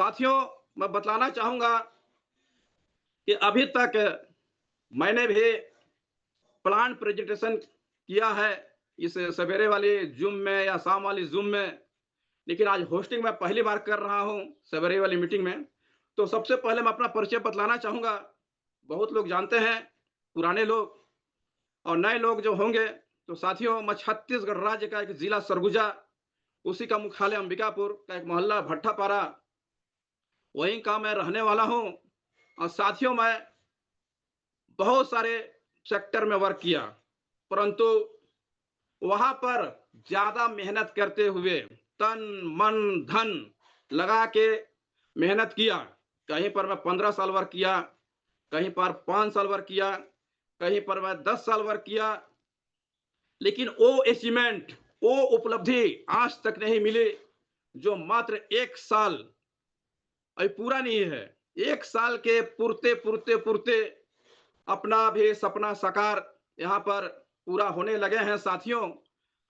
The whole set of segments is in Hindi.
साथियों, मैं बतलाना चाहूँगा कि अभी तक मैंने भी प्लान प्रेजेंटेशन किया है, इस सवेरे वाली ज़ूम में या शाम वाली ज़ूम में, लेकिन आज होस्टिंग मैं पहली बार कर रहा हूँ सवेरे वाली मीटिंग में। तो सबसे पहले मैं अपना परिचय बतलाना चाहूँगा। बहुत लोग जानते हैं, पुराने लोग और नए लोग जो होंगे, तो साथियों मैं छत्तीसगढ़ राज्य का एक ज़िला सरगुजा, उसी का मुख्यालय अंबिकापुर का एक मोहल्ला भट्टापारा, वहीं का मैं रहने वाला हूँ। और साथियों मैं बहुत सारे सेक्टर में वर्क किया, परंतु वहाँ पर ज़्यादा मेहनत करते हुए तन, मन, धन लगा के मेहनत किया। कहीं पर मैं 15 साल वर्क किया, कहीं पर 5 साल वर्क किया, कहीं पर मैं 10 साल वर्क किया, लेकिन वो अचीवमेंट, वो उपलब्धि आज तक नहीं मिली जो मात्र 1 साल अभी पूरा नहीं है। 1 साल के पुरते अपना भी सपना साकार यहाँ पर पूरा होने लगे हैं साथियों।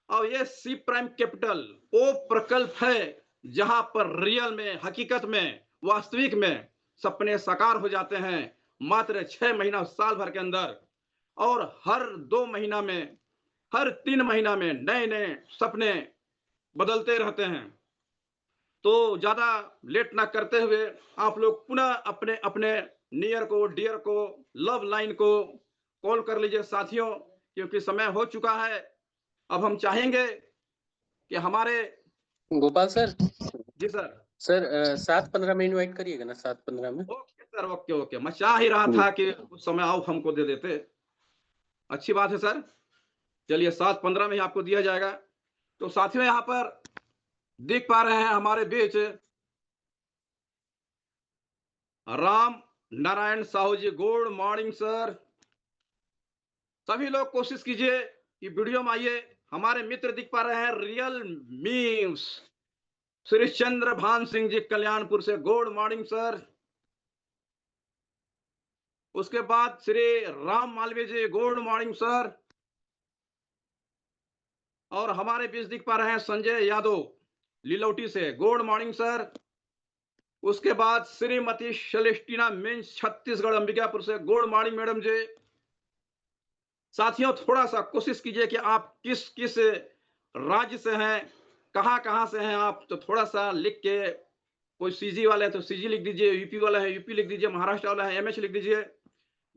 और ये सी प्राइम कैपिटल वो प्रकल्प है जहां पर रियल में, हकीकत में, वास्तविक में सपने साकार हो जाते हैं मात्र 6 महीना साल भर के अंदर। और हर 2 महीना में, हर 3 महीना में नए नए सपने बदलते रहते हैं। तो ज्यादा लेट ना करते हुए आप लोग पुनः अपने अपने नियर को, डियर को, लव लाइन को कॉल कर लीजिए साथियों, क्योंकि समय हो चुका है। अब हम चाहेंगे कि हमारे गोपाल सर। जी सर। सर 7-15 में इनवाइट करिएगा ना, 7-15 में। ओके सर, ओके ओके, मैं चाह ही रहा था कि उस समय आप हमको दे देते। अच्छी बात है सर, चलिए 7:15 में ही आपको दिया जाएगा। तो साथियों यहाँ पर देख पा रहे हैं हमारे बीच Ram Narayan Sahu ji. Good morning sir. सभी लोग कोशिश कीजिए कि वीडियो में आइए। हमारे मित्र दिख पा रहे हैं रियल मीम्स श्री चंद्र भान सिंह जी कल्याणपुर से। Good morning sir. उसके बाद Shri Ram Malviya ji. Good morning sir. और हमारे बीच दिख पा रहे हैं संजय यादव लीलौटी से। Good morning sir. उसके बाद श्रीमती सेलेस्टिना मिंज छत्तीसगढ़ अंबिकापुर से। गुड मॉर्निंग मैडम जी। साथियों थोड़ा सा कोशिश कीजिए कि आप किस किस राज्य से हैं, कहां कहां से हैं आप, तो थोड़ा सा लिख के, कोई सीजी वाले हैं तो सीजी लिख दीजिए, यूपी वाला है यूपी लिख दीजिए, महाराष्ट्र वाला है एमएच लिख दीजिए,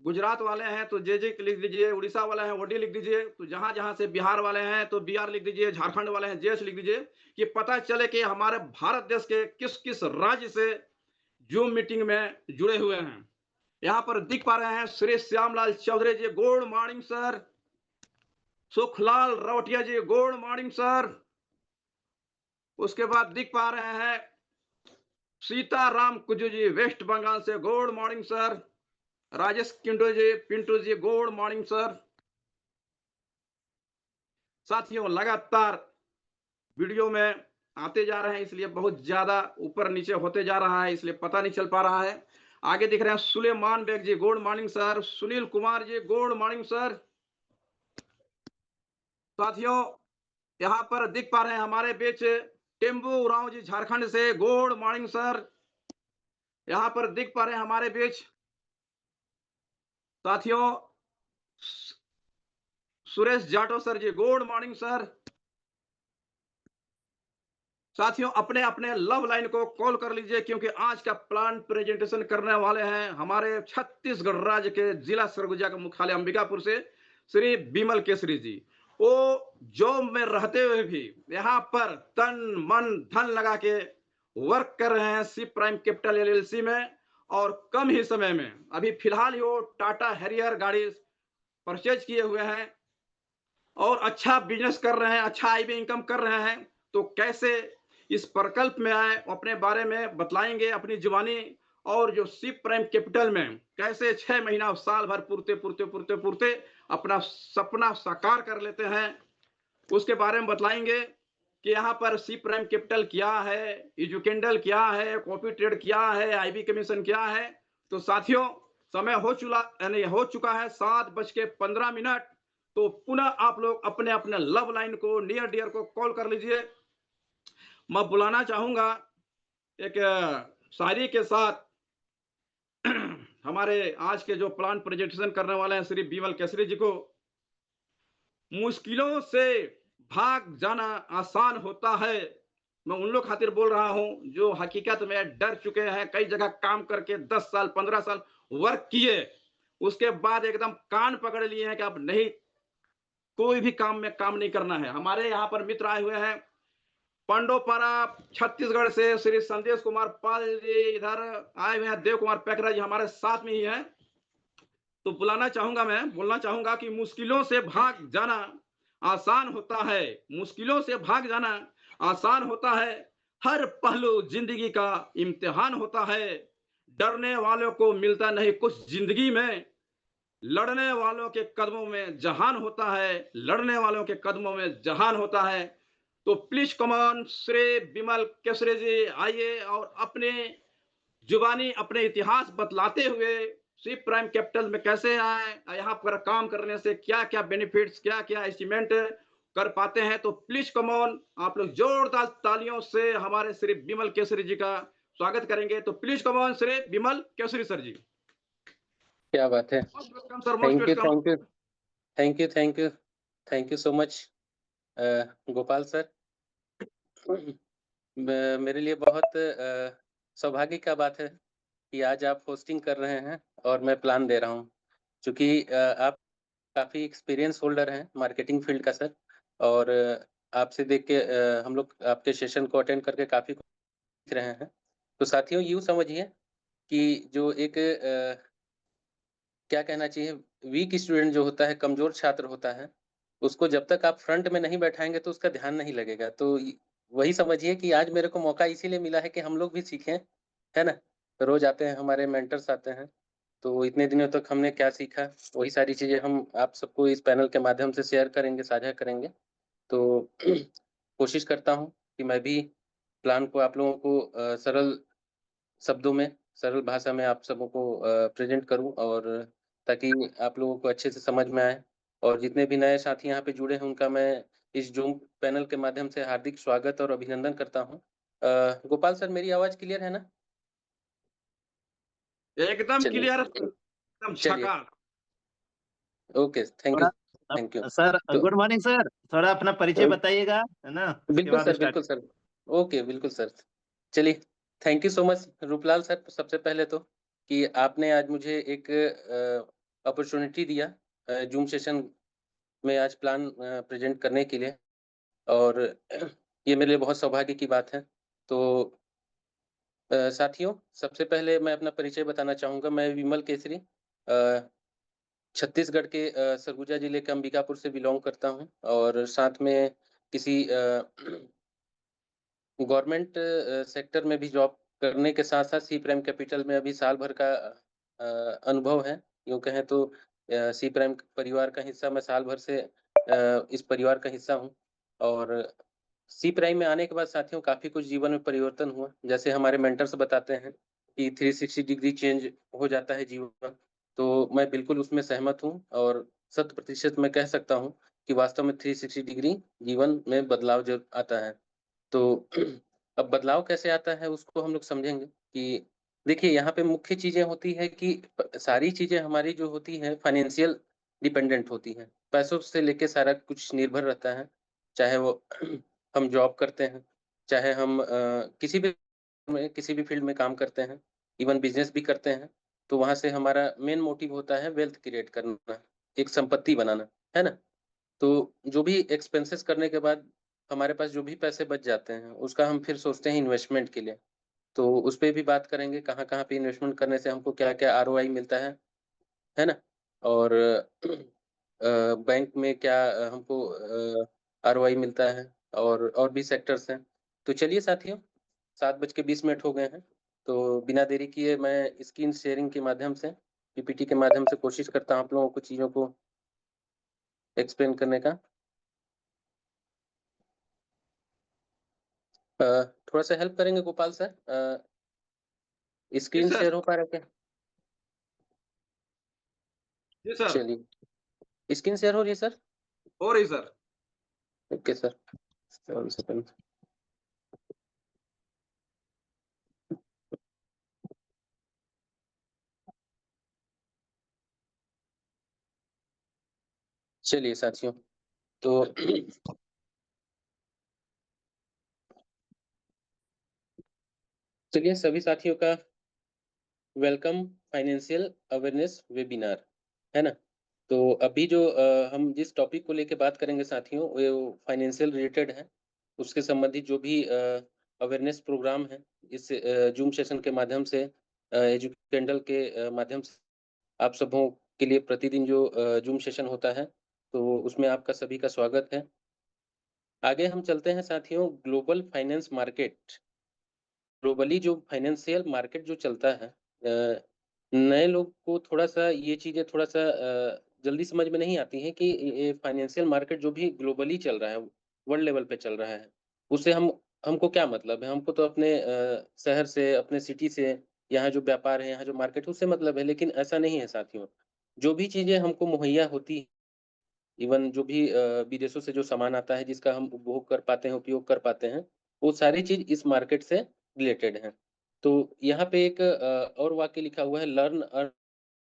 गुजरात वाले हैं तो जे लिख दीजिए, उड़ीसा वाले हैं ओडी लिख दीजिए, तो जहां जहां से बिहार वाले हैं तो बीआर लिख दीजिए, झारखंड वाले हैं जेएच लिख दीजिए, कि पता चले कि हमारे भारत देश के किस किस राज्य से जूम मीटिंग में जुड़े हुए हैं। यहाँ पर दिख पा रहे हैं Shri Shyamlal Chaudhary ji. Good morning sir. Sukhlal Rawatiya ji. Good morning sir. उसके बाद दिख पा रहे हैं सीताराम कुजू जी वेस्ट बंगाल से। Good morning sir. Rajesh Pintu ji. Good morning sir. साथियों लगातार वीडियो में आते जा रहे हैं, इसलिए बहुत ज्यादा ऊपर नीचे होते जा रहा है, इसलिए पता नहीं चल पा रहा है। आगे दिख रहे हैं Suleman Beg ji. Good morning sir. Sunil Kumar ji. Good morning sir. साथियों यहाँ पर दिख पा रहे हैं हमारे बीच टेम्बू उरांव जी झारखंड से। Good morning sir. यहाँ पर दिख पा रहे हैं हमारे बीच साथियों Suresh Jato sir ji. Good morning sir. साथियों अपने अपने लव लाइन को कॉल कर लीजिए, क्योंकि आज का प्लान प्रेजेंटेशन करने वाले हैं हमारे छत्तीसगढ़ राज्य के जिला सरगुजा का मुख्यालय अंबिकापुर से श्री बिमल केसरी जी। वो जॉब में रहते हुए भी यहाँ पर तन मन धन लगा के वर्क कर रहे हैं सी प्राइम कैपिटल एलएलसी में, और कम ही समय में अभी फिलहाल ही वो टाटा हैरियर गाड़ी परचेज किए हुए हैं और अच्छा बिजनेस कर रहे हैं, अच्छा आईबी इनकम कर रहे हैं। तो कैसे इस प्रकल्प में आए अपने बारे में बतलाएंगे अपनी जुबानी, और जो सी प्राइम कैपिटल में कैसे 6 महीना साल भर पुरते अपना सपना साकार कर लेते हैं, उसके बारे में बतलाएंगे कि यहाँ पर सी प्राइम कैपिटल क्या है, एजुकेंडल क्या है, कॉपी ट्रेड क्या है, आईबी कमीशन क्या है। तो साथियों समय हो चुका है 7:15। तो पुनः आप लोग अपने अपने लव लाइन को, नियर डियर को कॉल कर लीजिए। मैं बुलाना चाहूंगा एक शायरी के साथ हमारे आज के जो प्लांट प्रेजेंटेशन करने वाले हैं श्री बिमल केसरी जी को, मुश्किलों से भाग जाना आसान होता है। मैं उन लोग खातिर बोल रहा हूं जो हकीकत में डर चुके हैं, कई जगह काम करके 10 साल 15 साल वर्क किए, उसके बाद एकदम कान पकड़ लिए हैं कि अब नहीं, कोई भी काम में काम नहीं करना है। हमारे यहाँ पर मित्र आए हुए हैं पंडोपारा छत्तीसगढ़ से, श्री संदेश कुमार पाल जी इधर आए हुए हैं, देव कुमार पेकरा जी हमारे साथ में ही हैं। तो बुलाना चाहूंगा, मैं बोलना चाहूंगा कि मुश्किलों से भाग जाना आसान होता है, मुश्किलों से भाग जाना आसान होता है, हर पहलू जिंदगी का इम्तिहान होता है। डरने वालों को मिलता नहीं कुछ जिंदगी में, लड़ने वालों के कदमों में जहान होता है, लड़ने वालों के कदमों में जहान होता है। तो प्लीज कमान श्री बिमल केसरे जी आइए और अपने जुबानी अपने इतिहास बतलाते हुए सी प्राइम कैपिटल में कैसे आए, यहाँ पर काम करने से क्या क्या बेनिफिट्स, क्या क्या अचीवमेंट कर पाते हैं। तो प्लीज कमॉन, आप लोग जोरदार तालियों से हमारे श्री बिमल केसरी जी का स्वागत करेंगे। तो please come on Shri Bimal Kesari sir ji. क्या बात है। Most welcome sir, most thank you welcome. Thank you thank you thank you thank you so much Gopal sir. मेरे लिए बहुत सौभाग्य का बात है कि आज आप होस्टिंग कर रहे हैं और मैं प्लान दे रहा हूँ, क्योंकि आप काफ़ी एक्सपीरियंस होल्डर हैं मार्केटिंग फील्ड का सर। और आपसे देख के हम लोग आपके सेशन को अटेंड करके काफ़ी कुछ सीख रहे हैं। तो साथियों, यूँ समझिए कि जो एक क्या कहना चाहिए, वीक स्टूडेंट जो होता है, कमज़ोर छात्र होता है, उसको जब तक आप फ्रंट में नहीं बैठाएँगे तो उसका ध्यान नहीं लगेगा। तो इ वही समझिए कि आज मेरे को मौका इसीलिए मिला है कि हम लोग भी सीखें, है ना? रोज़ आते हैं, हमारे मेंटर्स आते हैं, तो इतने दिनों तक हमने क्या सीखा, वही सारी चीज़ें हम आप सबको इस पैनल के माध्यम से शेयर करेंगे, साझा करेंगे। तो कोशिश करता हूँ कि मैं भी प्लान को आप लोगों को सरल शब्दों में, सरल भाषा में आप सबों को प्रेज़ेंट करूँ, और ताकि आप लोगों को अच्छे से समझ में आए। और जितने भी नए साथी यहाँ पे जुड़े हैं, उनका मैं इस ज़ूम पैनल के माध्यम से हार्दिक स्वागत और अभिनंदन करता हूँ। गोपाल सर, मेरी आवाज़ क्लियर है ना? एकदम चलिए, क्लियर, एकदम चलिए, झकास। ओके, थैंक यू, थोड़ा थैंक यू। सर, तो गुड मॉर्निंग सर। थोड़ा अपना परिचय बताइएगा, है ना, उसके बिल्कुल बाद सर, स्टार्ट। बिल्कुल सर। ओके, बिल्कुल सर। चलिए, thank you so much Ruplal sir, सबसे पहले तो कि आपने आज मुझे एक अपॉर्च्युनिटी दिया ज़ूम सेशन में आज प्लान प्रेज़ेंट करने के लिए, और ये मेरे लिए बहुत सौभाग्य की बात है। तो साथियों, सबसे पहले मैं अपना परिचय बताना चाहूँगा। मैं विमल केसरी छत्तीसगढ़ के सरगुजा जिले के अंबिकापुर से बिलॉन्ग करता हूँ, और साथ में किसी गवर्नमेंट सेक्टर में भी जॉब करने के साथ-साथ सी प्राइम कैपिटल में अभी साल भर का अनुभव है। यूँ कहें तो सी प्राइम परिवार का हिस्सा, मैं साल भर से इस परिवार का हिस्सा हूँ। और सी प्राइम में आने के बाद साथियों, काफ़ी कुछ जीवन में परिवर्तन हुआ। जैसे हमारे मेंटर्स बताते हैं कि 360 डिग्री चेंज हो जाता है जीवन। तो मैं बिल्कुल उसमें सहमत हूँ, और शत प्रतिशत मैं कह सकता हूँ कि वास्तव में 360 डिग्री जीवन में बदलाव ज़रूर आता है। तो अब बदलाव कैसे आता है उसको हम लोग समझेंगे कि देखिए, यहाँ पे मुख्य चीज़ें होती है कि सारी चीज़ें हमारी जो होती हैं फाइनेंशियल डिपेंडेंट होती हैं। पैसों से लेके सारा कुछ निर्भर रहता है। चाहे वो हम जॉब करते हैं, चाहे हम किसी भी फ़ील्ड में काम करते हैं, इवन बिज़नेस भी करते हैं, तो वहाँ से हमारा मेन मोटिव होता है वेल्थ क्रिएट करना, एक संपत्ति बनाना, है ना? तो जो भी एक्सपेंसेस करने के बाद हमारे पास जो भी पैसे बच जाते हैं, उसका हम फिर सोचते हैं इन्वेस्टमेंट के लिए। तो उस पे भी बात करेंगे, कहाँ-कहाँ पे इन्वेस्टमेंट करने से हमको क्या-क्या आरओआई मिलता है ना? और बैंक में क्या हमको आरओआई मिलता है, और भी सेक्टर्स हैं। तो चलिए साथियों, 7:20 हो गए हैं, तो बिना देरी किए मैं स्क्रीन शेयरिंग के माध्यम से, पीपीटी के माध्यम से कोशिश करता हूँ आप लोगों को चीज़ों को एक्सप्लेन करने का। थोड़ा-सा हेल्प करेंगे गोपाल सर? जी स्क्रीन सर, शेयर हो पा रहा है क्या? जी सर, चलिए, स्क्रीन शेयर हो रही है सर? हो रही सर। Okay sir, 1 second. चलिए साथियों, तो चलिए सभी साथियों का वेलकम फाइनेंशियल अवेयरनेस वेबिनार, है ना। तो अभी जो हम जिस टॉपिक को लेके बात करेंगे साथियों, वो फाइनेंशियल रिलेटेड है। उसके संबंधित जो भी अवेयरनेस प्रोग्राम है, इस जूम सेशन के माध्यम से, एजुकेंडल के माध्यम से आप सबों के लिए प्रतिदिन जो जूम सेशन होता है, तो उसमें आपका सभी का स्वागत है। आगे हम चलते हैं साथियों, ग्लोबल फाइनेंस मार्केट। ग्लोबली जो फाइनेंशियल मार्केट जो चलता है, नए लोग को थोड़ा-सा ये चीज़ें थोड़ा-सा जल्दी समझ में नहीं आती हैं कि ये फाइनेंशियल मार्केट जो भी ग्लोबली चल रहा है, वर्ल्ड लेवल पे चल रहा है, उससे हमको क्या मतलब है? हमको तो अपने शहर से, अपने सिटी से, यहाँ जो व्यापार है, यहाँ जो मार्केट है, उससे मतलब है। लेकिन ऐसा नहीं है साथियों। जो भी चीज़ें हमको मुहैया होती, इवन जो भी विदेशों से जो सामान आता है, जिसका हम उपभोग कर पाते हैं, उपयोग कर पाते हैं, वो सारी चीज़ इस मार्केट से रिलेटेड हैं। तो यहाँ पे एक और वाक्य लिखा हुआ है, लर्न, अर्न,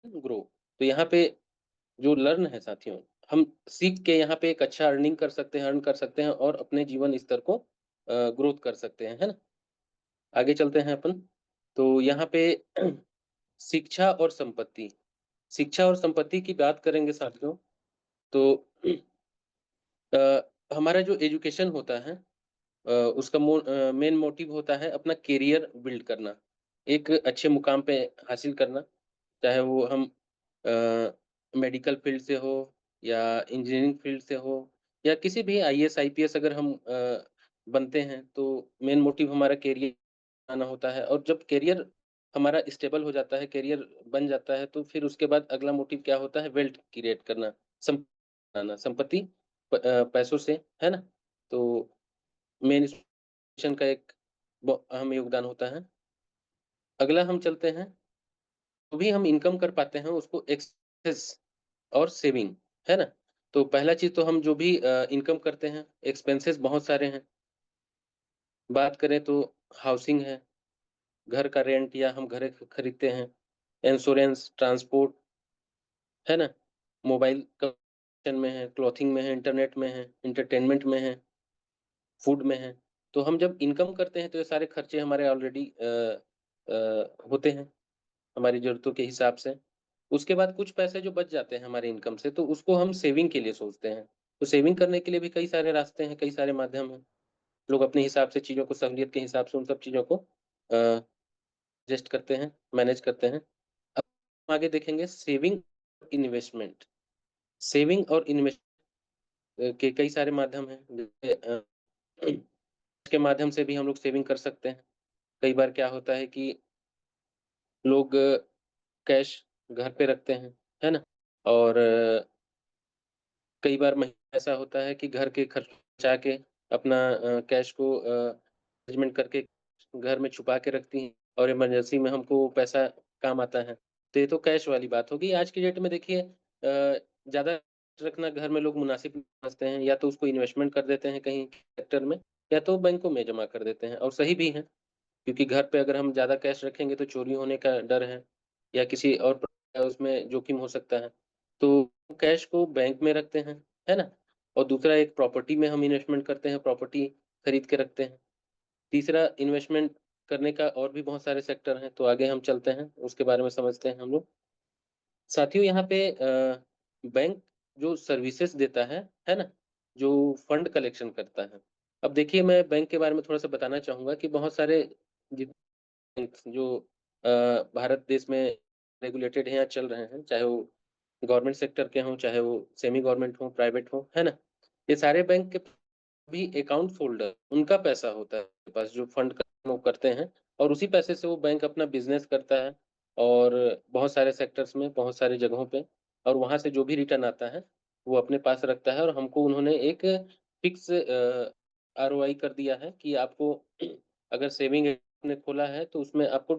ग्रो। तो यहाँ पे जो लर्न है साथियों, हम सीख के यहाँ पे एक अच्छा अर्निंग कर सकते हैं, अर्न कर सकते हैं और अपने जीवन स्तर को ग्रोथ कर सकते हैं, है ना? आगे चलते हैं अपन। तो यहाँ पे शिक्षा और संपत्ति। शिक्षा और संपत्ति की बात करेंगे साथियों, तो हमारा जो एजुकेशन होता है, उसका मेन मोटिव होता है अपना करियर बिल्ड करना, एक अच्छे मुकाम पे हासिल करना, चाहे वो हम मेडिकल फील्ड से हो या इंजीनियरिंग फील्ड से हो या किसी भी आईएएस, आईपीएस अगर हम बनते हैं, तो मेन मोटिव हमारा करियर आना होता है। और जब करियर हमारा स्टेबल हो जाता है, करियर बन जाता है, तो फिर उसके बाद अगला मोटिव क्या होता है? वेल्थ क्रिएट करना, संपत्ति पैसों से, है ना? तो मेन इसमें का एक अहम योगदान होता है। अगला हम चलते हैं, जो भी हम इनकम कर पाते हैं उसको एक्सेस और सेविंग, है ना? तो पहला चीज़ तो हम जो भी इनकम करते हैं, एक्सपेंसेस बहुत सारे हैं। बात करें तो हाउसिंग है, घर का रेंट या हम घर खरीदते हैं, इंश्योरेंस, ट्रांसपोर्ट, है ना? मोबाइल कनेक्शन में है, क्लॉथिंग में है, इंटरनेट में है, एंटरटेनमेंट में है, फूड में है। तो हम जब इनकम करते हैं तो ये सारे खर्चे हमारे ऑलरेडी होते हैं, हमारी ज़रूरतों के हिसाब से। उसके बाद कुछ पैसे जो बच जाते हैं हमारे इनकम से, तो उसको हम सेविंग के लिए सोचते हैं। तो सेविंग करने के लिए भी कई सारे रास्ते हैं, कई सारे माध्यम हैं। लोग अपने हिसाब से चीज़ों को, सहूलियत के हिसाब से उन सब चीज़ों को एडजस्ट करते हैं, मैनेज करते हैं। अब हम आगे देखेंगे सेविंग, इन्वेस्टमेंट। सेविंग और इन्वेस्ट के कई सारे माध्यम हैं। जैसे के माध्यम से भी हम लोग सेविंग कर सकते हैं। कई बार क्या होता है कि लोग कैश घर पे रखते हैं, है ना? और कई बार महिला ऐसा होता है कि घर के खर्च बचा के अपना कैश को मैनेजमेंट करके घर में छुपा के रखती हैं और इमरजेंसी में हमको वो पैसा काम आता है। तो ये तो कैश वाली बात होगी। आज की डेट में देखिए, ज़्यादा रखना घर में लोग मुनासिब नहीं समझते हैं, या तो उसको इन्वेस्टमेंट कर देते हैं कहीं सेक्टर में, या तो बैंकों में जमा कर देते हैं, और सही भी है। क्योंकि घर पे अगर हम ज़्यादा कैश रखेंगे तो चोरी होने का डर है या किसी और प्रकार का उसमें जोखिम हो सकता है। तो कैश को बैंक में रखते हैं, है ना? और दूसरा एक प्रॉपर्टी में हम इन्वेस्टमेंट करते हैं, प्रॉपर्टी खरीद के रखते हैं। तीसरा इन्वेस्टमेंट करने का और भी बहुत सारे सेक्टर हैं, तो आगे हम चलते हैं, उसके बारे में समझते हैं हम लोग। साथियों यहाँ पे बैंक जो सर्विसेज़ देता है ना? जो फंड कलेक्शन करता है। अब देखिए, मैं बैंक के बारे में थोड़ा-सा बताना चाहूँगा कि बहुत सारे जो भारत देश में रेगुलेटेड हैं या चल रहे हैं, चाहे वो गवर्नमेंट सेक्टर के हों, चाहे वो सेमी गवर्नमेंट हों, प्राइवेट हों, है ना? ये सारे बैंक के भी अकाउंट होल्डर, उनका पैसा होता है उनके पास, जो फंड वो करते हैं, और उसी पैसे से वो बैंक अपना बिज़नेस करता है, और बहुत सारे सेक्टर्स में, बहुत सारी जगहों पे, और वहाँ से जो भी रिटर्न आता है, वो अपने पास रखता है, और हमको उन्होंने एक फिक्स आरओआई कर दिया है कि आपको अगर सेविंग आपने खोला है तो उसमें आपको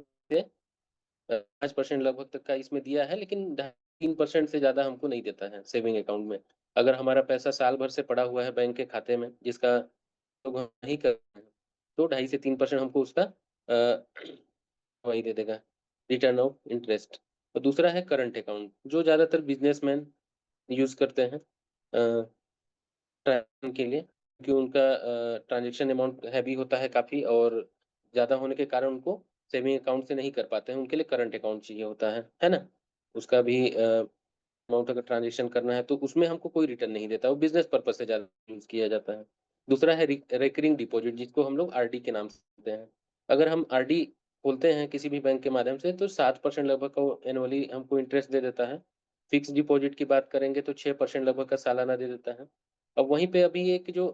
5% लगभग तक का इसमें दिया है, लेकिन ढाई 3% से ज़्यादा हमको नहीं देता है सेविंग अकाउंट में। अगर हमारा पैसा साल भर से पड़ा हुआ है बैंक के खाते में, जिसका उपयोग हम नहीं कर रहे हैं, तो 2.5 से 3% हमको उसका वही दे देगा, रिटर्न ऑफ इंटरेस्ट। और दूसरा है करंट अकाउंट, जो ज़्यादातर बिज़नेसमैन यूज़ करते हैं। ट्रांजेक्शन के लिए, क्योंकि उनका ट्रांजेक्शन अमाउंट हैवी होता है काफ़ी, और ज़्यादा होने के कारण उनको सेविंग अकाउंट से नहीं कर पाते हैं, उनके लिए करंट अकाउंट चाहिए होता है ना? उसका भी अमाउंट अगर ट्रांजेक्शन करना है तो उसमें हमको कोई रिटर्न नहीं देता, वो बिज़नेस पर्पज़ से ज़्यादा यूज़ किया जाता है। दूसरा है रिकरिंग डिपॉज़िट, जिसको हम लोग आरडी के नाम से कहते हैं। अगर हम आरडी खोलते हैं किसी भी बैंक के माध्यम से तो 7% लगभग का एनुअली हमको इंटरेस्ट दे देता है। फिक्स्ड डिपॉज़िट की बात करेंगे तो 6% लगभग का सालाना दे देता है। अब वहीं पे अभी एक जो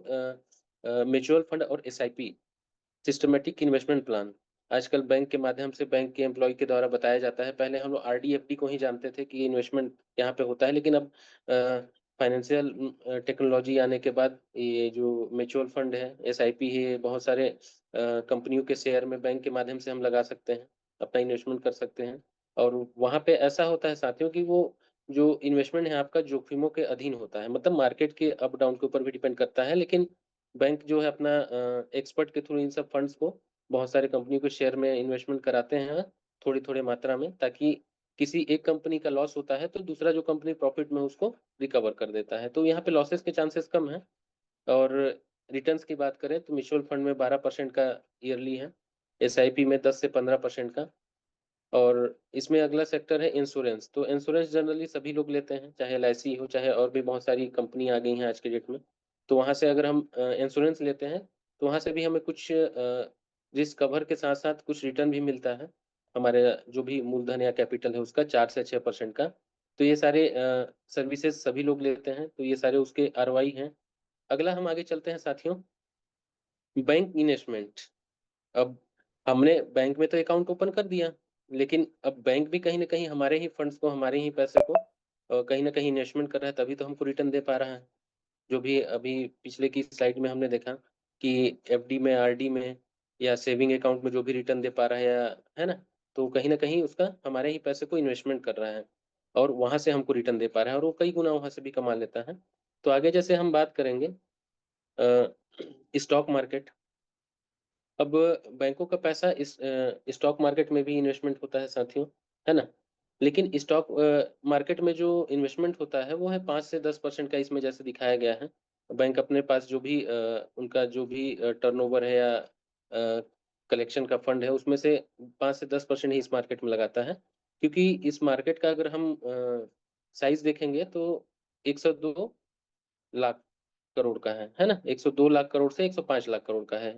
म्यूचुअल फंड और एसआईपी, सिस्टमैटिक इन्वेस्टमेंट प्लान, आजकल बैंक के माध्यम से बैंक के एम्प्लॉयी के द्वारा बताया जाता है। पहले हम लोग आरडी, एफडी को ही जानते थे कि इन्वेस्टमेंट यहाँ पे होता है, लेकिन अब फाइनेंशियल टेक्नोलॉजी आने के बाद ये जो म्यूचुअल फंड है, एसआईपी है, बहुत सारे कंपनियों के शेयर में बैंक के माध्यम से हम लगा सकते हैं, अपना इन्वेस्टमेंट कर सकते हैं। और वहाँ पे ऐसा होता है साथियों कि वो जो इन्वेस्टमेंट है आपका जोखिमों के अधीन होता है, मतलब मार्केट के अप डाउन के ऊपर भी डिपेंड करता है, लेकिन बैंक जो है अपना एक्सपर्ट के थ्रू इन सब फंड्स को बहुत सारे कंपनी के शेयर में इन्वेस्टमेंट कराते हैं थोड़ी-थोड़ी मात्रा में, ताकि किसी एक कंपनी का लॉस होता है तो दूसरा जो कंपनी प्रॉफिट में उसको रिकवर कर देता है। तो यहाँ पे लॉसेस के चांसेस कम हैं। और रिटर्न्स की बात करें तो म्यूचुअल फंड में 12% का ईयरली है, एसआईपी में 10 से 15% का। और इसमें अगला सेक्टर है इंश्योरेंस। तो इंश्योरेंस जनरली सभी लोग लेते हैं, चाहे एलआईसी हो, चाहे और भी बहुत सारी कंपनी आ गई हैं आज के डेट में। तो वहाँ से अगर हम इंश्योरेंस लेते हैं, तो वहाँ से भी हमें कुछ रिस्क कवर के साथ-साथ कुछ रिटर्न भी मिलता है। हमारे जो भी मूलधन या कैपिटल है उसका 4 से 6% का। तो ये सारे सर्विसेज़ सभी लोग लेते हैं, तो ये सारे उसके आरओआई हैं। अगला हम आगे चलते हैं साथियों, बैंक इन्वेस्टमेंट। अब हमने बैंक में तो अकाउंट ओपन कर दिया, लेकिन अब बैंक भी कहीं न कहीं हमारे ही फंड्स को, हमारे ही पैसे को कहीं न कहीं इन्वेस्टमेंट कर रहा है, तभी तो हमको रिटर्न दे पा रहा है। जो भी अभी पिछले की स्लाइड में हमने देखा कि एफडी में, आरडी में या सेविंग अकाउंट में जो भी रिटर्न दे पा रहा है, या है ना? तो कहीं न कहीं उसका हमारे ही पैसे को इन्वेस्टमेंट कर रहा है और वहाँ से हमको रिटर्न दे पा रहा है, और वो कई गुना वहाँ से भी कमा लेता है। तो आगे जैसे हम बात करेंगे स्टॉक मार्केट। अब बैंकों का पैसा इस स्टॉक मार्केट में भी इन्वेस्टमेंट होता है साथियों, है ना? लेकिन स्टॉक मार्केट में जो इन्वेस्टमेंट होता है, वो है 5 से 10% का, इसमें जैसे दिखाया गया है। बैंक अपने पास जो भी उनका जो भी टर्नओवर है या कलेक्शन का फंड है, उसमें से 5 से 10% ही इस मार्केट में लगाता है। क्योंकि इस मार्केट का अगर हम साइज़ देखेंगे तो 102 लाख करोड़ का है ना? 102 लाख करोड़ से 105 लाख करोड़ का है।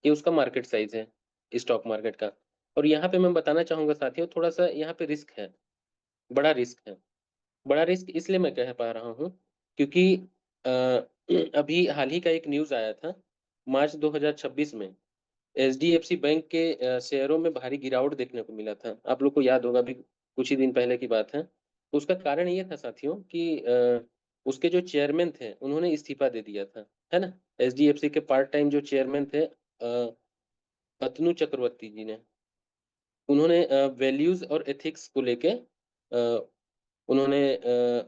ये उसका मार्केट साइज़ है, स्टॉक मार्केट का। और यहाँ पे मैं बताना चाहूँगा साथियों, थोड़ा-सा यहाँ पे रिस्क है, बड़ा रिस्क है। बड़ा रिस्क इसलिए मैं कह पा रहा हूँ, क्योंकि अ, अभी हाल ही का एक न्यूज़ आया था, मार्च 2026 में एचडीएफसी बैंक के शेयरों में भारी गिरावट देखने को मिला था। आप लोग को याद होगा, अभी कुछ ही दिन पहले की बात है। तो उसका कारण ये था साथियों कि उसके जो चेयरमैन थे, उन्होंने इस्तीफ़ा दे दिया था, है ना? एचडीएफसी के पार्ट टाइम जो चेयरमैन थे अतनु चक्रवर्ती जी ने, उन्होंने वैल्यूज़ और एथिक्स को लेके उन्होंने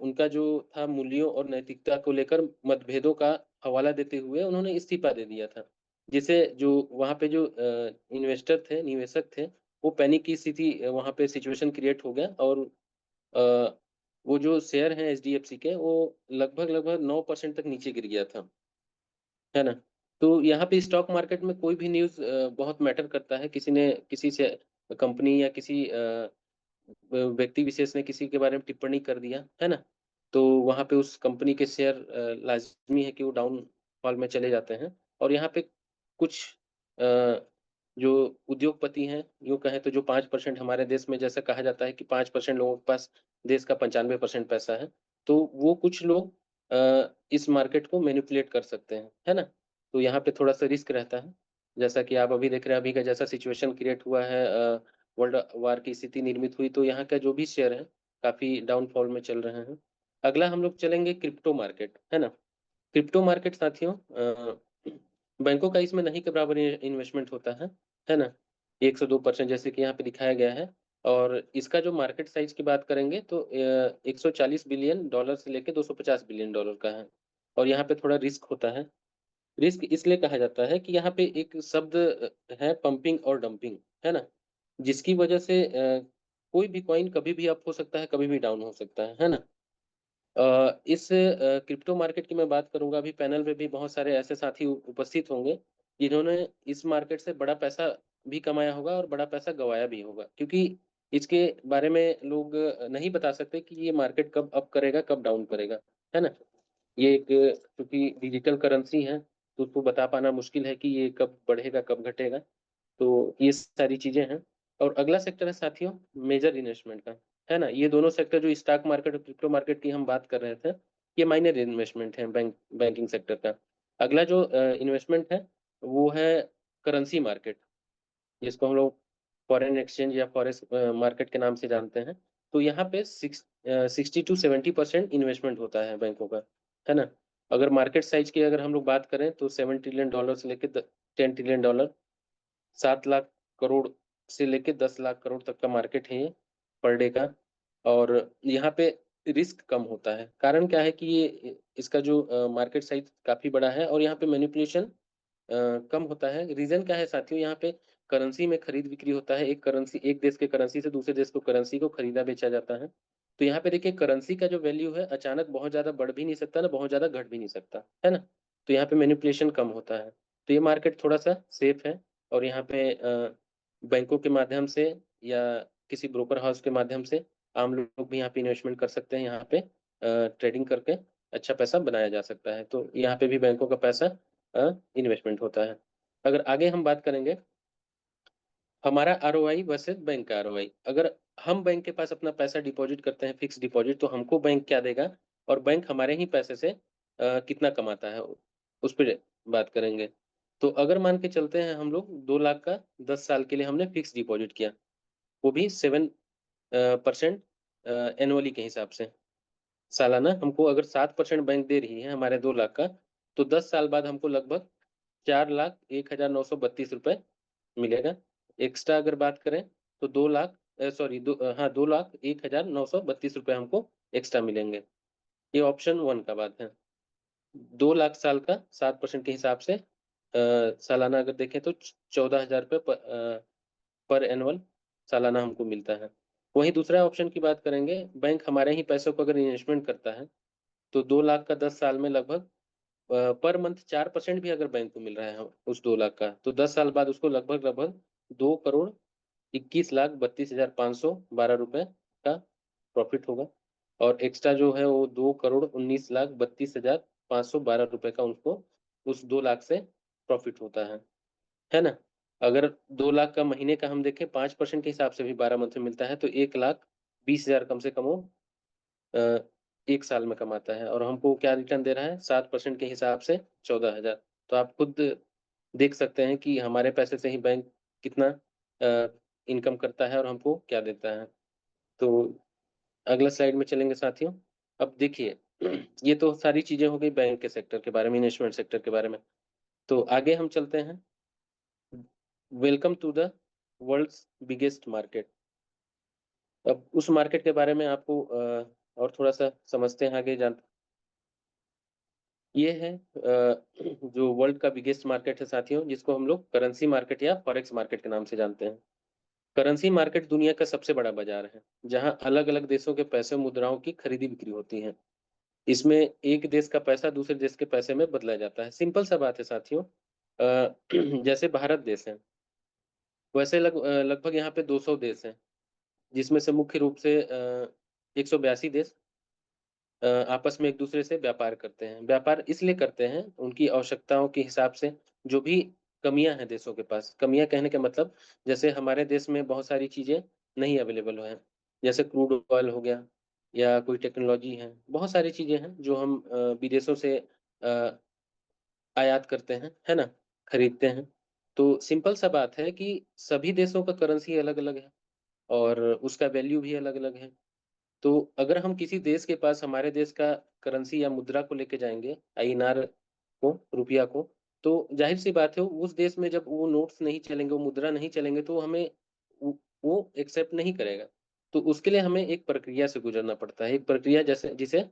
उनका जो था मूल्यों और नैतिकता को लेकर मतभेदों का हवाला देते हुए उन्होंने इस्तीफ़ा दे दिया था। जिससे जो वहाँ पे जो इन्वेस्टर थे, निवेशक थे, वो पैनिक की स्थिति वहाँ पे सिचुएशन क्रिएट हो गया, और अ, वो जो शेयर हैं एचडीएफसी के, वो लगभग-लगभग 9% तक नीचे गिर गया था, है ना? तो यहाँ पे स्टॉक मार्केट में कोई भी न्यूज़ बहुत मैटर करता है। किसी ने किसी से कंपनी या किसी व्यक्ति विशेष ने किसी के बारे में टिप्पणी कर दिया, है ना? तो वहाँ पे उस कंपनी के शेयर लाज़मी है कि वो डाउनफॉल में चले जाते हैं। और यहाँ पे कुछ अ, जो उद्योगपति हैं, यूँ कहें तो जो 5% हमारे देश में, जैसा कहा जाता है कि 5% लोगों के पास देश का 95% पैसा है, तो वो कुछ लोग इस मार्केट को मैनिपुलेट कर सकते हैं, है ना? तो यहाँ पे थोड़ा-सा रिस्क रहता है। जैसा कि आप अभी देख रहे हैं, अभी का जैसा सिचुएशन क्रिएट हुआ है, वर्ल्ड वार की स्थिति निर्मित हुई, तो यहाँ का जो भी शेयर है, काफ़ी डाउनफॉल में चल रहे हैं। अगला हम लोग चलेंगे क्रिप्टो मार्केट, है ना? क्रिप्टो मार्केट साथियों बैंकों का इसमें नहीं के बराबर इन्वेस्टमेंट होता है ना? 1 से 2% जैसे कि यहाँ पे दिखाया गया है। और इसका जो मार्केट साइज़ की बात करेंगे तो $140 बिलियन से लेके $250 बिलियन का है। और यहाँ पे थोड़ा रिस्क होता है। रिस्क इसलिए कहा जाता है कि यहाँ पे एक शब्द है, पंपिंग और डंपिंग, है ना? जिसकी वजह से कोई भी कॉइन कभी भी अप हो सकता है, कभी भी डाउन हो सकता है ना? इस क्रिप्टो मार्केट की मैं बात करूंगा, अभी पैनल में भी बहुत सारे ऐसे साथी उपस्थित होंगे जिन्होंने इस मार्केट से बड़ा पैसा भी कमाया होगा और बड़ा पैसा गंवाया भी होगा, क्योंकि इसके बारे में लोग नहीं बता सकते कि ये मार्केट कब अप करेगा कब डाउन करेगा, है ना। ये एक क्योंकि डिजिटल करेंसी है तो उसको बता पाना मुश्किल है कि ये कब बढ़ेगा कब घटेगा। तो ये सारी चीजें हैं। और अगला सेक्टर है साथियों मेजर इन्वेस्टमेंट का, है ना। ये दोनों सेक्टर जो स्टॉक मार्केट और क्रिप्टो मार्केट की हम बात कर रहे थे, ये माइनर इन्वेस्टमेंट है बैंकिंग सेक्टर का। अगला जो इन्वेस्टमेंट है वो है करेंसी मार्केट, जिसको हम लोग फॉरेन एक्सचेंज या फॉरेक्स मार्केट के नाम से जानते हैं। तो यहाँ पे 60 to 70% इन्वेस्टमेंट होता है बैंकों का, है ना। अगर मार्केट साइज की अगर हम लोग बात करें तो $7 ट्रिलियन से लेकर $10 ट्रिलियन, 7 लाख करोड़ से लेके 10 लाख करोड़ तक का मार्केट है ये पर डे का। और यहाँ पे रिस्क कम होता है। कारण क्या है कि ये इसका जो मार्केट साइज काफी बड़ा है और यहाँ पे मैनिपुलेशन कम होता है। रीजन क्या है साथियों, यहाँ पे करेंसी में खरीद बिक्री होता है। एक देश के करेंसी से दूसरे देश को करेंसी को खरीदा बेचा जाता है। तो यहाँ पे देखिए करेंसी का जो वैल्यू है अचानक बहुत ज्यादा बढ़ भी नहीं सकता ना बहुत ज्यादा घट भी नहीं सकता, है ना। तो यहाँ पे मैनिपुलेशन कम होता है। तो ये मार्केट थोड़ा सा सेफ है। और यहाँ पे बैंकों के माध्यम से या किसी ब्रोकर हाउस के माध्यम से आम लोग भी यहाँ पे इन्वेस्टमेंट कर सकते हैं। यहाँ पे ट्रेडिंग करके अच्छा पैसा बनाया जा सकता है। तो यहाँ पे भी बैंकों का पैसा इन्वेस्टमेंट होता है। अगर आगे हम बात करेंगे हमारा आरओआई वर्सेस बैंक का आरओआई, अगर हम बैंक के पास अपना पैसा डिपॉजिट करते हैं फिक्स डिपॉजिट, तो हमको बैंक क्या देगा और बैंक हमारे ही पैसे से कितना कमाता है उस पर बात करेंगे। तो अगर मान के चलते हैं हम लोग 2 लाख का 10 साल के लिए हमने फिक्स डिपॉजिट किया, वो भी 7% एनुअली के हिसाब से सालाना। हमको अगर 7% बैंक दे रही है हमारे 2 लाख का, तो 10 साल बाद हमको लगभग 4,01,932 रुपए मिलेगा। एक्स्ट्रा अगर बात करें तो 2,01,932 रुपए हमको एक्स्ट्रा मिलेंगे। ये ऑप्शन 1 का बात है। 2 लाख साल का 7% के हिसाब से सालाना अगर देखें तो 14,000 रुपये पर एनुअल सालाना हमको मिलता है। वहीं दूसरा ऑप्शन की बात करेंगे, बैंक हमारे ही पैसों को अगर इन्वेस्टमेंट करता है तो 2 लाख का 10 साल में लगभग पर मंथ 4% भी अगर बैंक को मिल रहा है उस 2 लाख का, तो 10 साल बाद उसको लगभग लगभग 2,21,32,512 रुपए का प्रॉफिट होगा। और एक्स्ट्रा जो है वो 2,19,32,512 रुपए का उनको उस 2 लाख से प्रॉफिट होता है ना। अगर 2 लाख का महीने का हम देखें 5% के हिसाब से भी 12 मंथ में मिलता है, तो 1,20,000 कम से कम वो अ, एक साल में कमाता है। और हमको क्या रिटर्न दे रहा है 7% के हिसाब से 14,000। तो आप खुद देख सकते हैं कि हमारे पैसे से ही बैंक कितना इनकम करता है और हमको क्या देता है। तो अगला स्लाइड में चलेंगे साथियों। अब देखिए ये तो सारी चीजें हो गई बैंक के सेक्टर के बारे में, इन्वेस्टमेंट सेक्टर के बारे में। तो आगे हम चलते हैं, welcome to the world's biggest market. अब उस मार्केट के बारे में आपको और थोड़ा सा समझते हैं आगे जान। ये है जो वर्ल्ड का बिगेस्ट मार्केट है साथियों, जिसको हम लोग करेंसी मार्केट या फॉरेक्स मार्केट के नाम से जानते हैं। करेंसी मार्केट दुनिया का सबसे बड़ा बाजार है जहां अलग अलग देशों के पैसे मुद्राओं की खरीदी बिक्री होती है। इसमें एक देश का पैसा दूसरे देश के पैसे में बदला जाता है। सिंपल सा बात है साथियों। जैसे भारत देश है वैसे लगभग यहाँ पे 200 देश हैं, जिसमें से मुख्य रूप से 182 देश आपस में एक दूसरे से व्यापार करते हैं। व्यापार इसलिए करते हैं उनकी आवश्यकताओं के हिसाब से। जो भी कमियां हैं देशों के पास, कमियां कहने का मतलब जैसे हमारे देश में बहुत सारी चीजें नहीं अवेलेबल है, जैसे क्रूड ऑयल हो गया या कोई टेक्नोलॉजी है, बहुत सारी चीजें हैं जो हम विदेशों से अ, आयात करते हैं, है ना, खरीदते हैं। तो सिंपल सा बात है कि सभी देशों का करेंसी अलग अलग है और उसका वैल्यू भी अलग अलग है। तो अगर हम किसी देश के पास हमारे देश का करेंसी या मुद्रा को लेके जाएंगे, आईएनआर को, रुपया को, तो जाहिर सी बात है उस देश में जब वो नोट्स नहीं चलेंगे, वो मुद्रा नहीं चलेंगे, तो हमें वो एक्सेप्ट नहीं करेगा। तो उसके लिए हमें एक प्रक्रिया से गुजरना पड़ता है। एक प्रक्रिया जैसे जिसे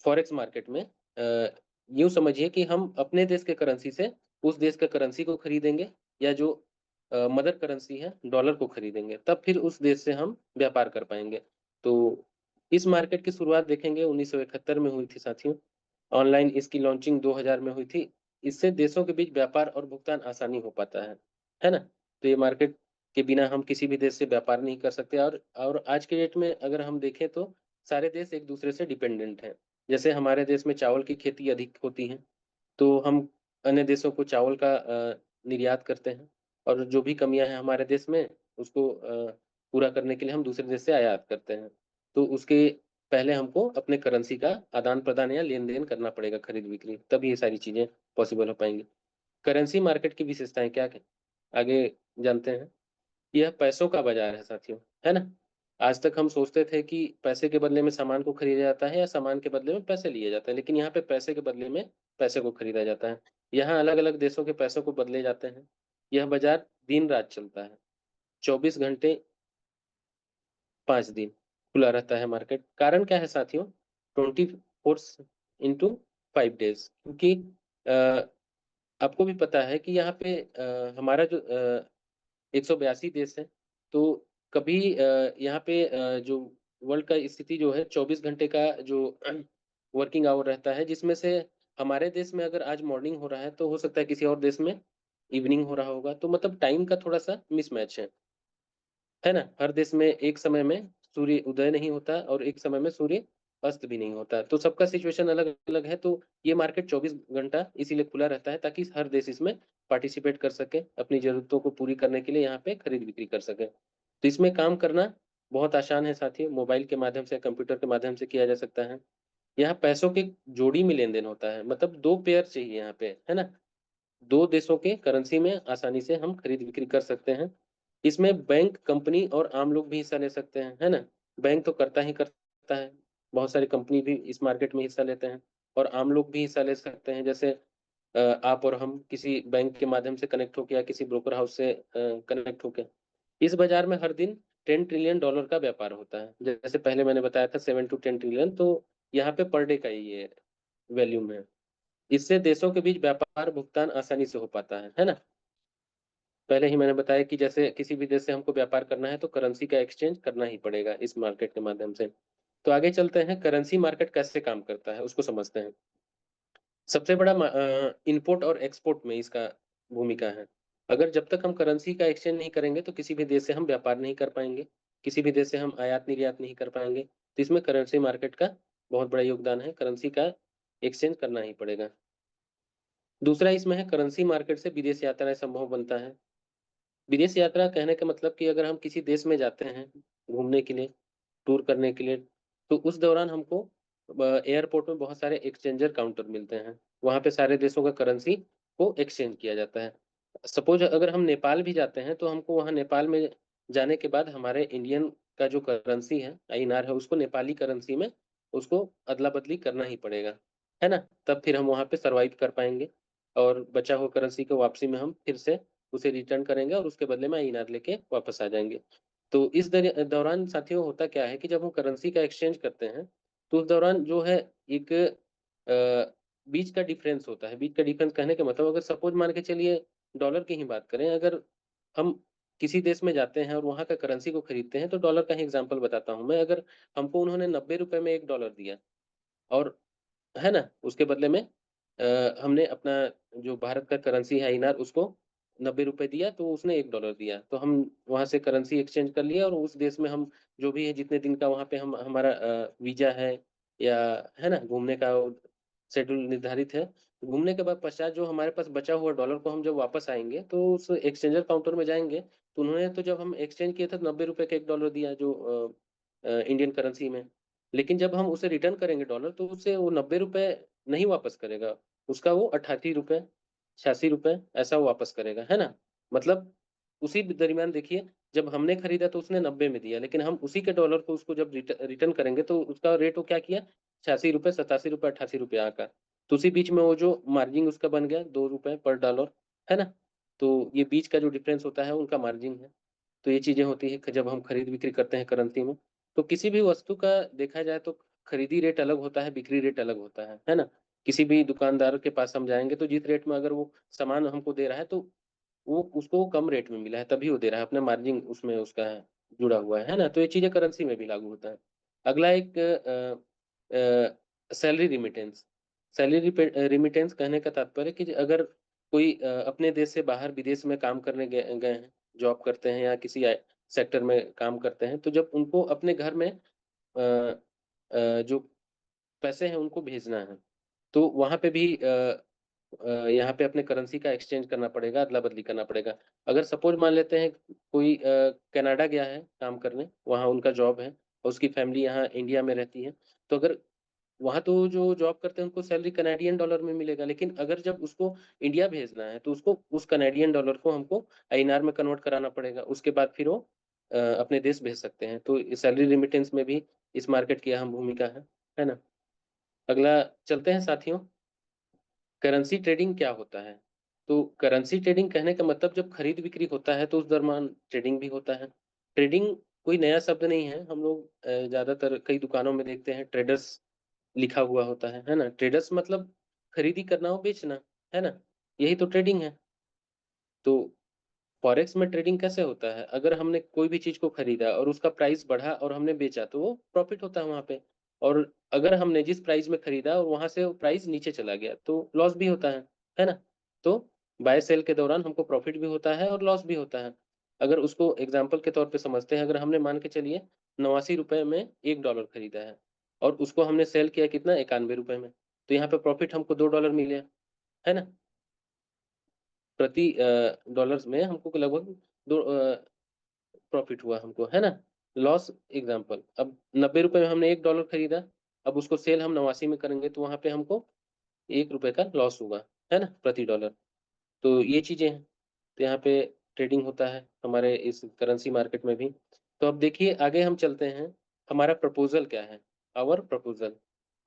फॉरेक्स मार्केट में यूं समझिए कि हम अपने देश के करेंसी से उस देश का करेंसी को खरीदेंगे, या जो मदर करेंसी है डॉलर को खरीदेंगे, तब फिर उस देश से हम व्यापार कर पाएंगे। तो इस मार्केट की शुरुआत देखेंगे 1971 में हुई थी साथियों। ऑनलाइन इसकी लॉन्चिंग 2000 में हुई थी। इससे देशों के बीच व्यापार और भुगतान आसानी हो पाता है ना? तो ये मार्केट के बिना हम किसी भी देश से व्यापार नहीं कर सकते और आज के डेट में अगर हम देखें तो सारे देश एक दूसरे से डिपेंडेंट हैं। जैसे हमारे देश में चावल की खेती अधिक होती है, तो हम अन्य देशों को चावल का निर्यात करते हैं और जो भी कमियाँ हैं हमारे देश में उसको पूरा करने के लिए हम दूसरे देश से आयात करते हैं। तो उसके पहले हमको अपने करेंसी का आदान-प्रदान या लेन-देन करना पड़ेगा खरीद-बिक्री, तब ये सारी चीज़ें पॉसिबल हो पाएँगी। करेंसी मार्केट की विशेषताएँ क्या हैं? आगे जानते हैं। यह पैसों का बाज़ार है साथियों, है ना? आज तक हम सोचते थे कि पैसे के बदले में सामान को खरीदा जाता है या सामान के बदले में पैसे लिए जाते हैं, लेकिन यहाँ पे पैसे के बदले में पैसे को खरीदा जाता है। यहाँ अलग-अलग देशों के पैसों को बदले जाते हैं। यह बाज़ार दिन-रात चलता है, 24 घंटे 5 दिन खुला रहता है मार्केट। कारण क्या है साथियों? 24 इंटू 5 डेज़, क्योंकि अ, आपको भी पता है कि यहाँ पे हमारा जो 182 देश है, तो कभी यहाँ पे जो वर्ल्ड का स्थिति जो है 24 घंटे का जो वर्किंग आवर रहता है, जिसमें से हमारे देश में अगर आज मॉर्निंग हो रहा है, तो हो सकता है किसी और देश में इवनिंग हो रहा होगा। तो मतलब टाइम का थोड़ा-सा मिसमैच है ना? हर देश में एक समय में सूर्य उदय नहीं होता और एक समय में सूर्य अस्त भी नहीं होता। तो सबका सिचुएशन अलग-अलग है, तो ये मार्केट 24 घंटा इसीलिए खुला रहता है ताकि हर देश इसमें पार्टिसिपेट कर सके, अपनी ज़रूरतों को पूरी करने के लिए यहाँ पे खरीद-बिक्री कर सके। तो इसमें काम करना बहुत आसान है साथियों, मोबाइल के माध्यम से, कंप्यूटर के माध्यम से किया जा सकता है। यहाँ पैसों की जोड़ी में लेन-देन होता है, मतलब 2 पेयर चाहिए यहाँ पे, है ना? 2 देशों के करेंसी में आसानी से हम खरीद-बिक्री कर सकते हैं। इसमें बैंक, कंपनी और आम लोग भी हिस्सा ले सकते हैं, है ना? बैंक तो करता ही करता है, बहुत सारी कंपनी भी इस मार्केट में हिस्सा लेते हैं और आम लोग भी हिस्सा ले सकते हैं। जैसे आप और हम किसी बैंक के माध्यम से कनेक्ट होके या किसी ब्रोकर हाउस से कनेक्ट होके। इस बाज़ार में हर दिन $10 ट्रिलियन का व्यापार होता है। जैसे पहले मैंने बताया था 7 टू 10 ट्रिलियन, तो यहाँ पे पर डे का ये वॉल्यूम है। इससे देशों के बीच व्यापार भुगतान आसानी से हो पाता है ना? पहले ही मैंने बताया कि जैसे किसी भी देश से हमको व्यापार करना है तो करेंसी का एक्सचेंज करना ही पड़ेगा इस मार्केट के माध्यम से। तो आगे चलते हैं, करेंसी मार्केट कैसे काम करता है उसको समझते हैं। सबसे बड़ा इम्पोर्ट और एक्सपोर्ट में इसका भूमिका है। अगर जब तक हम करेंसी का एक्सचेंज नहीं करेंगे तो किसी भी देश से हम व्यापार नहीं कर पाएँगे, किसी भी देश से हम आयात-निर्यात नहीं कर पाएँगे। तो इसमें करेंसी मार्केट का बहुत बड़ा योगदान है, करेंसी का एक्सचेंज करना ही पड़ेगा। दूसरा इसमें है, करेंसी मार्केट से विदेश यात्राएँ संभव बनता है। विदेश यात्रा कहने का मतलब कि अगर हम किसी देश में जाते हैं घूमने के लिए, टूर करने के लिए, तो उस दौरान हमको एयरपोर्ट में बहुत सारे एक्सचेंजर काउंटर मिलते हैं। वहाँ पे सारे देशों का करेंसी को एक्सचेंज किया जाता है। सपोज़ अगर हम नेपाल भी जाते हैं, तो हमको वहाँ नेपाल में जाने के बाद हमारे इंडियन का जो करेंसी है, आईएनआर है, उसको नेपाली करेंसी में उसको अदला-बदली करना ही पड़ेगा, है ना? तब फिर हम वहाँ पे सर्वाइव कर पाएँगे और बचा हुआ करेंसी को वापसी में हम फिर से उसे रिटर्न करेंगे और उसके बदले में आईएनआर लेके वापस आ जाएँगे। तो इस दौरान साथियों होता क्या है कि जब हम करेंसी का एक्सचेंज करते हैं, तो उस दौरान जो है एक बीच का डिफरेंस होता है। बीच का डिफरेंस कहने का मतलब, अगर सपोज़ मान के चलिए डॉलर की ही बात करें, अगर हम किसी देश में जाते हैं और वहाँ का करेंसी को खरीदते हैं, तो डॉलर का ही एग्ज़ाम्पल बताता हूँ मैं। अगर हमको उन्होंने ₹90 में 1 डॉलर दिया और है ना? उसके बदले में हमने अपना जो भारत का करेंसी है आईएनआर, उसको ₹90 दिया, तो उसने 1 डॉलर दिया। तो हम वहाँ से करेंसी एक्सचेंज कर लिया और उस देश में हम जो भी है, जितने दिन का वहाँ पे हम हमारा वीज़ा है या है ना, घूमने का शेड्यूल निर्धारित है। घूमने के बाद पश्चात जो हमारे पास बचा हुआ डॉलर को हम जब वापस आएँगे, तो उस एक्सचेंजर काउंटर में जाएँगे, तो उन्होंने तो जब हम एक्सचेंज किए थे तो ₹90 का 1 डॉलर दिया, जो इंडियन करेंसी में। लेकिन जब हम उसे रिटर्न करेंगे डॉलर, तो उससे वो ₹90 नहीं वापस करेगा। उसका वो ₹88, ₹86 ऐसा वो वापस करेगा, है ना? मतलब उसी दरमियान देखिए, जब हमने खरीदा तो उसने 90 में दिया, लेकिन हम उसी के डॉलर को उसको जब रिटर्न करेंगे तो उसका रेट वो क्या किया, ₹86, ₹87, ₹88 आका। तो उसी बीच में वो जो मार्जिन उसका बन गया ₹2 पर डॉलर, है ना? तो ये बीच का जो डिफरेंस होता है उनका मार्जिन है। तो ये चीज़ें होती हैं जब हम खरीद-बिक्री करते हैं करेंसी में। तो किसी भी वस्तु का देखा जाए तो खरीदी रेट अलग होता है, बिक्री रेट अलग होता है ना? किसी भी दुकानदार के पास हम जाएँगे तो जिस रेट में अगर वो सामान हमको दे रहा है, तो वो उसको कम रेट में मिला है तभी वो दे रहा है, अपना मार्जिन उसमें उसका है, जुड़ा हुआ है ना? तो ये चीज़ें करेंसी में भी लागू होता है। अगला एक सैलरी रिमिटेंस। सैलरी रिमिटेंस कहने का तात्पर्य कि अगर कोई अपने देश से बाहर विदेश में काम करने गए हैं, जॉब करते हैं या किसी सेक्टर में काम करते हैं, तो जब उनको अपने घर में जो पैसे हैं उनको भेजना है, तो वहाँ पे भी यहाँ पे अपने करेंसी का एक्सचेंज करना पड़ेगा, अदला-बदली करना पड़ेगा। अगर सपोज़ मान लेते हैं कोई कनाडा गया है काम करने, वहाँ उनका जॉब है और उसकी फैमिली यहाँ इंडिया में रहती है, तो अगर वहाँ तो जो जॉब करते हैं उनको सैलरी कनाडियन डॉलर में मिलेगा, लेकिन अगर जब उसको इंडिया भेजना है, तो उसको उस कनाडियन डॉलर को हमको आईएनआर में कन्वर्ट कराना पड़ेगा। उसके बाद फिर वो अपने देश भेज सकते हैं। तो सैलरी रेमिटेंस में भी इस मार्केट की अहम भूमिका है ना? अगला चलते हैं साथियों, करेंसी ट्रेडिंग क्या होता है? तो करेंसी ट्रेडिंग कहने का मतलब जब खरीद-बिक्री होता है, तो उस दरमियान ट्रेडिंग भी होता है। ट्रेडिंग कोई नया शब्द नहीं है, हम लोग ज़्यादातर कई दुकानों में देखते हैं ट्रेडर्स लिखा हुआ होता है ना? ट्रेडर्स मतलब खरीदी करना और बेचना, है ना? यही तो ट्रेडिंग है। तो फॉरेक्स में ट्रेडिंग कैसे होता है? अगर हमने कोई भी चीज़ को खरीदा और उसका प्राइस बढ़ा और हमने बेचा, तो वो प्रॉफिट होता है वहाँ पे। और अगर हमने जिस प्राइस में खरीदा और वहाँ से वो प्राइस नीचे चला गया, तो लॉस भी होता है ना? तो बाय सेल के दौरान हमको प्रॉफिट भी होता है और लॉस भी होता है। अगर उसको एग्ज़ाम्पल के तौर पे समझते हैं, अगर हमने मान के चलिए ₹89 में $1 खरीदा है और उसको हमने सेल किया कितना ₹91 में, तो यहाँ पे प्रॉफिट हमको $2 मिले, है ना? प्रति डॉलर्स में हमको लगभग 2 प्रॉफिट हुआ हमको, है ना? लॉस एग्ज़ाम्पल, अब ₹90 में हमने $1 खरीदा, अब उसको सेल हम 89 में करेंगे तो वहाँ पे हमको ₹1 का लॉस होगा, है ना? प्रति डॉलर। तो ये चीज़ें हैं, तो यहाँ पे ट्रेडिंग होता है हमारे इस करेंसी मार्केट में भी। तो अब देखिए आगे हम चलते हैं, हमारा प्रपोज़ल क्या है? आवर प्रपोज़ल,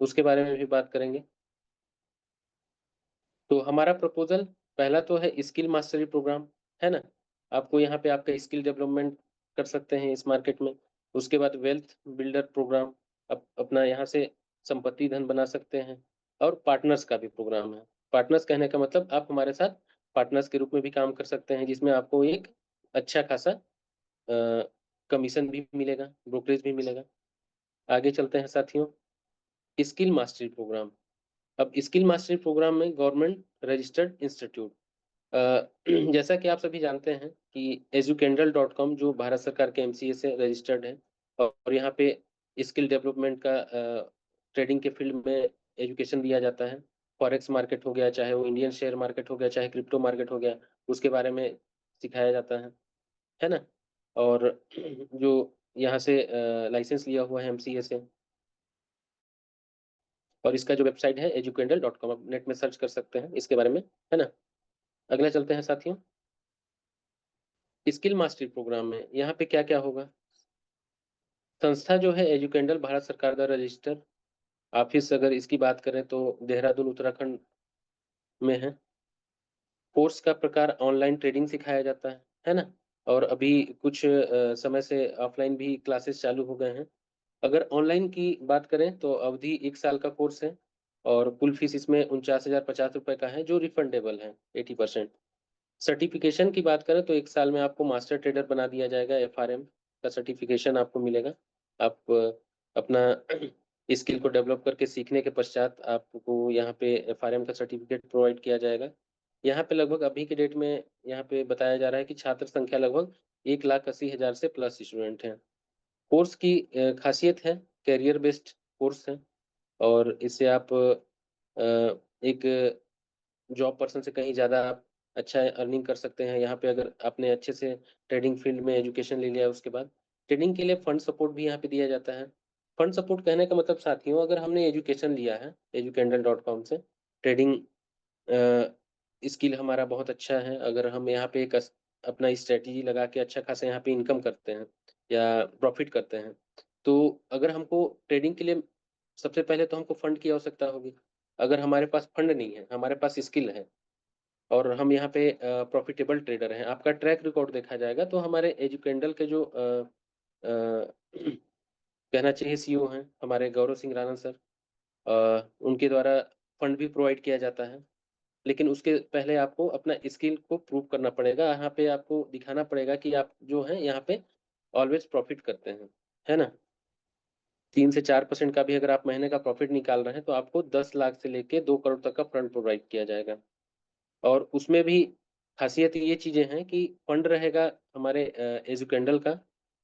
उसके बारे में भी बात करेंगे। तो हमारा प्रपोज़ल पहला तो है स्किल मास्टरी प्रोग्राम, है ना? आपको यहाँ पे आपका स्किल डेवलपमेंट कर सकते हैं इस मार्केट में। उसके बाद वेल्थ बिल्डर प्रोग्राम, अपना यहाँ से संपत्ति धन बना सकते हैं और पार्टनर्स का भी प्रोग्राम है। पार्टनर्स कहने का मतलब आप हमारे साथ पार्टनर्स के रूप में भी काम कर सकते हैं, जिसमें आपको एक अच्छा खासा कमीशन भी मिलेगा, ब्रोकरेज भी मिलेगा। आगे चलते हैं साथियों, स्किल मास्टरी प्रोग्राम। अब स्किल मास्टरी प्रोग्राम में गवर्नमेंट रजिस्टर्ड इंस्टीट्यूट, अ, जैसा कि आप सभी जानते हैं कि educandle.com जो भारत सरकार के एमसीए से रजिस्टर्ड है और यहाँ पे स्किल डेवलपमेंट का ट्रेडिंग के फील्ड में एजुकेशन दिया जाता है। फॉरेक्स मार्केट हो गया, चाहे वो इंडियन शेयर मार्केट हो गया, चाहे क्रिप्टो मार्केट हो गया, उसके बारे में सिखाया जाता है ना? और जो यहाँ से लाइसेंस लिया हुआ है एमसीए से, और इसका जो वेबसाइट है educandle.com, आप नेट में सर्च कर सकते हैं इसके बारे में, है ना? अगला चलते हैं साथियों, स्किल मास्टरी प्रोग्राम में यहाँ पे क्या-क्या होगा? संस्था जो है एजुकेंडल भारत सरकार द्वारा रजिस्टर, ऑफिस अगर इसकी बात करें तो देहरादून उत्तराखंड में है। कोर्स का प्रकार ऑनलाइन ट्रेडिंग सिखाया जाता है ना? और अभी कुछ समय से ऑफलाइन भी क्लासेस चालू हो गए हैं। अगर ऑनलाइन की बात करें तो अवधि 1 साल का कोर्स है और कुल फीस इसमें ₹49,050 का है जो रिफंडेबल है 80%। सर्टिफ़िकेशन की बात करें तो 1 साल में आपको मास्टर ट्रेडर बना दिया जाएगा, एफआरएम का सर्टिफ़िकेशन आपको मिलेगा। आप अपना स्किल को डेवलप करके सीखने के पश्चात आपको यहाँ पे एफआरएम का सर्टिफ़िकेट प्रोवाइड किया जाएगा। यहाँ पे लगभग अभी के डेट में यहाँ पे बताया जा रहा है कि छात्र संख्या लगभग 1,80,000 से प्लस स्टूडेंट हैं। कोर्स की खासियत है करियर बेस्ड कोर्स है और इससे आप एक जॉब पर्सन से कहीं ज़्यादा आप अच्छा अर्निंग कर सकते हैं। यहाँ पे अगर आपने अच्छे से ट्रेडिंग फील्ड में एजुकेशन ले लिया उसके बाद, ट्रेडिंग के लिए फंड सपोर्ट भी यहाँ पे दिया जाता है। फंड सपोर्ट कहने का मतलब साथियों, अगर हमने एजुकेशन लिया है educandle.com से, ट्रेडिंग स्किल हमारा बहुत अच्छा है, अगर हम यहाँ पे एक अपना स्ट्रैटेजी लगा के अच्छा खासा यहाँ पे इनकम करते हैं या प्रॉफिट करते हैं, तो अगर हमको ट्रेडिंग के लिए सबसे पहले तो हमको फंड की आवश्यकता होगी। अगर हमारे पास फंड नहीं है, हमारे पास स्किल है और हम यहाँ पे प्रॉफिटेबल ट्रेडर हैं, आपका ट्रैक रिकॉर्ड देखा जाएगा तो हमारे एजुकेंडल के जो अ, कहना चाहिए सीईओ हैं हमारे गौरव सिंह राणा सर, उनके द्वारा फंड भी प्रोवाइड किया जाता है। लेकिन उसके पहले आपको अपना स्किल को प्रूव करना पड़ेगा, यहाँ पे आपको दिखाना पड़ेगा कि आप जो हैं यहाँ पे ऑलवेज़ प्रॉफिट करते हैं, है ना? 3 से 4% का भी अगर आप महीने का प्रॉफिट निकाल रहे हैं तो आपको 10 लाख से लेके 2 करोड़ तक का फंड प्रोवाइड किया जाएगा। और उसमें भी खासियत ये चीजें हैं कि फंड रहेगा हमारे एजुकेंडल का,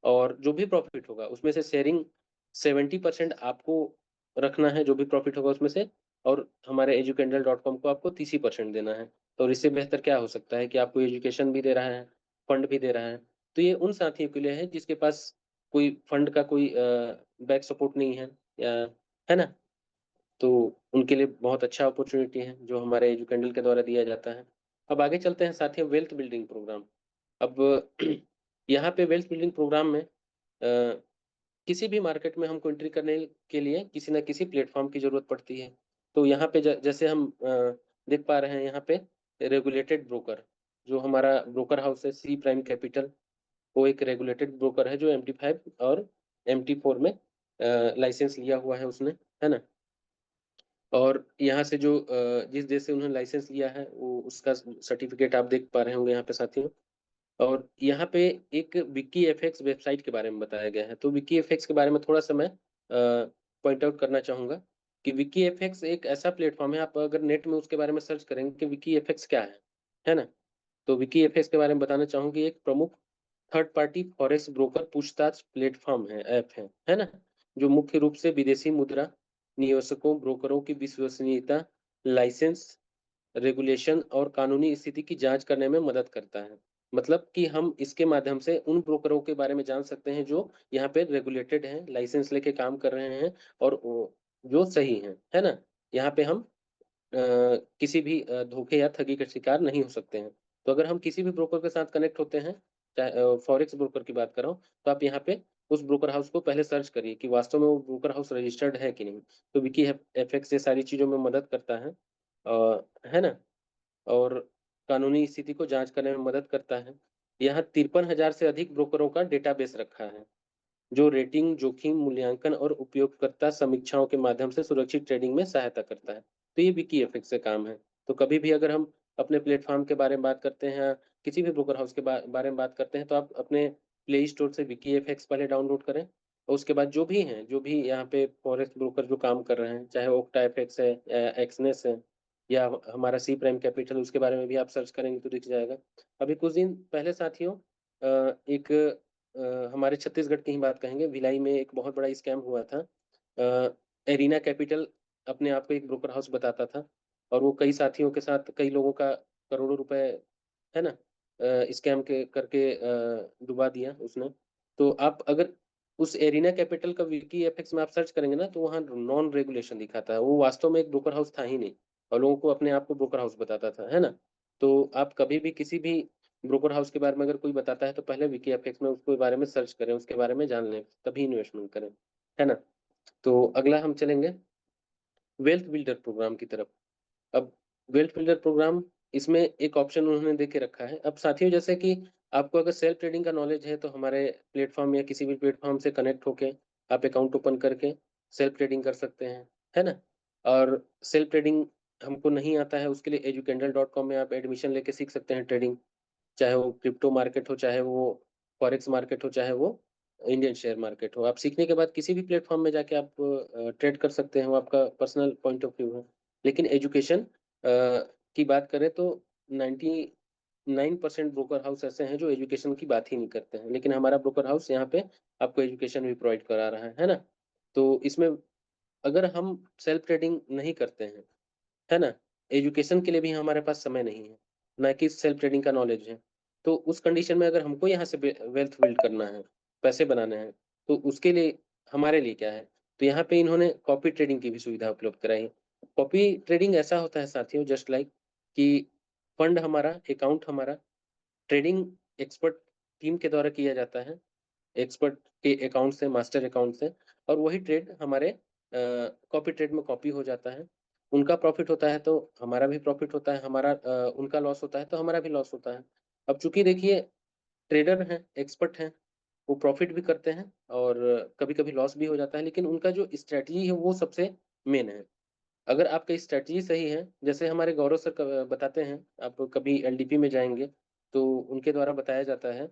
और जो भी प्रॉफिट होगा उसमें से शेयरिंग 70% आपको रखना है, जो भी प्रॉफिट होगा उसमें से, और हमारे educandle.com को आपको 30% देना है। तो इससे बेहतर क्या हो सकता है कि आपको एजुकेशन भी दे रहा है, फंड भी दे रहा है। तो ये उन साथियों के लिए है जिसके पास कोई फंड का कोई बैक सपोर्ट नहीं है, या है ना, तो उनके लिए बहुत अच्छा अपॉर्चुनिटी है जो हमारे एजुकेंडल के द्वारा दिया जाता है। अब आगे चलते हैं साथियों, वेल्थ बिल्डिंग प्रोग्राम। अब यहाँ पे वेल्थ बिल्डिंग प्रोग्राम में किसी भी मार्केट में हमको एंट्री करने के लिए किसी ना किसी प्लेटफॉर्म की जरूरत पड़ती है। तो यहाँ पे जैसे हम देख पा रहे हैं यहाँ पे रेगुलेटेड ब्रोकर, जो हमारा ब्रोकर हाउस है सी प्राइम कैपिटल, वो एक रेगुलेटेड ब्रोकर है जो MT5 और MT4 में लाइसेंस लिया हुआ है उसने, है ना। और यहाँ से जो जिस देश से उन्होंने लाइसेंस लिया है वो उसका सर्टिफिकेट आप देख पा रहे होंगे यहाँ पे साथियों। और यहाँ पे एक विकी एफएक्स वेबसाइट के बारे में बताया गया है। तो विकी एफएक्स के बारे में थोड़ा सा मैं पॉइंट आउट करना चाहूंगा कि विकी एफएक्स एक ऐसा प्लेटफॉर्म है, आप अगर नेट में उसके बारे में सर्च करेंगे कि विकी एफएक्स क्या है ना। तो विकी एफएक्स के बारे में बताना चाहूंगी, एक प्रमुख थर्ड पार्टी फॉरेक्स ब्रोकर पूछताछ प्लेटफॉर्म है, ऐप है ना, जो मुख्य रूप से विदेशी मुद्रा निवेशकों ब्रोकरों की विश्वसनीयता, लाइसेंस, रेगुलेशन और कानूनी स्थिति की जांच करने में मदद करता है। मतलब कि हम इसके माध्यम से उन ब्रोकरों के बारे में जान सकते हैं जो यहाँ पे रेगुलेटेड हैं, लाइसेंस लेके काम कर रहे हैं, और जो सही हैं, है ना। यहाँ पे हम किसी भी धोखे या ठगी का शिकार नहीं हो सकते हैं। तो अगर हम किसी भी ब्रोकर के साथ कनेक्ट होते हैं, चाहे फॉरेक्स ब्रोकर की बात कर रहा हूँ, तो आप यहाँ पे उस ब्रोकर हाउस को पहले सर्च करिए कि वास्तव में वो ब्रोकर हाउस रजिस्टर्ड है कि नहीं। तो विकी एफएक्स ये सारी चीजों में मदद करता है, है ना, और कानूनी स्थिति को जांच करने में मदद करता है। यहाँ 53,000 से अधिक ब्रोकरों का डेटाबेस रखा है, जो रेटिंग, जोखिम मूल्यांकन और उपयोगकर्ता समीक्षाओं के माध्यम से सुरक्षित ट्रेडिंग में सहायता करता है। तो ये विकी एफएक्स से काम है। तो कभी भी अगर हम अपने प्लेटफॉर्म के बारे में बात करते हैं, किसी भी ब्रोकर हाउस के बारे में बात करते हैं, तो आप अपने प्ले स्टोर से विकी एफएक्स पहले डाउनलोड करें, और उसके बाद जो भी हैं, जो भी यहाँ पे फॉरेक्स ब्रोकर जो काम कर रहे हैं, चाहे ओक्टा एफएक्स है, एक्सनेस है, या हमारा सी प्राइम कैपिटल, उसके बारे में भी आप सर्च करेंगे तो दिख जाएगा। अभी कुछ दिन पहले साथियों एक हमारे छत्तीसगढ़ की ही बात कहेंगे, भिलाई में एक बहुत बड़ा स्कैम हुआ था। एरिना कैपिटल अपने आप को एक ब्रोकर हाउस बताता था, और वो कई साथियों के साथ कई लोगों का करोड़ों रुपए, है ना, स्कैम के करके डुबा दिया उसने। तो आप अगर उस एरिना कैपिटल का विकी एफएक्स में आप सर्च करेंगे ना, तो वहाँ नॉन रेगुलेशन दिखाता है, वो वास्तव में एक ब्रोकर हाउस था ही नहीं, और लोगों को अपने आप को ब्रोकर हाउस बताता था, है ना। तो आप कभी भी किसी भी ब्रोकर हाउस के बारे में अगर कोई बताता है तो पहले विकी एफएक्स में उसके बारे में सर्च करें, उसके बारे में जान लें, तभी इन्वेस्टमेंट करें, है ना। तो अगला हम चलेंगे वेल्थ बिल्डर प्रोग्राम की तरफ। अब वेल्थ बिल्डर प्रोग्राम, इसमें एक ऑप्शन उन्होंने दे के रखा है। अब साथियों, जैसे कि आपको अगर सेल्फ ट्रेडिंग का नॉलेज है तो हमारे प्लेटफॉर्म या किसी भी प्लेटफॉर्म से कनेक्ट होके आप अकाउंट ओपन करके सेल्फ ट्रेडिंग कर सकते हैं, है ना। और सेल्फ ट्रेडिंग हमको नहीं आता है, उसके लिए educandle.com में आप एडमिशन लेके सीख सकते हैं ट्रेडिंग, चाहे वो क्रिप्टो मार्केट हो, चाहे वो फॉरेक्स मार्केट हो, चाहे वो इंडियन शेयर मार्केट हो। आप सीखने के बाद किसी भी प्लेटफॉर्म में जाके आप ट्रेड कर सकते हैं, वो आपका पर्सनल पॉइंट ऑफ व्यू है। लेकिन एजुकेशन की बात करें तो 99% ब्रोकर हाउस ऐसे हैं जो एजुकेशन की बात ही नहीं करते हैं, लेकिन हमारा ब्रोकर हाउस यहाँ पे आपको एजुकेशन भी प्रोवाइड करा रहा है ना। तो इसमें अगर हम सेल्फ ट्रेडिंग नहीं करते हैं, है ना, एजुकेशन के लिए भी हमारे पास समय नहीं है, ना कि सेल्फ ट्रेडिंग का नॉलेज है, तो उस कंडीशन में अगर हमको यहाँ से वेल्थ बिल्ड करना है, पैसे बनाने हैं, तो उसके लिए हमारे लिए क्या है, तो यहाँ पे इन्होंने कॉपी ट्रेडिंग की भी सुविधा उपलब्ध कराई है। कॉपी ट्रेडिंग ऐसा होता है साथियों, जस्ट लाइक कि फंड हमारा, अकाउंट हमारा, ट्रेडिंग एक्सपर्ट टीम के द्वारा किया जाता है, एक्सपर्ट के अकाउंट से, मास्टर अकाउंट से, और वही ट्रेड हमारे कॉपी ट्रेड में कॉपी हो जाता है। उनका प्रॉफिट होता है तो हमारा भी प्रॉफिट होता है, हमारा उनका लॉस होता है तो हमारा भी लॉस होता है। अब चूंकि देखिए, ट्रेडर हैं, एक्सपर्ट हैं, वो प्रॉफिट भी करते हैं और कभी कभी लॉस भी हो जाता है, लेकिन उनका जो स्ट्रेटजी है वो सबसे मेन है। अगर आपका स्ट्रेटजी सही है, जैसे हमारे गौरव सर बताते हैं, आप कभी एलडीपी में जाएंगे तो उनके द्वारा बताया जाता है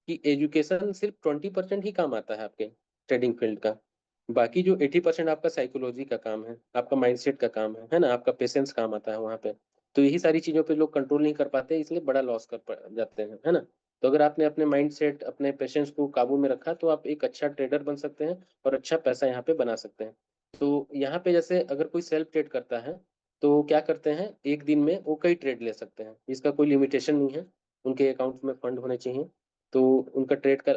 कि एजुकेशन सिर्फ 20% ही काम आता है आपके ट्रेडिंग फील्ड का। बाकी जो 80% आपका साइकोलॉजी का काम है, आपका माइंडसेट का काम है ना, आपका पेशेंस काम आता है वहाँ पे। तो यही सारी चीजों पे लोग कंट्रोल नहीं कर पाते, इसलिए बड़ा लॉस जाते हैं, है ना। तो अगर आपने अपने माइंडसेट, अपने पेशेंस को काबू में रखा तो आप एक अच्छा ट्रेडर बन सकते हैं और अच्छा पैसा यहाँ पे बना सकते हैं। तो यहाँ पे जैसे अगर कोई सेल्फ ट्रेड करता है तो क्या करते हैं, एक दिन में वो कई ट्रेड ले सकते हैं, इसका कोई लिमिटेशन नहीं है। उनके अकाउंट में फंड होने चाहिए, तो उनका ट्रेड का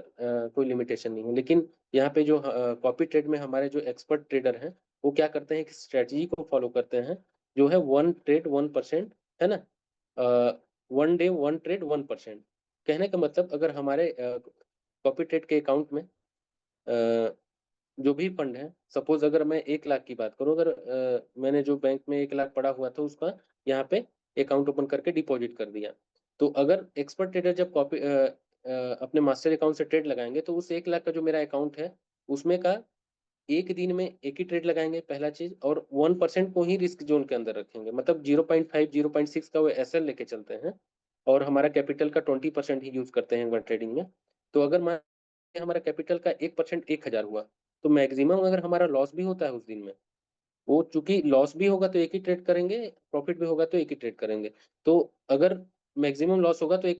कोई लिमिटेशन नहीं है। लेकिन यहाँ पे जो कॉपी ट्रेड में हमारे जो एक्सपर्ट ट्रेडर हैं, वो क्या करते हैं, एक स्ट्रेटजी को फॉलो करते हैं, जो है 1 ट्रेड 1%, है ना। 1 डे 1 ट्रेड 1%। कहने का मतलब अगर हमारे कॉपी ट्रेड के अकाउंट में जो भी फंड है, सपोज अगर मैं 1 लाख की बात करूं, अगर मैंने जो बैंक में 1 लाख पड़ा हुआ था उसका यहाँ पे अकाउंट ओपन करके डिपॉजिट कर दिया, तो अगर एक्सपर्ट ट्रेडर जब अपने मास्टर अकाउंट से ट्रेड लगाएंगे तो उस 1 लाख का जो मेरा अकाउंट है उसमें का एक दिन में एक ही ट्रेड लगाएंगे, पहला चीज, और 1% को ही रिस्क जोन के अंदर रखेंगे, मतलब 0.5 0.6 का वो एसएल लेके चलते हैं, और हमारा कैपिटल का 20% ही यूज करते हैं एक बार ट्रेडिंग में। तो अगर मान हमारा कैपिटल का 1% 1,000 हुआ, तो मैक्सिमम अगर हमारा लॉस भी होता है उस दिन में, वो चूंकि लॉस भी होगा तो एक ही ट्रेड करेंगे, प्रॉफिट भी होगा तो एक ही ट्रेड करेंगे। तो अगर मैक्सिमम लॉस होगा तो एक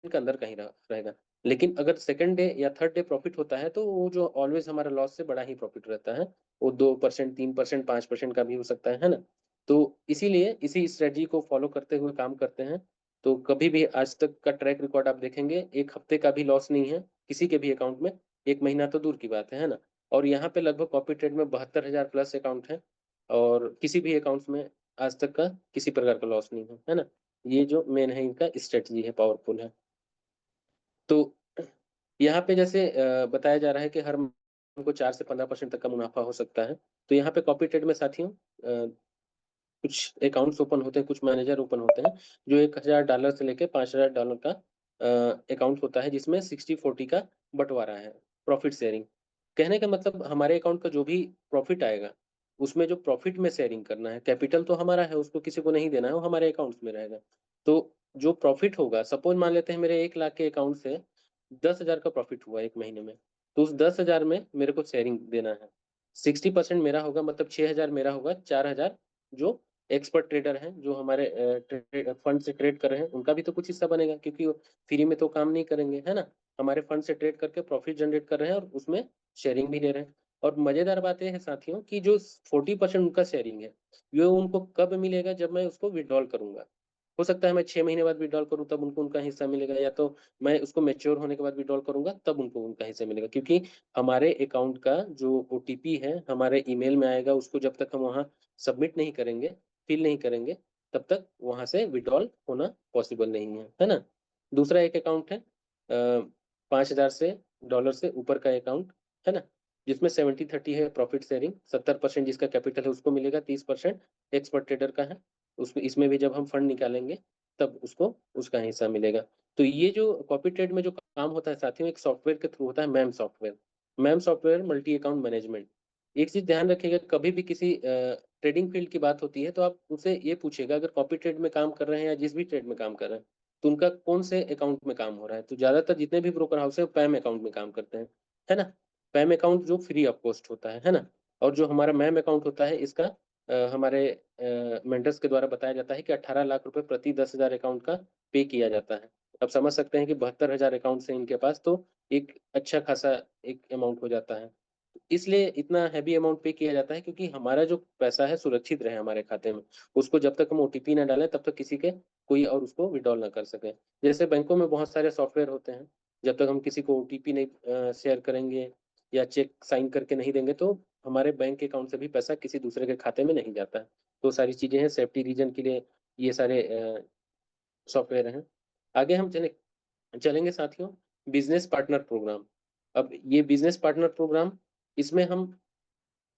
के अंदर कहीं रहेगा। लेकिन अगर सेकंड डे या थर्ड डे प्रॉफिट होता है तो वो जो ऑलवेज हमारा लॉस से बड़ा ही प्रॉफिट रहता है, वो 2% 3% 5% का भी हो सकता है ना। तो इसीलिए इसी स्ट्रेटजी को फॉलो करते हुए काम करते हैं। तो कभी भी आज तक का ट्रैक रिकॉर्ड आप देखेंगे, एक हफ्ते का भी लॉस नहीं है किसी के भी अकाउंट में, एक महीना तो दूर की बात है ना। और यहाँ पे लगभग कॉपी ट्रेड में 72,000 प्लस अकाउंट है, और किसी भी अकाउंट में आज तक का किसी प्रकार का लॉस नहीं है ना। ये जो मेन है इनका स्ट्रेटजी है, पावरफुल है। तो यहाँ पे जैसे बताया जा रहा है कि हर मंथ को 4 से 15% तक का मुनाफा हो सकता है। तो यहाँ पे कॉपी ट्रेड में साथियों कुछ अकाउंट्स ओपन होते हैं, कुछ मैनेजर ओपन होते हैं, जो $1,000 से लेके $5,000 का अकाउंट होता है, जिसमें 60-40 का बंटवारा है, प्रॉफिट शेयरिंग। कहने का मतलब हमारे अकाउंट का जो भी प्रॉफिट आएगा, उसमें जो प्रॉफिट में शेयरिंग करना है, कैपिटल तो हमारा है, उसको किसी को नहीं देना है, वो हमारे अकाउंट्स में रहेगा। तो जो प्रॉफिट होगा, सपोज मान लेते हैं मेरे 1 लाख के अकाउंट से 10,000 का प्रॉफिट हुआ एक महीने में, तो उस 10,000 में मेरे को शेयरिंग देना है। 60% मेरा होगा, मतलब 6,000 मेरा होगा, 4,000 जो एक्सपर्ट ट्रेडर हैं, जो हमारे फंड से ट्रेड कर रहे हैं, उनका भी तो कुछ हिस्सा बनेगा, क्योंकि वो फ्री में तो काम नहीं करेंगे, है ना। हमारे फंड से ट्रेड करके प्रॉफिट जनरेट कर रहे हैं और उसमें शेयरिंग भी ले रहे हैं। और मजेदार बात यह है साथियों कि जो 40% उनका शेयरिंग है, ये उनको कब मिलेगा, जब मैं उसको विड्रॉल करूंगा। हो सकता है मैं 6 महीने बाद विड्रॉल करूं तब उनको उनका हिस्सा मिलेगा, या तो मैं उसको मैच्योर होने के बाद विड्रॉल करूंगा तब उनको उनका हिस्सा मिलेगा। क्योंकि हमारे अकाउंट का जो ओटीपी है हमारे ईमेल में आएगा, उसको जब तक हम वहाँ सबमिट नहीं करेंगे, फिल नहीं करेंगे, तब तक वहां से विड्रॉल होना पॉसिबल नहीं है ना। दूसरा एक अकाउंट है 5,000 से डॉलर से ऊपर का अकाउंट, है ना, जिसमें 70-30 है प्रॉफिट शेयरिंग। 70% जिसका कैपिटल है उसको मिलेगा, 30% एक्सपर्ट ट्रेडर का है। उसमें इसमें भी जब हम फंड निकालेंगे तब उसको उसका हिस्सा मिलेगा। तो ये जो कॉपी ट्रेड में जो काम होता है साथियों, एक सॉफ्टवेयर के थ्रू होता है, ma'am software. Ma'am software multi account management. एक चीज ध्यान रखिएगा, कभी भी किसी ट्रेडिंग फील्ड की बात होती है तो आप उनसे ये पूछिएगा, अगर कॉपी ट्रेड में काम कर रहे हैं या जिस भी ट्रेड में काम कर रहे हैं, तो उनका कौन से अकाउंट में काम हो रहा है। तो ज्यादातर जितने भी ब्रोकर हाउस है पैम अकाउंट में काम करते हैं, है ना। पैम अकाउंट जो फ्री ऑफ कॉस्ट होता है ना। और जो हमारा मैम अकाउंट होता है, इसका हमारे मेंटर्स के द्वारा बताया जाता है कि 18 लाख रुपए प्रति 10,000 अकाउंट का पे किया जाता है। अब समझ सकते हैं कि 72,000 अकाउंट है इनके पास, तो एक अच्छा खासा एक अमाउंट हो जाता है। इसलिए इतना हैवी अमाउंट पे किया जाता है, क्योंकि हमारा जो पैसा है सुरक्षित रहे हमारे खाते में। उसको जब तक हम ओटीपी ना डालें तब तक किसी के कोई और उसको विड्रॉल ना कर सके। जैसे बैंकों में बहुत सारे सॉफ्टवेयर होते हैं, जब तक हम किसी को ओटीपी नहीं शेयर करेंगे या चेक साइन करके नहीं देंगे, तो हमारे बैंक अकाउंट से भी पैसा किसी दूसरे के खाते में नहीं जाता है। तो सारी चीजें हैं, सेफ्टी रीजन के लिए ये सारे सॉफ्टवेयर हैं। आगे हम चलेंगे साथियों, बिजनेस पार्टनर प्रोग्राम। अब ये बिजनेस पार्टनर प्रोग्राम, इसमें हम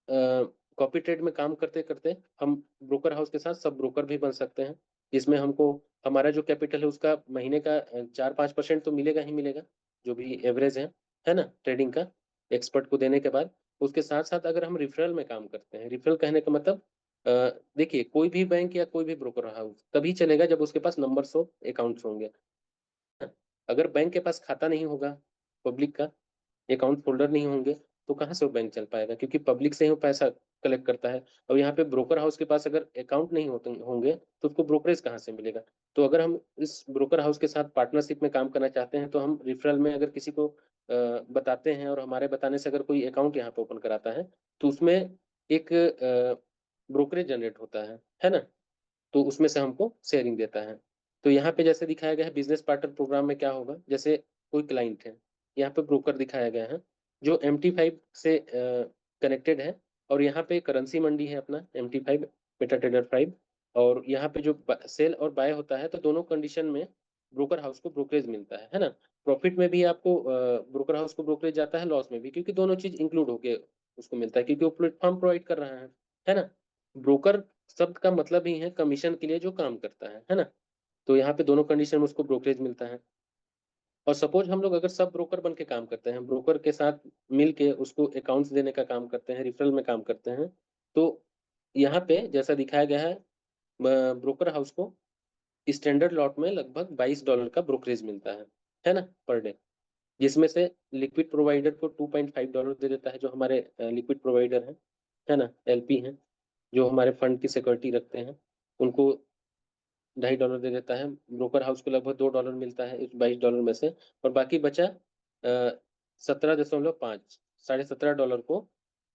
कॉपी ट्रेड में काम करते करते हम ब्रोकर हाउस के साथ सब ब्रोकर भी बन सकते हैं। इसमें हमको हमारा जो कैपिटल है उसका महीने का 4-5% तो मिलेगा ही मिलेगा, जो भी एवरेज है ना ट्रेडिंग का, एक्सपर्ट को देने के बाद। उसके साथ साथ अगर हम रिफरल में काम करते हैं, रिफरल कहने का मतलब देखिए, कोई भी बैंक या कोई भी ब्रोकर हाउस तभी चलेगा जब उसके पास नंबर्स ऑफ अकाउंट्स होंगे। अगर बैंक के पास खाता नहीं होगा, पब्लिक का अकाउंट होल्डर नहीं होंगे, तो कहाँ से वो बैंक चल पाएगा, क्योंकि पब्लिक से ही वो पैसा कलेक्ट करता है। और यहाँ पे ब्रोकर हाउस के पास अगर अकाउंट नहीं होते होंगे तो उसको ब्रोकरेज कहाँ से मिलेगा। तो अगर हम इस ब्रोकर हाउस के साथ पार्टनरशिप में काम करना चाहते हैं तो हम रेफरल में अगर किसी को बताते हैं और हमारे बताने से अगर कोई अकाउंट यहाँ पे ओपन कराता है तो उसमें एक ब्रोकरेज जनरेट होता है ना। तो उसमें से हमको शेयरिंग देता है। तो यहाँ पे जैसे दिखाया गया है बिजनेस पार्टनर प्रोग्राम में क्या होगा, जैसे कोई क्लाइंट है, यहाँ पे ब्रोकर दिखाया गया है जो MT5 से कनेक्टेड है, और यहाँ पे करेंसी मंडी है अपना MT5 मेटाट्रेडर 5, और यहाँ पे जो सेल और बाय होता है तो दोनों कंडीशन में ब्रोकर हाउस को ब्रोकरेज मिलता है ना। प्रॉफिट में भी आपको ब्रोकर हाउस को ब्रोकरेज जाता है, लॉस में भी, क्योंकि दोनों चीज इंक्लूड होके उसको मिलता है, क्योंकि वो प्लेटफॉर्म प्रोवाइड कर रहा है ना। ब्रोकर शब्द का मतलब ही है कमीशन के लिए जो काम करता है ना। तो यहाँ पे दोनों कंडीशन में उसको ब्रोकरेज मिलता है। और सपोज हम लोग अगर सब ब्रोकर बन के काम करते हैं, ब्रोकर के साथ मिल के उसको अकाउंट्स देने का काम करते हैं, रिफरल में काम करते हैं, तो यहाँ पे जैसा दिखाया गया है ब्रोकर हाउस को स्टैंडर्ड लॉट में लगभग $22 का ब्रोकरेज मिलता है ना, पर डे, जिसमें से लिक्विड प्रोवाइडर को $2.5 दे देता है, जो हमारे लिक्विड प्रोवाइडर है ना, LP हैं, जो हमारे फंड की सिक्योरिटी रखते हैं, उनको $2.5 दे देता है। ब्रोकर हाउस को लगभग $2 मिलता है इस $22 में से, और बाकी बचा 17.5 $17.5 को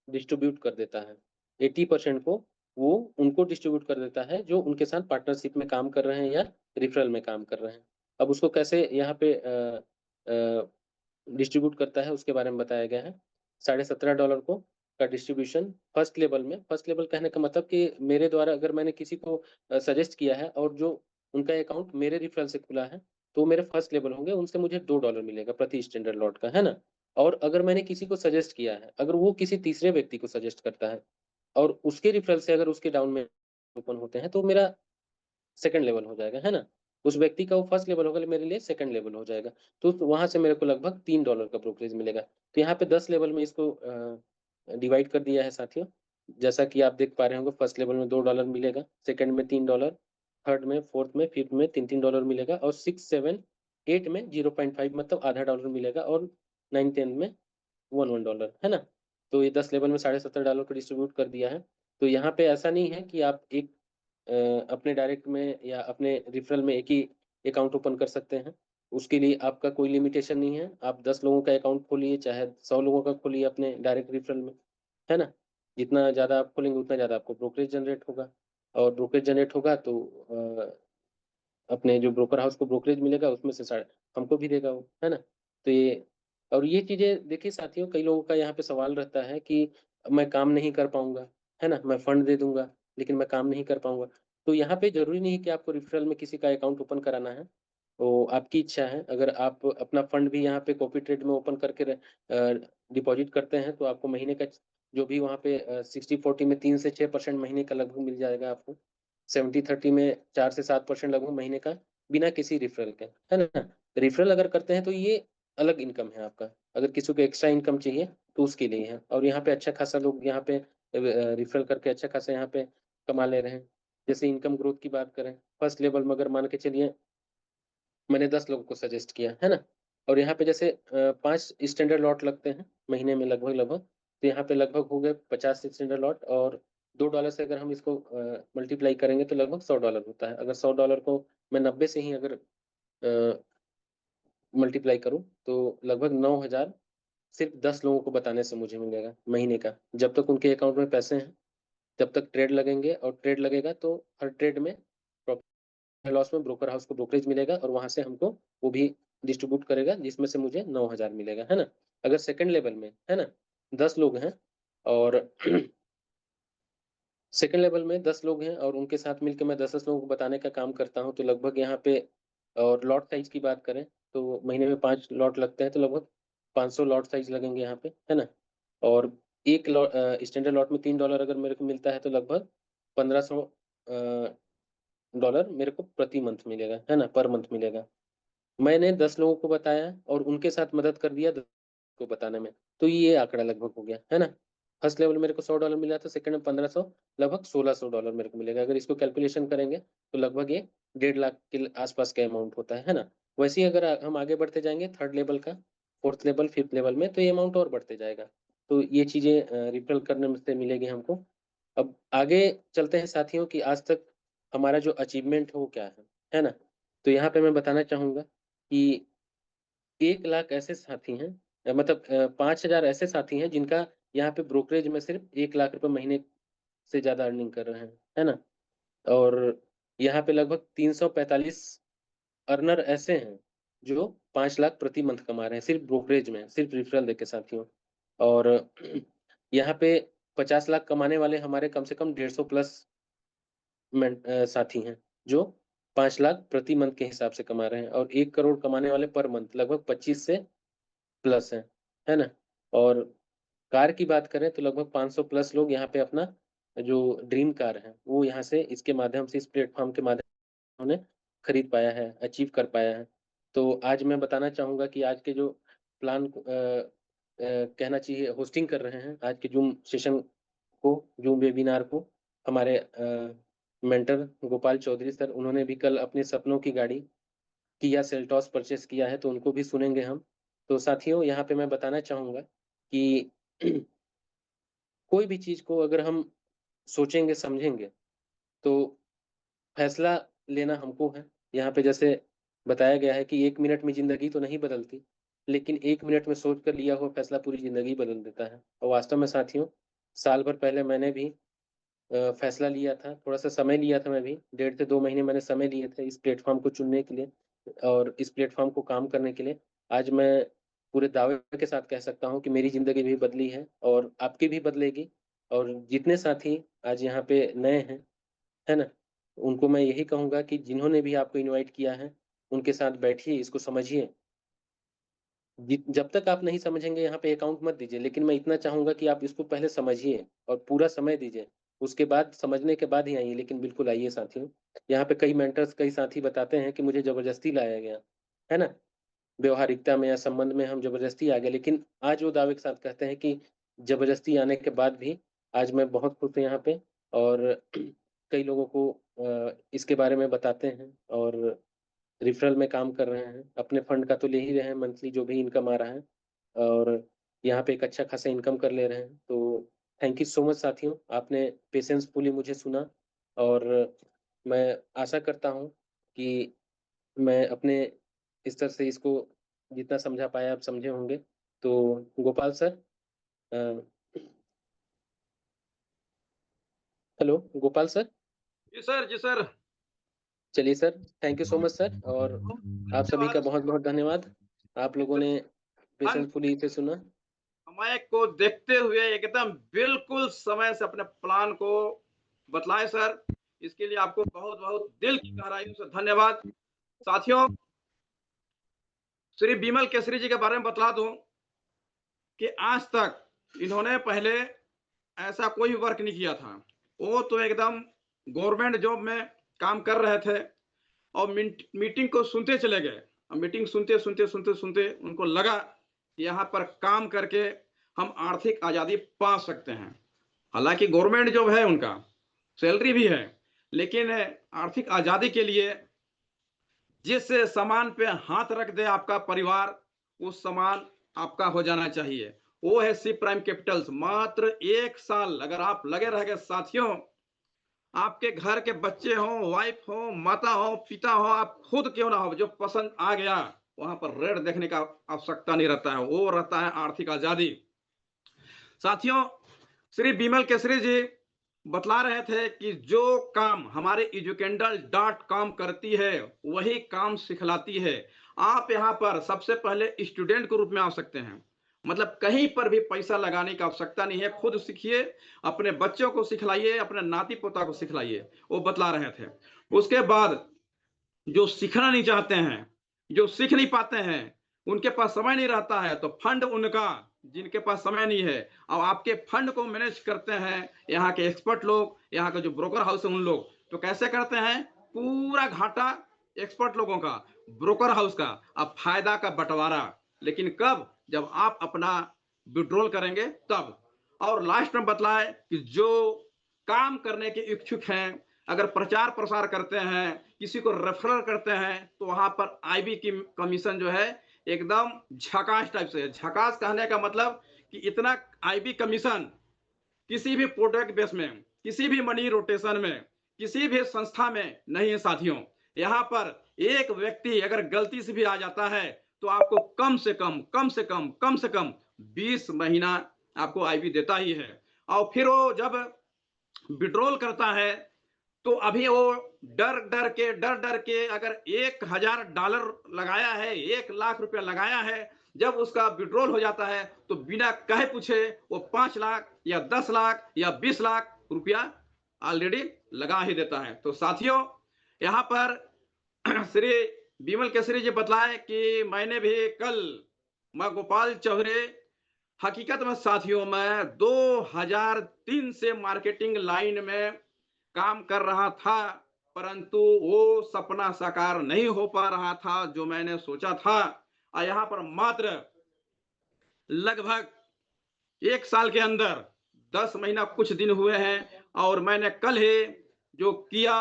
डिस्ट्रीब्यूट कर देता है। 80% को वो उनको डिस्ट्रीब्यूट कर देता है जो उनके साथ पार्टनरशिप में काम कर रहे हैं या रिफरल में काम कर रहे हैं। अब उसको कैसे यहाँ पे डिस्ट्रीब्यूट करता है उसके बारे में बताया गया है। $17.5 को का डिस्ट्रीब्यूशन फर्स्ट लेवल कहने का मतलब कि मेरे द्वारा अगर मैंने किसी को सजेस्ट किया है और जो उनका अकाउंट मेरे रेफरल से खुला है तो मेरे फर्स्ट लेवल होंगे, उनसे मुझे $2 मिलेगा प्रति स्टैंडर्ड लॉट का, है ना। और अगर मैंने किसी को सजेस्ट किया है, अगर वो किसी तीसरे व्यक्ति को सजेस्ट करता है और उसके रेफरल से अगर उसके डाउन में ओपन होते हैं तो मेरा सेकंड लेवल हो जाएगा, है ना। उस व्यक्ति का वो फर्स्ट लेवल होगा, मेरे लिए सेकंड लेवल हो जाएगा। तो वहां से मेरे को लगभग $3 का ब्रोकरेज मिलेगा। तो यहाँ पे 10 लेवल में इसको डिवाइड कर दिया है साथियों। जैसा कि आप देख पा रहे होंगे, फर्स्ट लेवल में $2 मिलेगा, सेकंड में $3, थर्ड में, फोर्थ में, फिफ्थ में $3 मिलेगा, और 6, 7, 8 में 0.5 मतलब आधा डॉलर मिलेगा, और 9, 10 में $1 है ना। तो ये 10 लेवल में $17.5 को डिस्ट्रीब्यूट कर दिया है। तो यहाँ पे ऐसा नहीं है कि आप एक अपने डायरेक्ट में या अपने रेफरल में एक ही अकाउंट ओपन कर सकते हैं। उसके लिए आपका कोई लिमिटेशन नहीं है। आप 10 लोगों का अकाउंट खोलिए, चाहे 100 लोगों का खोलिए अपने डायरेक्ट रेफरल में, है ना। जितना ज़्यादा आप खोलेंगे उतना ज़्यादा आपको ब्रोकरेज जनरेट होगा, और ब्रोकरेज जनरेट होगा तो अपने जो ब्रोकर हाउस को ब्रोकरेज मिलेगा उसमें से साढ़े हमको भी देगा वो, है ना। तो ये, और ये चीज़ें देखिए साथियों, कई लोगों का यहाँ पे सवाल रहता है कि मैं काम नहीं कर पाऊँगा, है ना, मैं फंड दे दूँगा लेकिन मैं काम नहीं कर पाऊँगा। तो यहाँ पे ज़रूरी नहीं है कि आपको रेफरल में किसी का अकाउंट ओपन कराना है, वो आपकी इच्छा है। अगर आप अपना फंड भी यहाँ पे कॉपी ट्रेड में ओपन करके डिपॉजिट करते हैं तो आपको महीने का जो भी वहाँ पे 60-40 में 3 से 6% महीने का लगभग मिल जाएगा आपको। 70-30 में 4 से 7% लगभग महीने का, बिना किसी रेफरल के, है ना। रेफरल अगर करते हैं तो ये अलग इनकम है आपका। अगर किसी को एक्स्ट्रा इनकम चाहिए तो उसके लिए है, और यहाँ पे अच्छा खासा लोग यहाँ पे रेफरल करके अच्छा खासा यहाँ पे कमा ले रहे हैं। जैसे इनकम ग्रोथ की बात करें, फर्स्ट लेवल में अगर मान के चलिए मैंने 10 लोगों को सजेस्ट किया, है ना, और यहाँ पे जैसे 5 स्टैंडर्ड लॉट लगते हैं महीने में लगभग, तो यहाँ पे लगभग हो गए 50 स्टैंडर्ड लॉट, और $2 से अगर हम इसको मल्टीप्लाई करेंगे तो लगभग $100 होता है। अगर $100 को मैं 90 से ही अगर मल्टीप्लाई करूँ तो लगभग 9,000 सिर्फ 10 लोगों को बताने से मुझे मिलेगा महीने का। जब तक उनके अकाउंट में पैसे हैं तब तक ट्रेड लगेंगे, और ट्रेड लगेगा तो हर ट्रेड में लॉस में ब्रोकर हाउस को ब्रोकरेज मिलेगा, और वहां से हमको वो भी डिस्ट्रीब्यूट करेगा, जिसमें से मुझे 9,000 मिलेगा, है ना। अगर सेकंड लेवल में, है ना, 10 लोग हैं और सेकंड लेवल में 10 लोग हैं और उनके साथ मिलकर मैं 10-10 लोगों को बताने का काम करता हूँ, तो लगभग यहाँ पे, और लॉट साइज की बात करें तो महीने में 5 लॉट लगते हैं, तो लगभग 500 लॉट साइज लगेंगे यहाँ पे, है ना। और एक स्टैंडर्ड लॉट में $3 अगर मेरे को मिलता है तो लगभग 1500 डॉलर मेरे को प्रति मंथ मिलेगा, है ना, पर मंथ मिलेगा। मैंने 10 लोगों को बताया और उनके साथ मदद कर दिया 10 को बताने में, तो ये आंकड़ा लगभग हो गया, है ना। फर्स्ट लेवल मेरे को $100 मिला था, सेकंड में 1500, लगभग $1,600 मेरे को मिलेगा। अगर इसको कैलकुलेशन करेंगे तो लगभग ये 1.5 लाख के आसपास का अमाउंट होता है ना। वैसे ही अगर हम आगे बढ़ते जाएंगे थर्ड लेवल का, फोर्थ लेवल, फिफ्थ लेवल में, तो ये अमाउंट और बढ़ते जाएगा। तो ये चीज़ें रिफरल करने में से मिलेगी हमको। अब आगे चलते हैं साथियों कि आज तक हमारा जो अचीवमेंट है वो क्या है ना? तो यहाँ पे मैं बताना चाहूँगा कि 1 लाख ऐसे साथी हैं, मतलब 5,000 ऐसे साथी हैं जिनका यहाँ पे ब्रोकरेज में सिर्फ़ 1 लाख रुपए महीने से ज़्यादा अर्निंग कर रहे हैं, है ना? और यहाँ पे लगभग 345 अर्नर ऐसे हैं, जो 5 लाख प्रति मंथ कमा रहे हैं, सिर्फ़ ब्रोकरेज में, सिर्फ़ रेफरल देके साथियों। और यहाँ पे 50 लाख कमाने वाले हमारे कम से कम 150 प्लस साथी हैं, जो 5 लाख प्रति मंथ के हिसाब से कमा रहे हैं और 1 करोड़ कमाने वाले पर मंथ लगभग 25 से प्लस हैं, है ना? और कार की बात करें तो लगभग 500 प्लस लोग यहाँ पे अपना जो ड्रीम कार है, वो यहाँ से इसके माध्यम से, इस प्लेटफ़ॉर्म के माध्यम उन्होंने खरीद पाया है, अचीव कर पाया है। तो आज मैं बताना चाहूँगा कि आज के जो प्लान कहना चाहिए होस्टिंग कर रहे हैं, आज के ज़ूम सेशन को, ज़ूम वेबिनार को हमारे मेंटर गोपाल चौधरी सर, उन्होंने भी कल अपने सपनों की गाड़ी किया सेल्टॉस परचेज़ किया है, तो उनको भी सुनेंगे हम। तो साथियों, यहाँ पे मैं बताना चाहूँगा कि कोई भी चीज़ को अगर हम सोचेंगे, समझेंगे, तो फैसला लेना हमको है। यहाँ पे जैसे बताया गया है कि 1 मिनट में ज़िंदगी तो नहीं बदलती, लेकिन 1 मिनट में सोच कर लिया हुआ फैसला पूरी ज़िंदगी बदल देता है। और वास्तव में साथियों, साल भर पहले मैंने भी फैसला लिया था, थोड़ा-सा समय लिया था मैं भी, 1.5 से 2 महीने मैंने समय लिए थे इस प्लेटफ़ॉर्म को चुनने के लिए और इस प्लेटफ़ॉर्म को काम करने के लिए। आज मैं पूरे दावे के साथ कह सकता हूँ कि मेरी ज़िंदगी भी बदली है और आपकी भी बदलेगी और जितने साथी आज यहाँ पे नए हैं, है ना? उनको मैं यही कहूँगा कि जिन्होंने भी आपको इनवाइट किया है, उनके साथ बैठिए, इसको समझिए। जब तक आप नहीं समझेंगे यहाँ पे अकाउंट मत दीजिए, लेकिन मैं इतना चाहूँगा कि आप इसको पहले समझिए और पूरा समय दीजिए। उसके बाद समझने के बाद ही आइए, लेकिन बिल्कुल आइए साथियों। यहाँ पे कई मेंटर्स, कई साथी बताते हैं कि मुझे ज़बरदस्ती लाया गया, है ना? व्यावहारिकता में या संबंध में हम ज़बरदस्ती आ गए, लेकिन आज वो दावे के साथ कहते हैं कि ज़बरदस्ती आने के बाद भी आज मैं बहुत खुश हूँ यहाँ पे और कई लोगों को इसके बारे में बताते हैं और रेफरल में काम कर रहे हैं। अपने फंड का तो ले ही रहे हैं, मंथली जो भी इनकम आ रहा है और यहाँ पे एक अच्छा खासा इनकम कर ले रहे हैं। तो थैंक यू सो मच साथियों, आपने पेशेंसफुली मुझे सुना और मैं आशा करता हूँ कि मैं अपने स्तर से इसको जितना समझा पाया आप समझे होंगे। तो गोपाल सर, अ, हेलो गोपाल सर। जी सर, जी सर। चलिए sir, thank you so much sir और आप सभी का धन्यवाद। बहुत-बहुत धन्यवाद। आप लोगों ने अंत पेशेंसफुली इसे सुना। समय को देखते हुए एकदम बिल्कुल समय से अपने प्लान को बतलाएं सर। इसके लिए आपको बहुत-बहुत दिल की गहराइयों से धन्यवाद। साथियों, श्री बिमल केसरी जी के बारे में बतला दूं कि आज तक इन्होंने पहले ऐसा कोई वर्क नहीं किया था। वो तो एकदम गवर्नमेंट जॉब में काम कर रहे थे और मीटिंग को सुनते चले गए। मीटिंग सुनते सुनते सुनते सुनते उनको लगा कि यहाँ पर काम करके हम आर्थिक आज़ादी पा सकते हैं। हालांकि गवर्नमेंट जॉब है उनका, सैलरी भी है, लेकिन आर्थिक आज़ादी के लिए जिस सामान पे हाथ रख दे आपका परिवार, उस सामान आपका हो जाना चाहिए। वो है सी प्राइम कैपिटल्स। मात्र 1 साल अगर आप लगे रह गए साथियों, आपके घर के बच्चे हों, वाइफ हो, माता हो, पिता हो, आप खुद क्यों ना हो, जो पसंद आ गया, वहां पर रेड देखने का आवश्यकता नहीं रहता है। वो रहता है आर्थिक आजादी। साथियों, श्री बिमल केसरी जी बतला रहे थे कि जो काम हमारे educandle.com करती है, वही काम सिखलाती है। आप यहाँ पर सबसे पहले स्टूडेंट के रूप में आ सकते हैं। मतलब कहीं पर भी पैसा लगाने की आवश्यकता नहीं है। खुद सीखिए, अपने बच्चों को सिखलाइए, अपने नाती पोता को सिखलाइए। वो बतला रहे थे। उसके बाद जो सीखना नहीं चाहते हैं, जो सीख नहीं पाते हैं, उनके पास समय नहीं रहता है, तो फंड उनका, जिनके पास समय नहीं है, अब आपके फंड को मैनेज करते हैं यहाँ के एक्सपर्ट लोग, यहाँ का जो ब्रोकर हाउस है उन लोग। तो कैसे करते हैं? पूरा घाटा एक्सपर्ट लोगों का, ब्रोकर हाउस का, अब फायदा का बंटवारा। लेकिन कब? जब आप अपना विड्रॉल करेंगे तब। और लास्ट में बतलाए कि जो काम करने के इच्छुक हैं, अगर प्रचार प्रसार करते हैं, किसी को रेफरल करते हैं, तो वहां पर आईबी की कमीशन जो है एकदम झकास टाइप से है। झकास कहने का मतलब कि इतना आईबी कमीशन किसी भी प्रोडक्ट बेस में, किसी भी मनी रोटेशन में, किसी भी संस्था में नहीं है साथियों। यहाँ पर एक व्यक्ति अगर गलती से भी आ जाता है तो आपको कम से कम 20 महीना आपको आईबी देता ही है। और फिर वो जब विड्रॉल करता है तो अभी वो डर के अगर $1000 लगाया है, 1 लाख रुपया लगाया है, जब उसका विड्रॉल हो जाता है तो बिना कहे पूछे वो 5 लाख या 10 लाख या 20 लाख रुपया ऑलरेडी लगा ही देता है। तो साथियों, यहाँ पर श्री विमल केसरी जी बतलाए कि मैंने भी कल, मैं गोपाल चौधरी, हकीकत में साथियों मैं 2003 से मार्केटिंग लाइन में काम कर रहा था, परंतु वो सपना साकार नहीं हो पा रहा था जो मैंने सोचा था। और यहाँ पर मात्र लगभग 1 साल के अंदर 10 महीना कुछ दिन हुए हैं और मैंने कल ही जो किया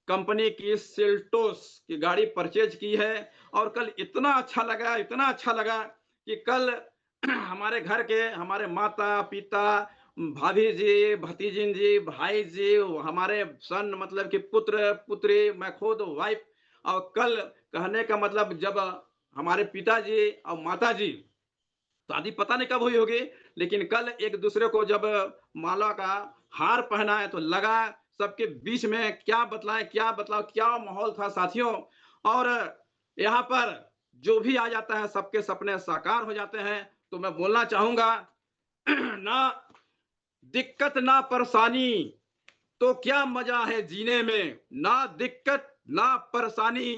कंपनी की सेल्टोस की गाड़ी परचेज की है। और कल इतना अच्छा लगा कि कल हमारे घर के हमारे माता पिता, भाभी जी, भतीजिन जी, भाई जी, हमारे सन मतलब कि पुत्र पुत्री, मैं खुद वाइफ, और कल कहने का मतलब जब हमारे पिताजी और माताजी, शादी पता नहीं कब हुई होगी, लेकिन कल एक दूसरे को जब माला का हार पहनाए तो लगा सबके बीच में क्या बतलाएं, क्या बतलाओ, क्या माहौल था साथियों। और यहाँ पर जो भी आ जाता है सबके सपने साकार हो जाते हैं। तो मैं बोलना चाहूंगा ना दिक्कत ना परेशानी तो क्या मजा है जीने में, ना दिक्कत ना परेशानी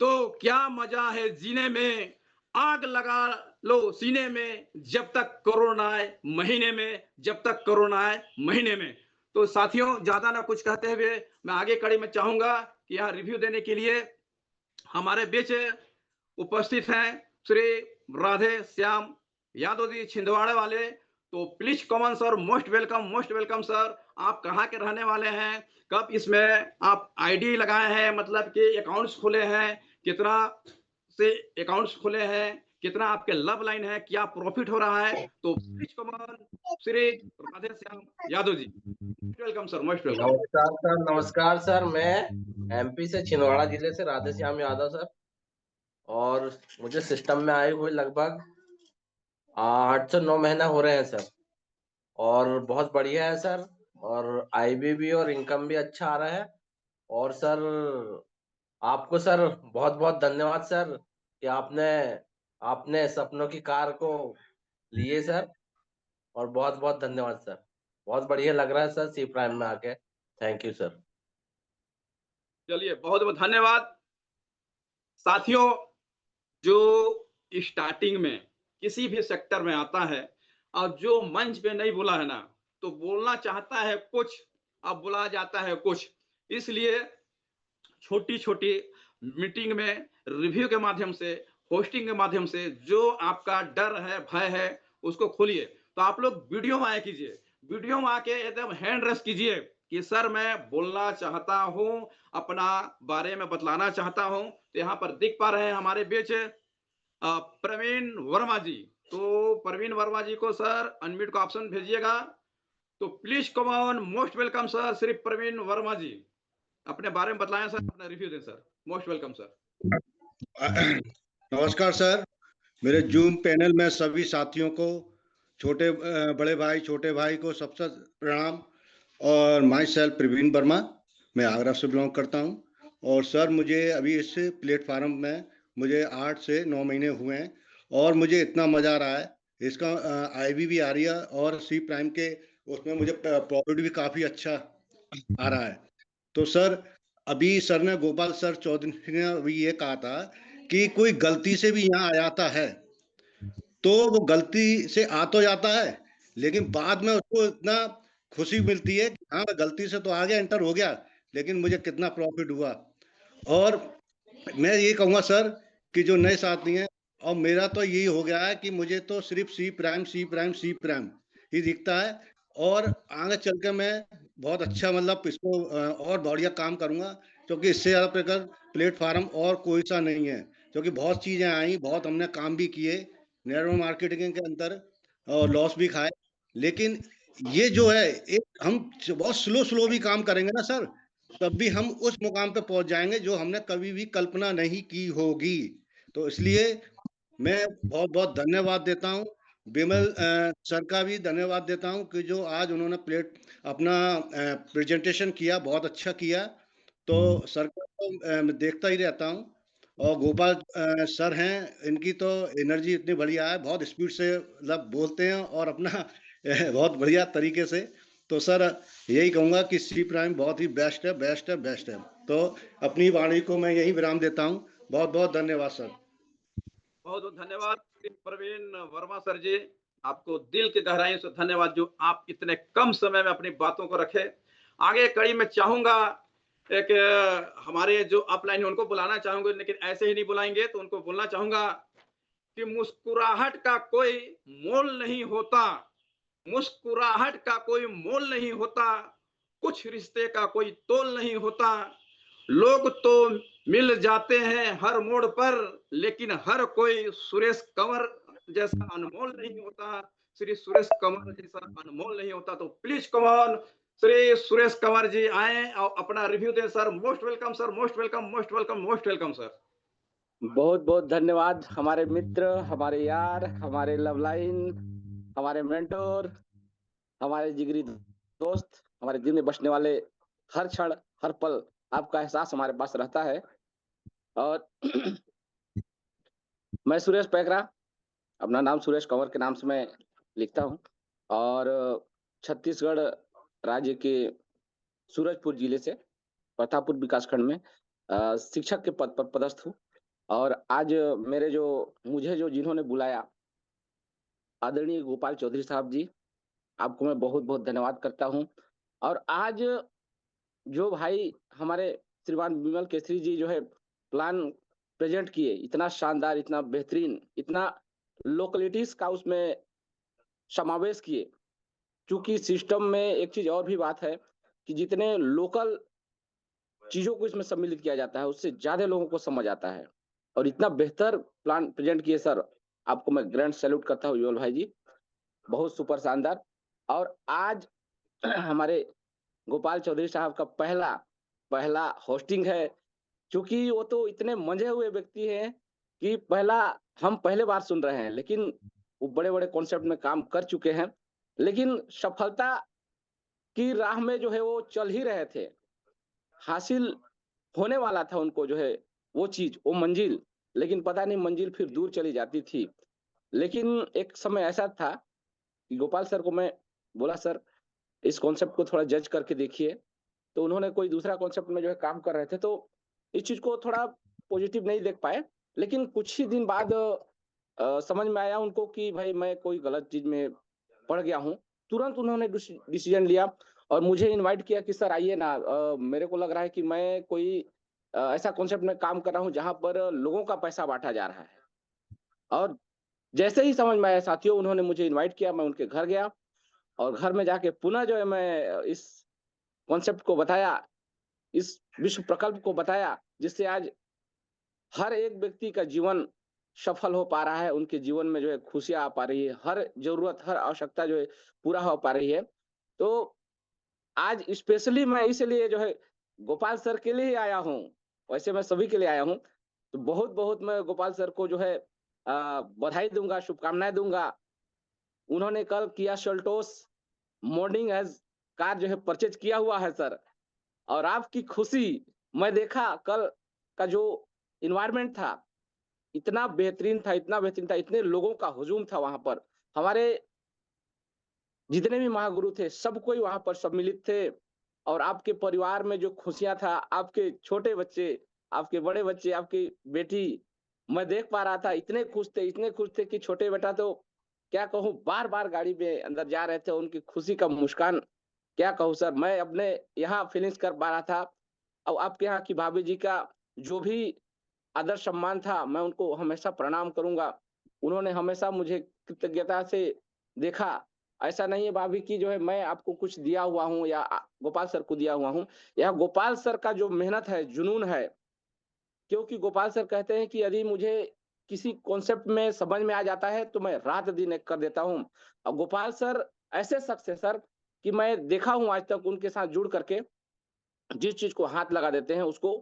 तो क्या मजा है जीने में, आग लगा लो सीने में जब तक कोरोना आए महीने में, जब तक कोरोना आए महीने में। तो साथियों, ज्यादा ना कुछ कहते हुए मैं आगे कड़ी में चाहूंगा कि यहाँ रिव्यू देने के लिए हमारे बीच उपस्थित हैं श्री राधे श्याम यादव जी छिंदवाड़ा वाले। तो please common sir, most welcome sir. आप कहाँ के रहने वाले हैं, कब इसमें आप आईडी लगाए हैं, मतलब कि अकाउंट्स खुले हैं, कितना से अकाउंट्स खुले हैं, कितना आपके लव लाइन है, क्या प्रॉफिट हो रहा है। तो please come on Shri Radhe Shyam Yadav ji, welcome sir, most welcome. नमस्कार सर, नमस्कार सर। मैं एमपी से छिंदवाड़ा जिले से राधे श्याम यादव सर, और मुझे सिस्टम में आए हुए लगभग 8 से 9 महीना हो रहे हैं सर, और बहुत बढ़िया है सर, और आईबी भी और इनकम भी अच्छा आ रहा है। और सर आपको सर बहुत बहुत धन्यवाद सर कि आपने आपने सपनों की कार को लिए सर, और बहुत बहुत धन्यवाद सर। बहुत बढ़िया लग रहा है सर सी प्राइम में आके। Thank you sir. चलिए, बहुत बहुत धन्यवाद साथियों। जो स्टार्टिंग में किसी भी सेक्टर में आता है और जो मंच पे नहीं बोला है ना, तो बोलना चाहता है कुछ, अब बुलाया जाता है कुछ। इसलिए छोटी छोटी मीटिंग में, रिव्यू के माध्यम से, होस्टिंग के माध्यम से जो आपका डर है, भय है, उसको खोलिए। तो आप लोग वीडियो में आया कीजिए, वीडियो में आके एकदम हैंड रेस कीजिए कि सर मैं बोलना चाहता हूं, अपना बारे में बतलाना चाहता हूं। तो यहाँ पर दिख पा रहे हैं हमारे बीच प्रवीण वर्मा जी। तो प्रवीण वर्मा जी को सर अनम्यूट का ऑप्शन भेजिएगा। तो please come on, most welcome sir Shri Praveen Verma ji, अपने बारे में बतलाएं सर, अपना रिव्यू दें सर। Most welcome sir. नमस्कार सर। मेरे जूम पैनल में सभी साथियों को, छोटे बड़े भाई छोटे भाई को सबसे प्रणाम। और माई सेल्फ प्रवीण वर्मा, मैं आगरा से बिलोंग करता हूं। और सर मुझे अभी इस प्लेटफार्म में मुझे 8 से 9 महीने हुए हैं और मुझे इतना मज़ा आ रहा है। इसका आईबी भी आ रही है और सी प्राइम के उसमें मुझे प्रॉफिट भी काफ़ी अच्छा आ रहा है। तो सर अभी सर ने, गोपाल सर चौधरी ने अभी ये कहा था कि कोई गलती से भी यहाँ आ जाता है तो वो गलती से आ तो जाता है, लेकिन बाद में उसको इतना खुशी मिलती है कि हाँ गलती से तो आ गया, एंटर हो गया, लेकिन मुझे कितना प्रॉफिट हुआ। और मैं ये कहूँगा सर कि जो नए साथी हैं, और मेरा तो यही हो गया है कि मुझे तो सिर्फ सी प्राइम ही दिखता है। और आगे चल के मैं बहुत अच्छा मतलब इसको और बढ़िया काम करूँगा, क्योंकि इससे ज़्यादा प्रकार प्लेटफार्म और कोई सा नहीं है। क्योंकि बहुत चीज़ें आई, बहुत हमने काम भी किए नेटवर्क मार्केटिंग के अंदर, और लॉस भी खाए, लेकिन ये जो है एक हम बहुत स्लो भी काम करेंगे ना सर, तब भी हम उस मुकाम पे पहुंच जाएंगे जो हमने कभी भी कल्पना नहीं की होगी। तो इसलिए मैं बहुत बहुत धन्यवाद देता हूँ विमल सर का भी धन्यवाद देता हूँ कि जो आज उन्होंने अपना प्रेजेंटेशन किया, बहुत अच्छा किया। तो सर का तो मैं देखता ही रहता हूँ। और गोपाल सर हैं, इनकी तो एनर्जी इतनी बढ़िया है, बहुत स्पीड से मतलब बोलते हैं और अपना बहुत बढ़िया तरीके से। तो सर यही कहूँगा कि सी प्राइम बहुत ही बेस्ट है, बेस्ट है, बेस्ट है। तो अपनी वाणी को मैं यही विराम देता हूँ। बहुत बहुत धन्यवाद सर। बहुत बहुत धन्यवाद प्रवीण वर्मा सर जी, आपको दिल की गहराई से धन्यवाद जो आप इतने कम समय में अपनी बातों को रखे। आगे कड़ी में चाहूंगा एक हमारे जो अपलाइन है उनको बुलाना चाहूंगा, लेकिन ऐसे ही नहीं बुलाएंगे, तो उनको बोलना चाहूंगा कि मुस्कुराहट का कोई मोल नहीं होता, मुस्कुराहट का कोई मोल नहीं होता, कुछ रिश्ते का कोई तोल नहीं होता। लोग तो मिल जाते हैं हर मोड़ पर, लेकिन हर कोई सुरेश कंवर जैसा अनमोल नहीं होता, श्री सुरेश कंवर जैसा अनमोल नहीं होता। तो प्लीज कमॉन श्री सुरेश कंवर जी आए और अपना रिव्यू दें। Sir most welcome, sir most welcome, most welcome, most welcome sir. बहुत बहुत धन्यवाद हमारे मित्र, हमारे यार, हमारे लव लाइन, हमारे मेंटोर, हमारे जिगरी दोस्त, हमारे दिल में बसने वाले। हर क्षण हर पल आपका एहसास हमारे पास रहता है। और मैं सुरेश पैकरा, अपना नाम सुरेश कंवर के नाम से मैं लिखता हूँ और छत्तीसगढ़ राज्य के सूरजपुर जिले से प्रतापपुर विकासखंड में शिक्षक के पद पर पदस्थ हूँ। और आज मुझे जो जिन्होंने बुलाया, आदरणीय गोपाल चौधरी साहब जी, आपको मैं बहुत बहुत धन्यवाद करता हूँ। और आज जो भाई हमारे श्रीमान विमल केसरी जी जो है प्लान प्रेजेंट किए, इतना शानदार, इतना बेहतरीन, इतना लोकलिटीज का उसमें समावेश किए। क्योंकि सिस्टम में एक चीज और भी बात है कि जितने लोकल चीजों को इसमें सम्मिलित किया जाता है, उससे ज्यादा लोगों को समझ आता है। और इतना बेहतर प्लान प्रेजेंट किए सर, आपको मैं ग्रैंड सैल्यूट करता हूँ विमल भाई जी, बहुत सुपर शानदार। और आज हमारे गोपाल चौधरी साहब का पहला पहला होस्टिंग है, क्योंकि वो तो इतने मंझे हुए व्यक्ति हैं कि हम पहले बार सुन रहे हैं, लेकिन वो बड़े बड़े कॉन्सेप्ट में काम कर चुके हैं। लेकिन सफलता की राह में जो है वो चल ही रहे थे, हासिल होने वाला था उनको जो है वो चीज, वो मंजिल। लेकिन पता नहीं मंजिल फिर दूर चली जाती थी। लेकिन एक समय ऐसा था कि गोपाल सर को मैं बोला, सर इस कॉन्सेप्ट को थोड़ा जज करके देखिए। तो उन्होंने कोई दूसरा कॉन्सेप्ट में जो है काम कर रहे थे, तो इस चीज को थोड़ा पॉजिटिव नहीं देख पाए। लेकिन कुछ ही दिन बाद समझ में आया उनको कि भाई मैं कोई गलत चीज में पड़ गया हूँ। तुरंत उन्होंने डिसीजन लिया और मुझे इनवाइट किया कि सर आइए ना, मेरे को लग रहा है कि मैं कोई ऐसा कॉन्सेप्ट में काम कर रहा हूँ जहां पर लोगों का पैसा बांटा जा रहा है। और जैसे ही समझ में आया साथियों, उन्होंने मुझे इनवाइट किया, मैं उनके घर गया और घर में जाके पुनः जो है मैं इस कॉन्सेप्ट को बताया, इस विश्व प्रकल्प को बताया, जिससे आज हर एक व्यक्ति का जीवन सफल हो पा रहा है, उनके जीवन में जो है खुशियां आ पा रही है, हर जरूरत, हर आवश्यकता जो है पूरा हो पा रही है। तो आज स्पेशली मैं इसलिए जो है गोपाल सर के लिए ही आया हूँ, वैसे मैं सभी के लिए आया हूँ। तो बहुत बहुत मैं गोपाल सर को जो है बधाई दूंगा, शुभकामनाएं दूंगा। उन्होंने कल Kia Seltos morning as car जो है परचेज किया हुआ है सर। और आपकी खुशी, मैं देखा कल का जो इन्वायरमेंट था, इतना बेहतरीन था, इतना बेहतरीन था, इतने लोगों का हुजूम था वहां पर। हमारे जितने भी महागुरु थे सब कोई वहां पर सम्मिलित थे। और आपके परिवार में जो खुशियां था, आपके छोटे बच्चे, आपके बड़े बच्चे, आपकी बेटी, मैं देख पा रहा था, इतने खुश थे, इतने खुश थे कि छोटे बेटा तो क्या कहूँ, बार बार गाड़ी में अंदर जा रहे थे, उनकी खुशी का मुस्कान क्या कहूँ सर, मैं अपने यहाँ फीलिंग्स कर पा रहा था। और आपके यहाँ की भाभी जी का जो भी आदर सम्मान था, मैं उनको हमेशा प्रणाम करूंगा। उन्होंने हमेशा मुझे कृतज्ञता से देखा। ऐसा नहीं है भाभी की जो है मैं आपको कुछ दिया हुआ हूँ या गोपाल सर को दिया हुआ हूँ, यह गोपाल सर का जो मेहनत है, जुनून है। क्योंकि गोपाल सर कहते हैं कि यदि मुझे किसी कॉन्सेप्ट में समझ में आ जाता है तो मैं रात दिन एक कर देता हूँ। और गोपाल सर ऐसे शख्स है सर कि मैं देखा हूँ आज तक उनके साथ जुड़ करके, जिस चीज को हाथ लगा देते हैं उसको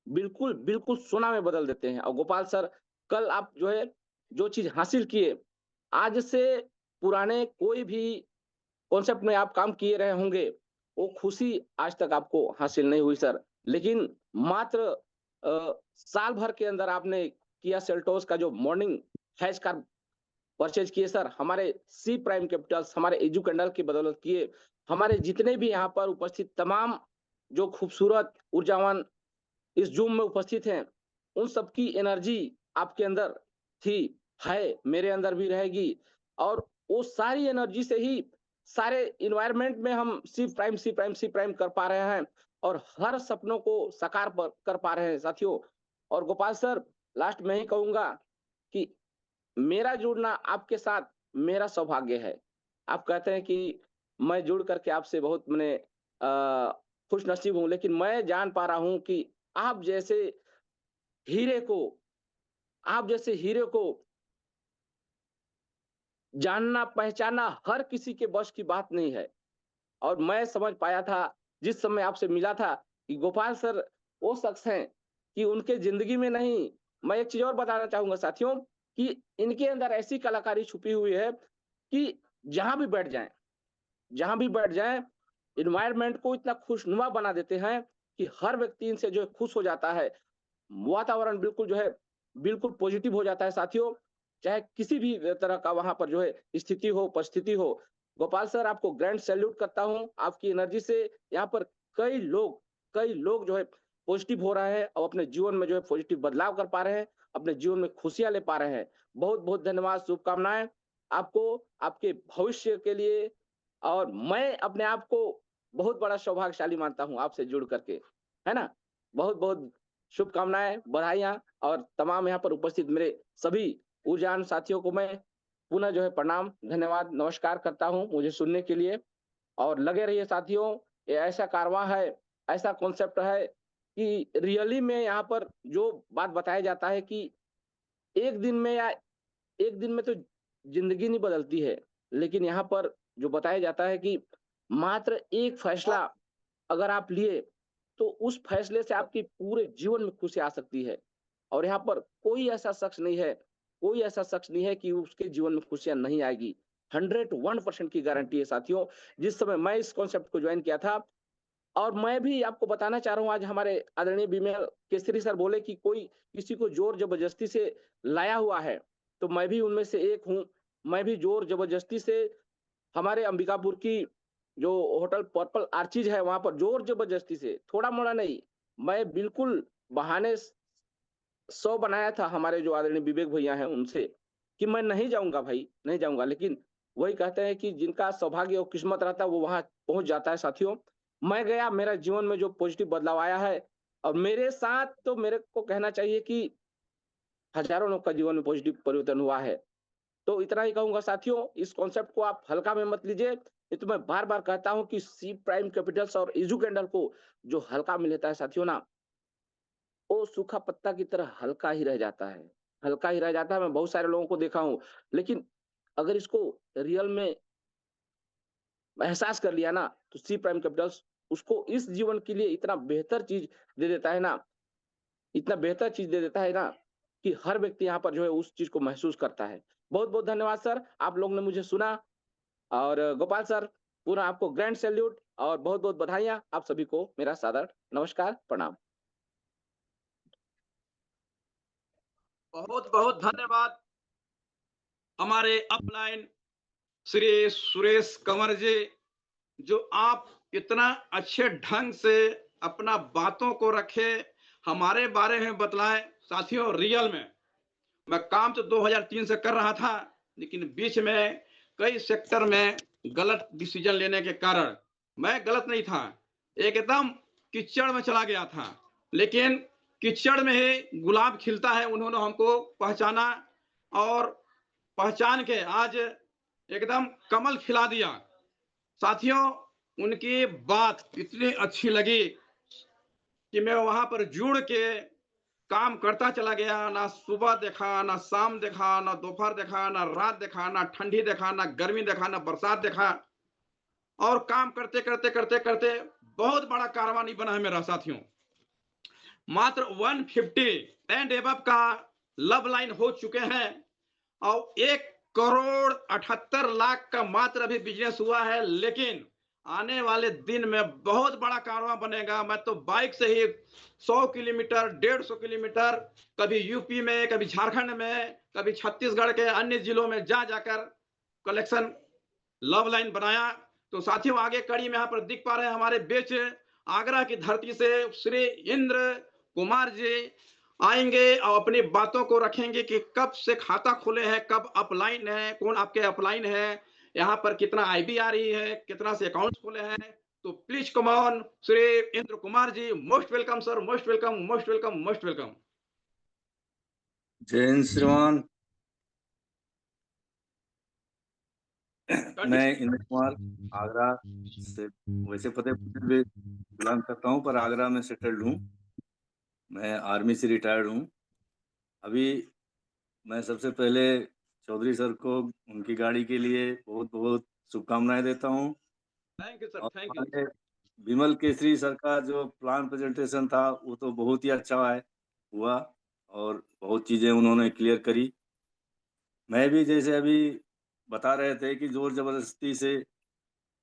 बिल्कुल बिल्कुल सोना में बदल देते हैं। और गोपाल सर कल आप जो है जो चीज हासिल किए, आज से पुराने कोई भी कॉन्सेप्ट में आप काम किए रहे होंगे, वो खुशी आज तक आपको हासिल नहीं हुई सर। लेकिन मात्र साल भर के अंदर आपने किया सेल्टोस का जो मॉर्निंग हैच कार परचेज किए सर, हमारे सी प्राइम कैपिटल्स, हमारे एजुकेंडल की बदौलत किए। हमारे जितने भी यहाँ पर उपस्थित तमाम जो खूबसूरत ऊर्जावान इस जूम में उपस्थित हैं, उन सबकी एनर्जी आपके अंदर थी, है, मेरे अंदर भी रहेगी। और वो सारी एनर्जी से ही सारे इन्वायरमेंट में हम सी प्राइम कर पा रहे हैं और हर सपनों को साकार कर पा रहे हैं साथियों। और गोपाल सर, लास्ट में ही कहूंगा कि मेरा जुड़ना आपके साथ मेरा सौभाग्य है। आप कहते हैं कि मैं जुड़ करके आपसे बहुत मैंने खुश नसीब हूं, लेकिन मैं जान पा रहा हूं कि आप जैसे हीरे को आप जैसे हीरे को जानना पहचानना हर किसी के बस की बात नहीं है। और मैं समझ पाया था जिस समय आपसे मिला था कि गोपाल सर वो शख्स हैं कि उनके जिंदगी में नहीं। मैं एक चीज और बताना चाहूंगा साथियों कि इनके अंदर ऐसी कलाकारी छुपी हुई है कि जहां भी बैठ जाएं जहां भी बैठ जाएं इन्वायरमेंट को इतना खुशनुमा बना देते हैं कि हर व्यक्ति इनसे जो है खुश हो जाता है। वातावरण बिल्कुल जो है बिल्कुल पॉजिटिव हो जाता है साथियों, चाहे किसी भी तरह का वहां पर जो है स्थिति हो परिस्थिति हो। गोपाल सर, आपको ग्रैंड सैल्यूट करता हूं। आपकी एनर्जी से यहाँ पर कई लोग जो है पॉजिटिव हो रहे हैं और अपने जीवन में जो है पॉजिटिव बदलाव कर पा रहे हैं, अपने जीवन में खुशियां ले पा रहे हैं। बहुत बहुत धन्यवाद, शुभकामनाएं आपको आपके भविष्य के लिए। और मैं अपने आप को बहुत बड़ा सौभाग्यशाली मानता हूं आपसे जुड़ करके, है ना। बहुत बहुत शुभकामनाएं, बधाइयां। और तमाम यहाँ पर उपस्थित मेरे सभी ऊर्जावान साथियों को मैं पुनः जो है प्रणाम, धन्यवाद, नमस्कार करता हूं मुझे सुनने के लिए। और लगे रहिए साथियों, ये ऐसा कारवां है, ऐसा कॉन्सेप्ट है कि रियली में यहाँ पर जो बात बताया जाता है कि एक दिन में या एक दिन में तो जिंदगी नहीं बदलती है, लेकिन यहाँ पर जो बताया जाता है कि मात्र एक फैसला अगर आप लिए तो उस फैसले से आपकी पूरे जीवन में खुशी आ सकती है। और यहाँ पर कोई ऐसा शख्स नहीं है कि उसके जीवन में खुशियां नहीं आएगी। 101% की गारंटी है साथियों। जिस समय मैं इस कॉन्सेप्ट को ज्वाइन किया था, और मैं भी आपको बताना चाह रहा हूँ, आज हमारे आदरणीय बीमेल केसरी सर बोले कि कोई किसी को जोर जबरदस्ती से लाया हुआ है, तो मैं भी उनमें से एक हूँ। मैं भी जोर जबरदस्ती से हमारे अंबिकापुर की जो होटल पर्पल आर्चिज है वहां पर जोर जबरदस्ती से, थोड़ा मोड़ा नहीं, मैं बिल्कुल बहाने 100 बनाया था हमारे जो आदरणीय विवेक भैया हैं उनसे कि मैं नहीं जाऊंगा भाई, नहीं जाऊंगा। लेकिन वही कहते हैं कि जिनका सौभाग्य और किस्मत रहता है वो वहां पहुंच जाता है साथियों। मैं गया, मेरा जीवन में जो पॉजिटिव बदलाव आया है, और मेरे साथ तो मेरे को कहना चाहिए कि हजारों लोग का जीवन में पॉजिटिव परिवर्तन हुआ है। तो इतना ही कहूंगा साथियों, इस कॉन्सेप्ट को आप हल्का में मत लीजिए। ये तो मैं बार बार कहता हूं कि सी प्राइम कैपिटल्स और इजू कैंडल को जो हल्का में लेता है साथियों ना, वो सूखा पत्ता की तरह हल्का ही रह जाता है, हल्का ही रह जाता है। मैं बहुत सारे लोगों को देखा हूं, लेकिन अगर इसको रियल में एहसास कर लिया ना, तो सी प्राइम कैपिटल्स उसको इस जीवन के लिए इतना बेहतर चीज दे देता है ना, इतना बेहतर चीज दे देता है ना, कि हर व्यक्ति यहाँ पर जो है उस चीज को महसूस करता है। बहुत बहुत धन्यवाद सर, आप लोग ने मुझे सुना। और गोपाल सर, पूरा आपको ग्रैंड सैल्यूट और बहुत बहुत बधाइयां। आप सभी को मेरा सादर नमस्कार, प्रणाम। बहुत बहुत धन्यवाद हमारे अपलाइन श्री सुरेश कंवर जी, जो आप इतना अच्छे ढंग से अपना बातों को रखे, हमारे बारे में बतलाए। साथियों, रियल में मैं काम तो 2003 से कर रहा था, लेकिन बीच में कई सेक्टर में गलत डिसीजन लेने के कारण, मैं गलत नहीं था, एकदम कीचड़ में चला गया था, लेकिन कीचड़ में ही गुलाब खिलता है। उन्होंने हमको पहचाना और पहचान के आज एकदम कमल खिला दिया। साथियों, उनकी बात इतनी अच्छी लगी कि मैं वहां पर जुड़ के काम करता चला गया, ना सुबह देखा, ना शाम देखा, ना दोपहर देखा, ना रात देखा, ना ठंडी देखा, ना गर्मी देखा, ना बरसात देखा, और काम करते करते करते करते बहुत बड़ा कारवां नहीं बना है मेरा साथियों। मात्र 150 एंड एबव का लब लाइन हो चुके हैं और 1,78,00,000 का मात्र अभी बिजनेस हुआ है, लेकिन आने वाले दिन में बहुत बड़ा कारवां बनेगा। मैं तो बाइक से ही 100 किलोमीटर 150 किलोमीटर कभी यूपी में, कभी झारखंड में, कभी छत्तीसगढ़ के अन्य जिलों में जा जाकर कलेक्शन लव लाइन बनाया। तो साथियों, आगे कड़ी में यहाँ पर दिख पा रहे हैं हमारे बीच आगरा की धरती से श्री इंद्र कुमार जी आएंगे और अपनी बातों को रखेंगे कि कब से खाता खुले हैं, कब अपलाइन है, कौन आपके अपलाइन है, यहाँ पर कितना आईबी आ रही है, कितना से अकाउंट खुले हैं। तो please come on Shri Indra Kumar ji, most welcome sir, most welcome, most welcome, most welcome. जय हिंद श्रीमान। मैं इंद्र कुमार आगरा से, वैसे फतेहपुर में बिलोंग करता हूँ पर आगरा में सेटल्ड हूँ। मैं आर्मी से रिटायर्ड हूँ। अभी मैं सबसे पहले चौधरी सर को उनकी गाड़ी के लिए बहुत बहुत शुभकामनाएं देता हूँ। थैंक यू सर, और थैंक यू। हमारे विमल केसरी सर का जो प्लान प्रेजेंटेशन था वो तो बहुत ही अच्छा हुआ और बहुत चीज़ें उन्होंने क्लियर करी। मैं भी जैसे अभी बता रहे थे कि जोर जबरदस्ती से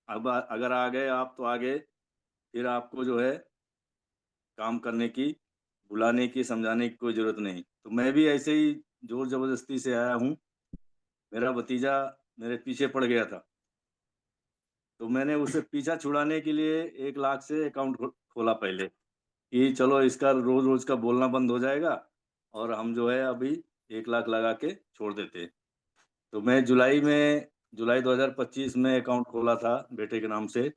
अब अगर आ गए आप तो आगे, फिर आपको जो है काम करने की, बुलाने की, समझाने की कोई ज़रूरत नहीं। तो मैं भी ऐसे ही जोर जबरदस्ती से आया हूँ। मेरा भतीजा मेरे पीछे पड़ गया था, तो मैंने उसे पीछा छुड़ाने के लिए 1 लाख से अकाउंट खोला पहले, कि चलो इसका रोज रोज का बोलना बंद हो जाएगा और हम जो है अभी 1 लाख लगा के छोड़ देते। तो मैं जुलाई 2025 में अकाउंट खोला था बेटे के नाम से।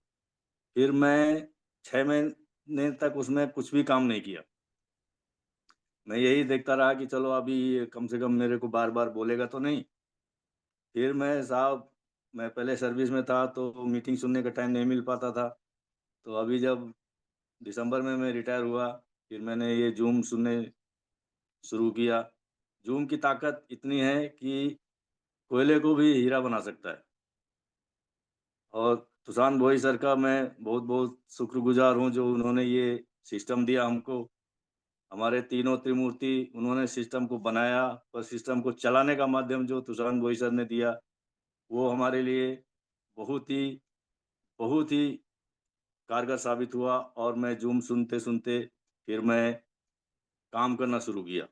फिर मैं 6 महीने तक उसमें कुछ भी काम नहीं किया। मैं यही देखता रहा कि चलो अभी ये कम से कम मेरे को बार बार बोलेगा तो नहीं। फिर मैं पहले सर्विस में था तो मीटिंग सुनने का टाइम नहीं मिल पाता था। तो अभी जब दिसंबर में मैं रिटायर हुआ, फिर मैंने ये जूम सुनने शुरू किया। जूम की ताकत इतनी है कि कोयले को भी हीरा बना सकता है। और तुषान भोई सर का मैं बहुत बहुत शुक्रगुजार हूँ जो उन्होंने ये सिस्टम दिया हमको। हमारे तीनों त्रिमूर्ति उन्होंने सिस्टम को बनाया, पर सिस्टम को चलाने का माध्यम जो तुषान भोई सर ने दिया वो हमारे लिए बहुत ही कारगर साबित हुआ। और मैं जूम सुनते सुनते फिर मैं काम करना शुरू किया।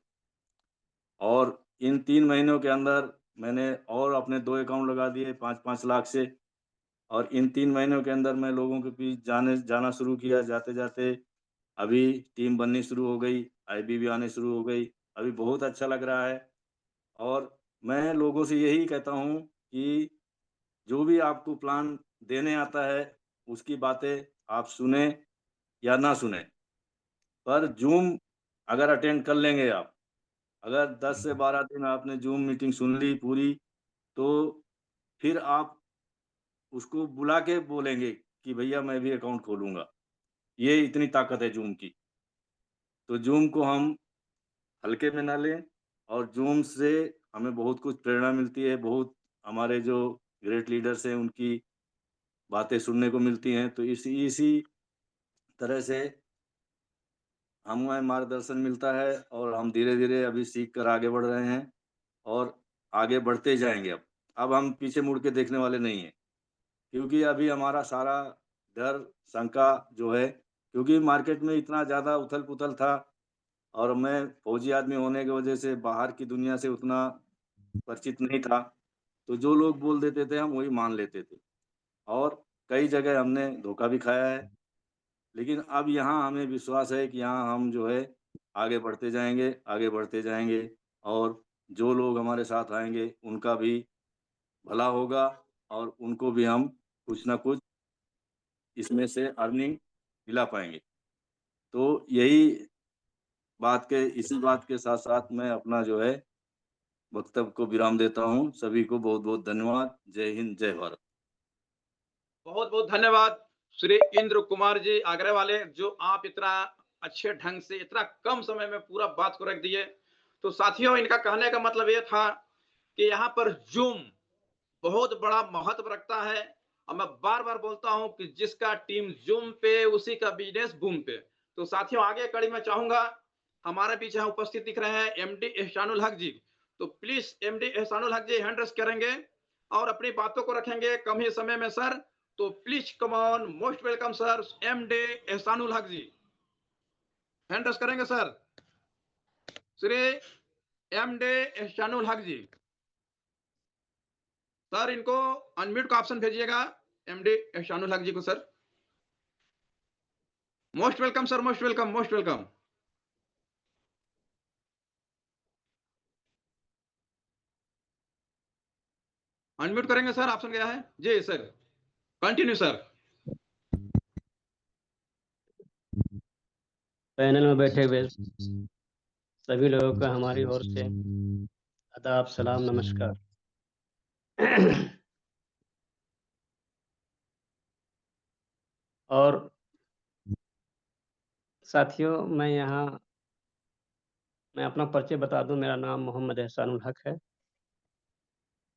और इन 3 महीनों के अंदर मैंने और अपने 2 अकाउंट लगा दिए 5-5 लाख से। और इन 3 महीनों के अंदर मैं लोगों के बीच जाना शुरू किया। जाते जाते अभी टीम बननी शुरू हो गई, आईबी भी आने शुरू हो गई। अभी बहुत अच्छा लग रहा है। और मैं लोगों से यही कहता हूँ कि जो भी आपको प्लान देने आता है उसकी बातें आप सुने या ना सुने, पर जूम अगर अटेंड कर लेंगे आप, अगर 10 से 12 दिन आपने जूम मीटिंग सुन ली पूरी, तो फिर आप उसको बुला के बोलेंगे कि भैया मैं भी अकाउंट खोलूंगा। ये इतनी ताकत है जूम की। तो जूम को हम हल्के में ना लें, और जूम से हमें बहुत कुछ प्रेरणा मिलती है। बहुत हमारे जो ग्रेट लीडर्स हैं उनकी बातें सुनने को मिलती हैं। तो इसी तरह से हमें मार्गदर्शन मिलता है और हम धीरे धीरे अभी सीख कर आगे बढ़ रहे हैं और आगे बढ़ते जाएंगे। अब हम पीछे मुड़ के देखने वाले नहीं हैं, क्योंकि अभी हमारा सारा डर शंका जो है, क्योंकि मार्केट में इतना ज़्यादा उथल पुथल था और मैं फौजी आदमी होने की वजह से बाहर की दुनिया से उतना परिचित नहीं था। तो जो लोग बोल देते थे हम वही मान लेते थे, और कई जगह हमने धोखा भी खाया है। लेकिन अब यहाँ हमें विश्वास है कि यहाँ हम जो है आगे बढ़ते जाएंगे, आगे बढ़ते जाएंगे। और जो लोग हमारे साथ आएंगे उनका भी भला होगा और उनको भी हम कुछ ना कुछ इसमें से अर्निंग दिला पाएंगे। तो इसी बात के साथ साथ मैं अपना जो है वक्तव्य को विराम देता हूँ। सभी को बहुत बहुत धन्यवाद। जय हिंद, जय भारत। बहुत बहुत धन्यवाद श्री इंद्र कुमार जी आगरा वाले, जो आप इतना अच्छे ढंग से इतना कम समय में पूरा बात को रख दिए। तो साथियों, इनका कहने का मतलब ये था कि यहाँ पर जूम बहुत बड़ा महत्व रखता है और मैं बार-बार बोलता हूँ कि जिसका टीम जूम पे उसी का बिजनेस बूम पे। तो साथियों, आगे कड़ी में चाहूँगा, हमारे बीच यहाँ उपस्थित दिख रहे हैं एमडी एहसानुल हक जी। तो प्लीज एमडी एहसानुल हक जी हैंड रेज़ करेंगे और अपनी बातों को रखेंगे कम ही समय में सर। तो please come on, most welcome sir MD Ehsanul हक जी। हैंड रेज़ करेंगे सर। श्री एमडी एहसानुल हक जी। सर इनको अनम्यूट का ऑप्शन भेजिएगा एमडी एहसानुल हक जी को sir. Most welcome sir, most welcome, most welcome. Unmute करेंगे सर, ऑप्शन गया है जी सर। Continue sir. पैनल में बैठे हुए सभी लोगों का हमारी ओर से आदाब, सलाम, नमस्कार। और साथियों, मैं अपना परिचय बता दूं। मेरा नाम मोहम्मद एहसानुल हक है।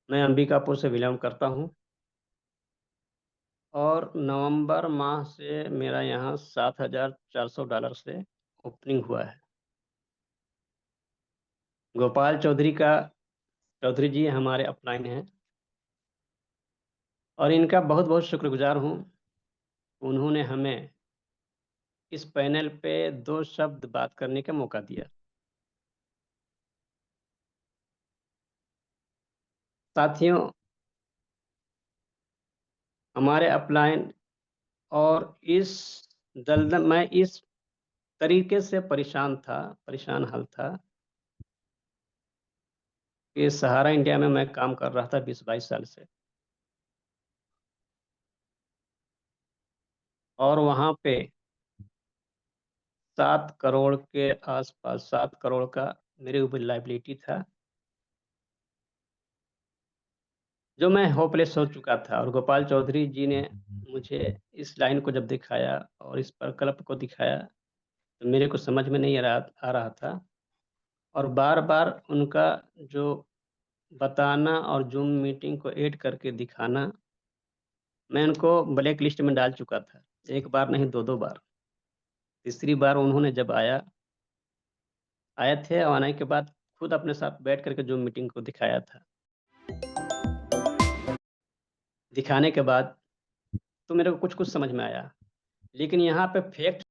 मैं अंबिकापुर से बिलोंग करता हूं और नवंबर माह से मेरा यहाँ $7,400 से ओपनिंग हुआ है। गोपाल चौधरी जी हमारे अपलाइन हैं और इनका बहुत बहुत शुक्रगुजार हूँ। उन्होंने हमें इस पैनल पे 2 शब्द बात करने का मौका दिया। साथियों, हमारे अपलाइन और इस दलदल मैं इस तरीके से परेशान हाल था कि सहारा इंडिया में मैं काम कर रहा था 20-22 साल से, और वहाँ पे 7 करोड़ के आसपास 7 करोड़ का मेरे ऊपर लायबिलिटी था, जो मैं होपलेस हो चुका था। और गोपाल चौधरी जी ने मुझे इस लाइन को जब दिखाया और इस प्रकल्प को दिखाया तो मेरे को समझ में नहीं आ रहा था। और बार-बार उनका जो बताना और जूम मीटिंग को ऐड करके दिखाना, मैं उनको ब्लैक लिस्ट में डाल चुका था। 1 बार नहीं 2-2 बार। तीसरी बार उन्होंने जब आए थे और आने के बाद खुद अपने साथ बैठ करके जूम मीटिंग को दिखाया था। दिखाने के बाद तो मेरे को कुछ-कुछ समझ में आया, लेकिन यहाँ पे फैक्ट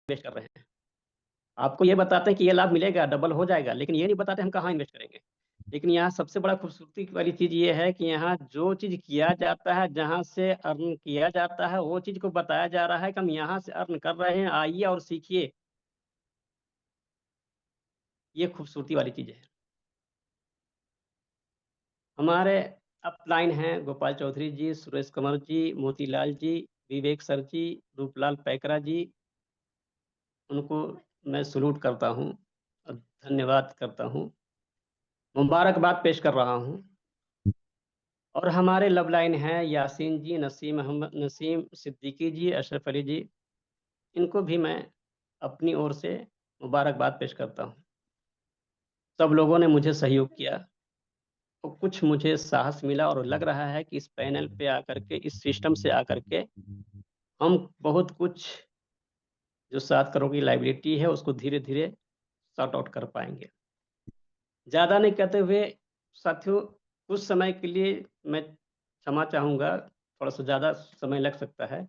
इन्वेस्ट कर रहे हैं। आपको ये बताते हैं कि ये लाभ मिलेगा, डबल हो जाएगा, लेकिन ये नहीं बताते हम कहाँ इन्वेस्ट करेंगे। लेकिन यहाँ सबसे बड़ा खूबसूरती वाली चीज़ ये है कि यहाँ जो चीज़ किया जाता है, जहाँ से अर्न किया जाता है, वो चीज़ को बताया जा रहा है कि हम यहाँ से अर्न कर रहे हैं, आइए और सीखिए। ये खूबसूरती वाली चीज़ है। हमारे अपलाइन हैं गोपाल चौधरी जी, सुरेश कंवर जी, मोतीलाल जी, विवेक सर जी, रूपलाल पैकरा जी। उनको मैं सैल्यूट करता हूँ और धन्यवाद करता हूँ। मुबारकबाद पेश कर रहा हूँ। और हमारे लव लाइन हैं यासीन जी, नसीम सिद्दीकी जी, अशरफ अली जी। इनको भी मैं अपनी ओर से मुबारकबाद पेश करता हूँ। सब लोगों ने मुझे सहयोग किया और कुछ मुझे साहस मिला और लग रहा है कि इस पैनल पे आकर के, इस सिस्टम से आकर के हम बहुत कुछ जो 7 करोड़ की लायबिलिटी है उसको धीरे-धीरे सॉर्ट आउट कर पाएँगे। ज़्यादा नहीं कहते हुए साथियों, कुछ समय के लिए मैं क्षमा चाहूँगा, थोड़ा-सा ज़्यादा समय लग सकता है।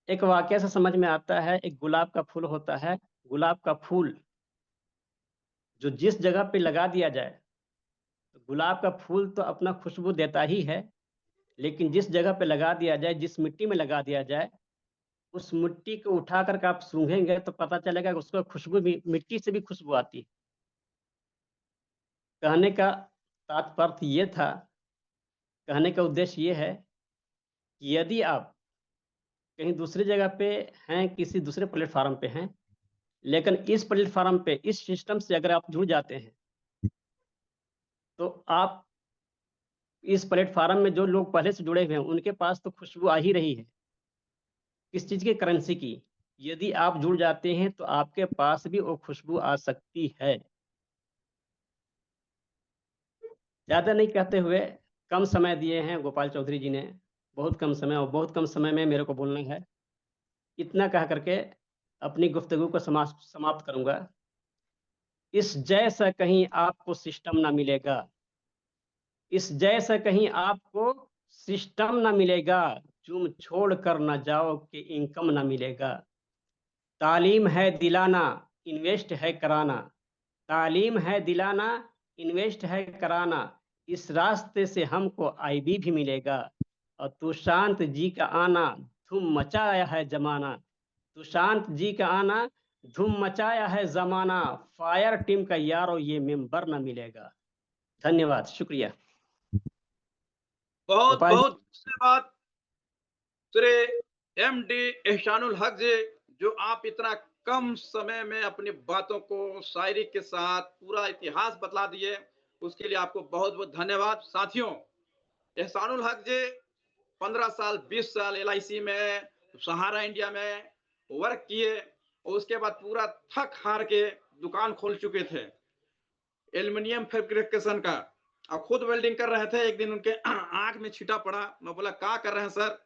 एक वाक़या से समझ में आता है, एक गुलाब का फूल होता है। गुलाब का फूल जो जिस जगह पे लगा दिया जाए, तो गुलाब का फूल तो अपना खुशबू देता ही है, लेकिन जिस जगह पे लगा दिया जाए, जिस मिट्टी में लगा दिया जाए, उस मिट्टी को उठा कर के आप सूंघेंगे तो पता चलेगा कि उसको खुशबू भी मिट्टी से भी खुशबू आती है। कहने का तात्पर्य ये था कहने का उद्देश्य ये है कि यदि आप कहीं दूसरी जगह पे हैं, किसी दूसरे प्लेटफार्म पे हैं, लेकिन इस प्लेटफार्म पे इस सिस्टम से अगर आप जुड़ जाते हैं, तो आप इस प्लेटफार्म में जो लोग पहले से जुड़े हुए हैं उनके पास तो खुशबू आ ही रही है। किस चीज़ की? करेंसी की। यदि आप जुड़ जाते हैं तो आपके पास भी वो खुशबू आ सकती है। ज़्यादा नहीं कहते हुए, कम समय दिए हैं गोपाल चौधरी जी ने, बहुत कम समय, और बहुत कम समय में मेरे को बोलना है। इतना कह करके अपनी गुफ्तगू को समाप्त करूंगा। इस जैसा कहीं आपको सिस्टम ना मिलेगा, इस जैसा कहीं आपको सिस्टम ना मिलेगा, तुम छोड़ कर ना जाओ कि इनकम ना मिलेगा। तालीम है दिलाना, इन्वेस्ट है कराना, तालीम है दिलाना, इन्वेस्ट है कराना, इस रास्ते से हमको आईबी भी मिलेगा। और तुषांत जी का आना धूम मचाया है जमाना, तुषांत जी का आना धूम मचाया है जमाना, फायर टीम का यारो ये मेंबर ना मिलेगा। धन्यवाद, शुक्रिया। बहुत गोपाल जी, बहुत धन्यवाद श्री MD एहसानुल हक जी, जो आप इतना कम समय में अपनी बातों को शायरी के साथ पूरा इतिहास बतला दिए, उसके लिए आपको बहुत बहुत धन्यवाद। साथियों, एहसानुल हक जी 15 साल 20 साल LIC में, सहारा इंडिया में वर्क किए, और उसके बाद पूरा थक हार के दुकान खोल चुके थे एल्युमिनियम फैब्रिकेशन का, और खुद वेल्डिंग कर रहे थे। एक दिन उनके आंख में छींटा पड़ा, मैं बोला क्या कर रहे हैं सर,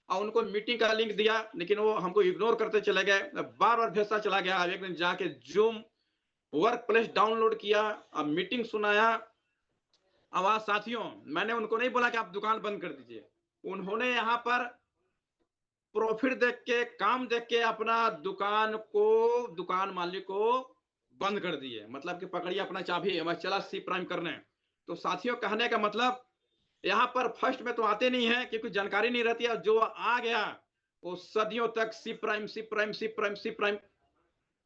और उनको मीटिंग का लिंक दिया, लेकिन वो हमको इग्नोर करते चले गए। बार बार भेजता चला गया। एक दिन जाके जूम वर्क प्लेस डाउनलोड किया, अब मीटिंग सुनाया। अब आज साथियों, मैंने उनको नहीं बोला कि आप दुकान बंद कर दीजिए, उन्होंने यहाँ पर प्रॉफिट देख के, काम देख के अपना दुकान मालिक को बंद कर दिए। मतलब कि पकड़िए अपना चाबी, मैं चला सी प्राइम करने। तो साथियों, कहने का मतलब, यहाँ पर फर्स्ट में तो आते नहीं है क्योंकि जानकारी नहीं रहती है। जो आ गया वो सदियों तक C prime C prime C prime C prime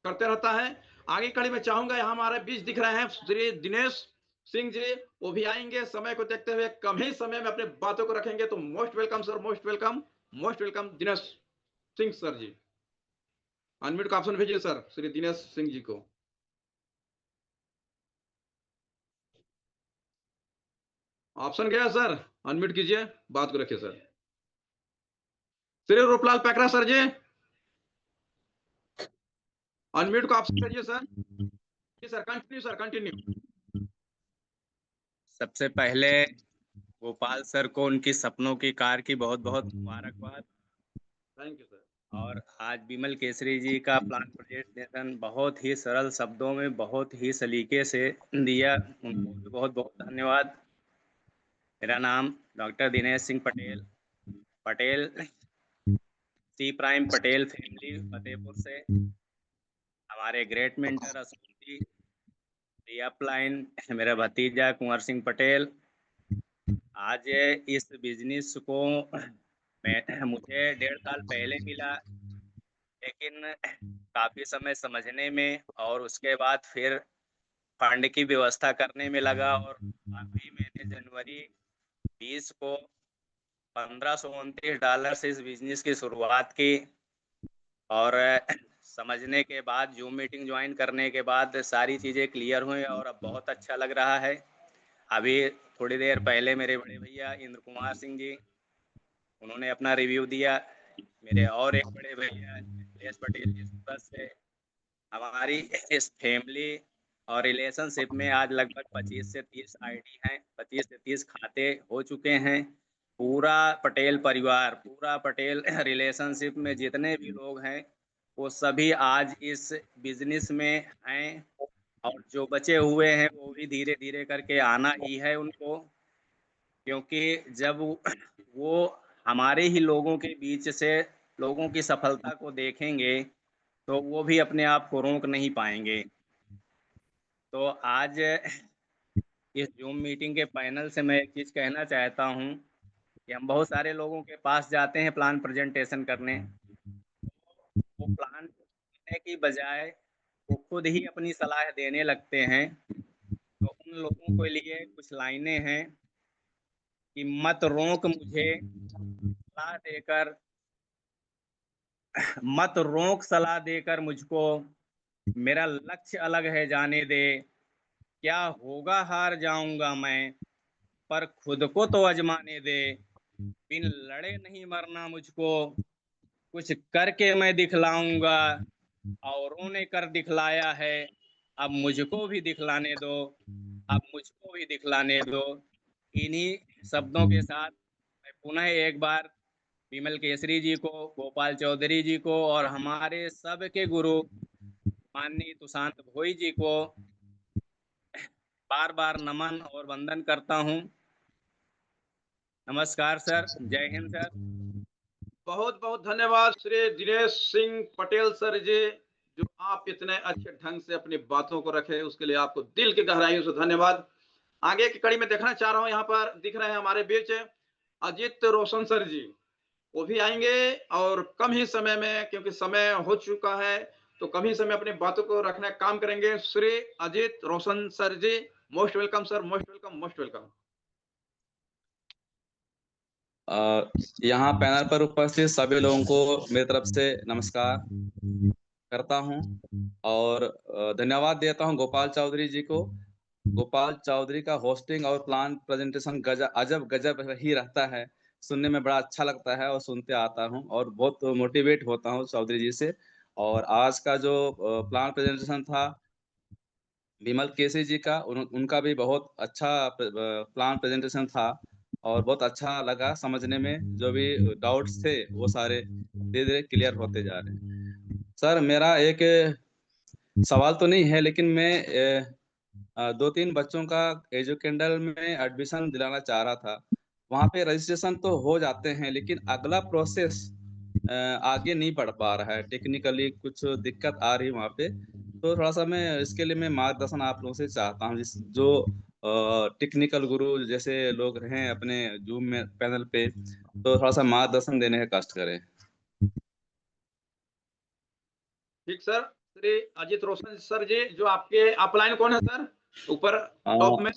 करते रहता है। आगे कड़ी में चाहूंगा, यहाँ हमारे बीच दिख रहे हैं श्री दिनेश सिंह जी, वो भी आएंगे। समय को देखते हुए कम ही समय में अपने बातों को रखेंगे, तो most welcome sir, most welcome, most welcome Dinesh Singh sir ji. Unmute का ऑप्शन भेजिए सर श्री दिनेश सिंह जी को। ऑप्शन गया सर, अनम्यूट कीजिए, बात को रखिए sir. Shri Rooplal Paikra sir ji, unmute का ऑप्शन भेजिए सर। जी सर, कंटिन्यू सर, कंटिन्यू। सबसे पहले गोपाल सर को उनकी सपनों की कार की बहुत बहुत मुबारकबाद। Thank you sir. और आज विमल केसरी जी का प्लान प्रेजेंटेशन बहुत ही सरल शब्दों में बहुत ही सलीके से दिया, उनको भी बहुत बहुत धन्यवाद। मेरा नाम doctor Dinesh Singh Patel C prime Patel family Fatehpur से। हमारे ग्रेट मेंटर असुंती अपलाइन मेरा भतीजा कुंवर सिंह पटेल। आज इस बिजनेस को मुझे 1.5 साल पहले मिला, लेकिन काफी समय समझने में और उसके बाद फिर फंड की व्यवस्था करने में लगा। और अभी मैंने जनवरी 20 को $1529 से इस बिजनेस की शुरुआत की। और समझने के बाद, जूम मीटिंग ज्वाइन करने के बाद सारी चीज़ें क्लियर हुई और अब बहुत अच्छा लग रहा है। अभी थोड़ी देर पहले मेरे बड़े भैया इंद्र कुमार सिंह जी, उन्होंने अपना रिव्यू दिया। मेरे और एक बड़े भैया निलेश पटेल जी सूरत से। हमारी इस फैमिली और रिलेशनशिप में आज लगभग 25 से 30 आईडी हैं, 25 से 30 खाते हो चुके हैं। पूरा पटेल परिवार, पूरा पटेल रिलेशनशिप में जितने भी लोग हैं वो सभी आज इस बिजनेस में हैं। और जो बचे हुए हैं वो भी धीरे धीरे करके आना ही है उनको, क्योंकि जब वो हमारे ही लोगों के बीच से लोगों की सफलता को देखेंगे तो वो भी अपने आप को रोक नहीं पाएंगे। तो आज इस जूम मीटिंग के पैनल से मैं एक चीज़ कहना चाहता हूँ कि हम बहुत सारे लोगों के पास जाते हैं प्लान प्रेजेंटेशन करने, वो प्लान करने की बजाय वो खुद ही अपनी सलाह देने लगते हैं। तो उन लोगों के लिए कुछ लाइनें हैं कि मत रोक मुझे सलाह देकर, मत रोक सलाह देकर मुझको, मेरा लक्ष्य अलग है जाने दे, क्या होगा हार जाऊंगा मैं, पर खुद को तो आजमाने दे, बिन लड़े नहीं मरना मुझको, कुछ करके मैं दिखलाऊंगा, औरों ने कर दिखलाया है, अब मुझको भी दिखलाने दो, अब मुझको भी दिखलाने दो। इन्हीं शब्दों के साथ मैं पुनः एक बार विमल केसरी जी को, गोपाल चौधरी जी को और हमारे सबके गुरु माननीय तुषांत भोई जी को बार बार नमन और वंदन करता हूं। नमस्कार सर, जय हिंद सर। बहुत बहुत धन्यवाद श्री दिनेश सिंह पटेल सर जी, जो आप इतने अच्छे ढंग से अपनी बातों को रखे, उसके लिए आपको दिल की गहराइयों से धन्यवाद। आगे की कड़ी में देखना चाह रहा हूं, यहाँ पर दिख रहे हैं हमारे बीच अजित रोशन सर जी, वो भी आएंगे और कम ही समय में, क्योंकि समय हो चुका है, तो कम ही समय अपनी बातों को रखने का काम करेंगे। Shri Ajit Roshan sir ji, most welcome sir, most welcome, most welcome. यहाँ पैनल पर उपस्थित सभी लोगों को मेरी तरफ से नमस्कार करता हूँ और धन्यवाद देता हूँ गोपाल चौधरी जी को। गोपाल चौधरी का होस्टिंग और प्लान प्रेजेंटेशन अजब गजब ही रहता है, सुनने में बड़ा अच्छा लगता है और सुनते आता हूँ और बहुत मोटिवेट होता हूँ चौधरी जी से। और आज का जो प्लान प्रेजेंटेशन था विमल केसरी जी का, उनका भी बहुत अच्छा प्लान प्रेजेंटेशन था और बहुत अच्छा लगा समझने में। जो भी डाउट्स थे वो सारे धीरे धीरे क्लियर होते जा रहे हैं। सर मेरा एक सवाल तो नहीं है, लेकिन मैं 2-3 बच्चों का एजुकेंडल में एडमिशन दिलाना चाह रहा था। वहाँ पे रजिस्ट्रेशन तो हो जाते हैं, लेकिन अगला प्रोसेस आगे नहीं बढ़ पा रहा है, टेक्निकली कुछ दिक्कत आ रही है वहाँ पे। तो थोड़ा सा मैं इसके लिए मैं मार्गदर्शन आप लोगों से चाहता हूँ, जो टेक्निकल गुरु जैसे लोग हैं अपने जूम में पैनल पे, तो थोड़ा सा मार्गदर्शन देने का कष्ट करें। ठीक सर। श्री अजित रोशन सर जी, जो आपके अपलाइन कौन है सर ऊपर टॉप में?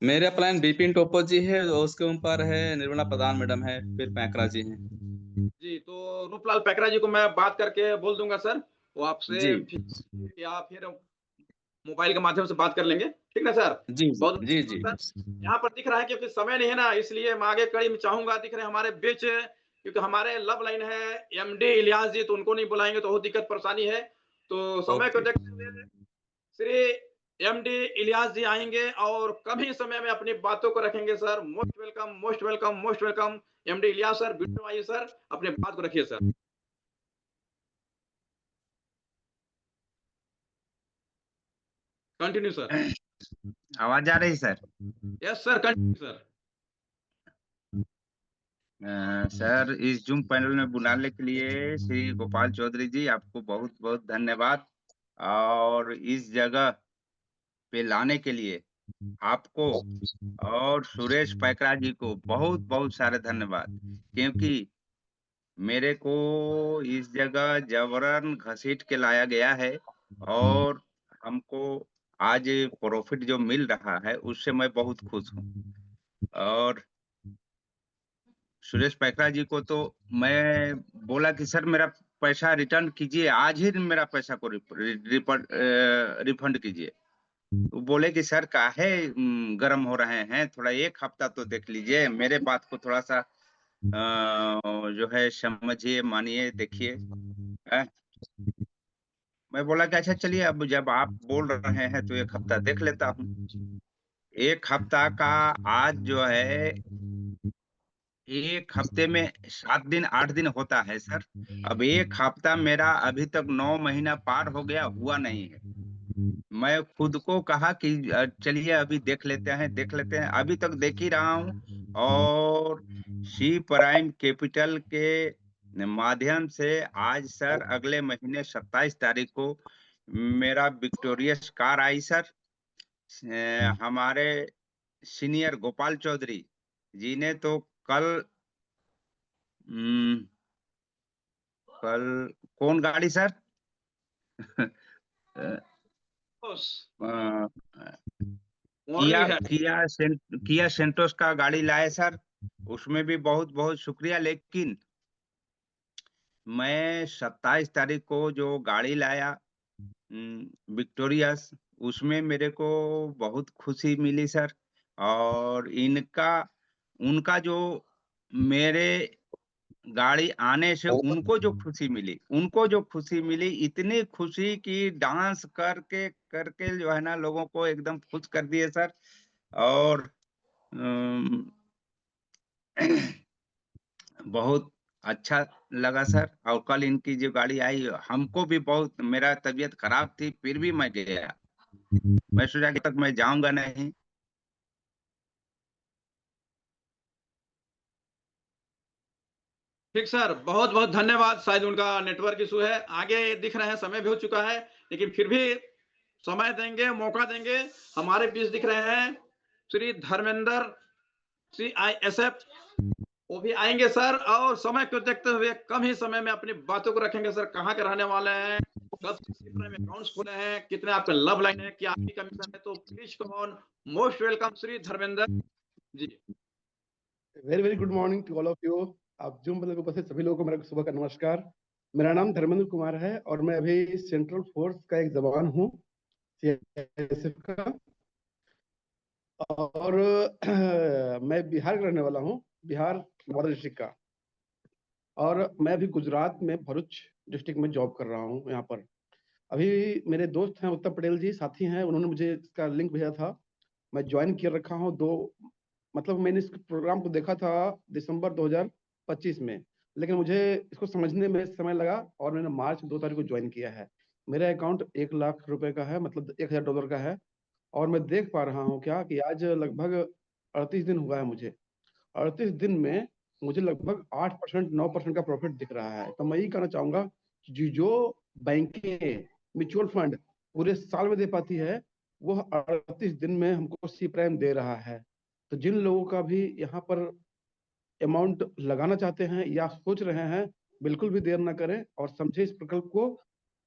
मेरे अपलाइन बिपिन टोपो जी है, उसके ऊपर है निर्मला प्रधान मैडम है, फिर पैकरा जी हैं। जी, तो रूपलाल पैकरा जी को मैं बात करके बोल दूंगा सर, वो आपसे या फिर मोबाइल के माध्यम से बात कर लेंगे, ठीक ना सर? जी बहुत जी जी। यहाँ पर दिख रहा है क्योंकि समय नहीं है ना, इसलिए मैं आगे कड़ी में चाहूंगा, दिख रहे हैं हमारे बीच, क्योंकि हमारे लब लाइन है एमडी इलियास जी, तो उनको नहीं बुलाएंगे तो बहुत दिक्कत परेशानी है। तो समय को देखते हुए श्री एमडी इलियास जी आएंगे और कम ही समय में अपनी बातों को रखेंगे sir. Most welcome, most welcome, most welcome MD Ilyas sir, video आइए सर, अपने बात को रखिए सर। Continue sir. आवाज आ रही sir? Yes sir, continue sir. Sir इस जूम पैनल में बुलाने के लिए श्री गोपाल चौधरी जी आपको बहुत बहुत धन्यवाद, और इस जगह पे लाने के लिए आपको और सुरेश पैकरा जी को बहुत बहुत सारे धन्यवाद, क्योंकि मेरे को इस जगह जबरन घसीट के लाया गया है और हमको आज प्रॉफिट जो मिल रहा है उससे मैं बहुत खुश हूँ। और सुरेश पैकरा जी को तो मैं बोला कि सर मेरा पैसा रिटर्न कीजिए, आज ही मेरा पैसा को रिफंड कीजिए। वो बोले कि सर काहे गर्म हो रहे हैं, थोड़ा एक हफ्ता तो देख लीजिए, मेरे बात को थोड़ा सा जो है समझिए, मानिए, देखिए। मैं बोला कि अच्छा चलिए, अब जब आप बोल रहे हैं तो एक हफ्ता देख लेता हूँ। एक हफ्ता का आज जो है, एक हफ्ते में 7 दिन 8 दिन होता है सर। अब एक हफ्ता मेरा अभी तक 9 महीना पार हो गया, हुआ नहीं है। मैं खुद को कहा कि चलिए अभी देख लेते हैं, देख लेते हैं, अभी तक देख ही रहा हूँ। और सी प्राइम कैपिटल के माध्यम से आज सर अगले महीने 27 तारीख को मेरा विक्टोरियस कार आई सर। हमारे सीनियर गोपाल चौधरी जी ने तो कल कौन गाड़ी सर? ओनली है। किया सेंटोस का गाड़ी लाए सर, उसमें भी बहुत बहुत शुक्रिया। लेकिन मैं 27 तारीख को जो गाड़ी लाया विक्टोरियस, उसमें मेरे को बहुत खुशी मिली सर। और उनका जो मेरे गाड़ी आने से उनको जो खुशी मिली, इतनी खुशी कि डांस करके करके जो है ना लोगों को एकदम खुश कर दिए सर। और अम, बहुत अच्छा लगा सर। और कल इनकी जो गाड़ी आई, हमको भी बहुत, मेरा तबीयत खराब थी फिर भी मैं गया। मैं सोचा कि तक मैं जाऊंगा नहीं। ठीक सर, बहुत बहुत धन्यवाद। शायद उनका नेटवर्क इशू है, आगे दिख रहे हैं, समय भी हो चुका है, लेकिन फिर भी समय देंगे, मौका देंगे। हमारे बीच दिख रहे हैं श्री धर्मेंद्र CISF, वो भी आएंगे सर। और समय को देखते हुए कम ही समय में अपनी बातों को रखेंगे सर। कहाँ के रहने वाले हैं, कब से अकाउंट्स खोले हैं, कितने आपका लव लाइन है, क्या आपकी कमीशन है, तो please come on, most welcome Shri Dharmendra ji. Very very good morning to all of you. आप जूम पर उपस्थित सभी लोगों को मेरा सुबह का नमस्कार। मेरा नाम धर्मेंद्र कुमार है और मैं अभी सेंट्रल फोर्स का एक जवान हूँ, CISF का। और मैं बिहार का रहने वाला हूँ, बिहार नवादा डिस्ट्रिक्ट का। और मैं अभी गुजरात में भरूच डिस्ट्रिक्ट में जॉब कर रहा हूँ। यहाँ पर अभी मेरे दोस्त हैं उत्तम पटेल जी, साथी हैं, उन्होंने मुझे इसका लिंक भेजा था, मैं ज्वाइन किया रखा हूँ। मतलब मैंने इस प्रोग्राम को देखा था दिसंबर 2025 में, लेकिन मुझे इसको समझने में समय लगा और मैंने मार्च 2 तारीख को ज्वाइन किया है। मेरा अकाउंट 1 लाख रुपए का है, मतलब $1000 का है। और मैं देख पा रहा हूँ क्या कि आज लगभग 38 दिन हुआ है मुझे। 38 दिन में मुझे लगभग 8% 9% का प्रॉफिट दिख रहा है। तो मैं ये कहना चाहूंगा कि जो बैंकें म्यूचुअल फंड पूरे साल में दे पाती है, वो 38 दिन में हमको सी प्राइम दे रहा है। तो जिन लोगों का भी यहाँ पर अमाउंट लगाना चाहते हैं या सोच रहे हैं, बिल्कुल भी देर ना करें और समझे इस प्रकल्प को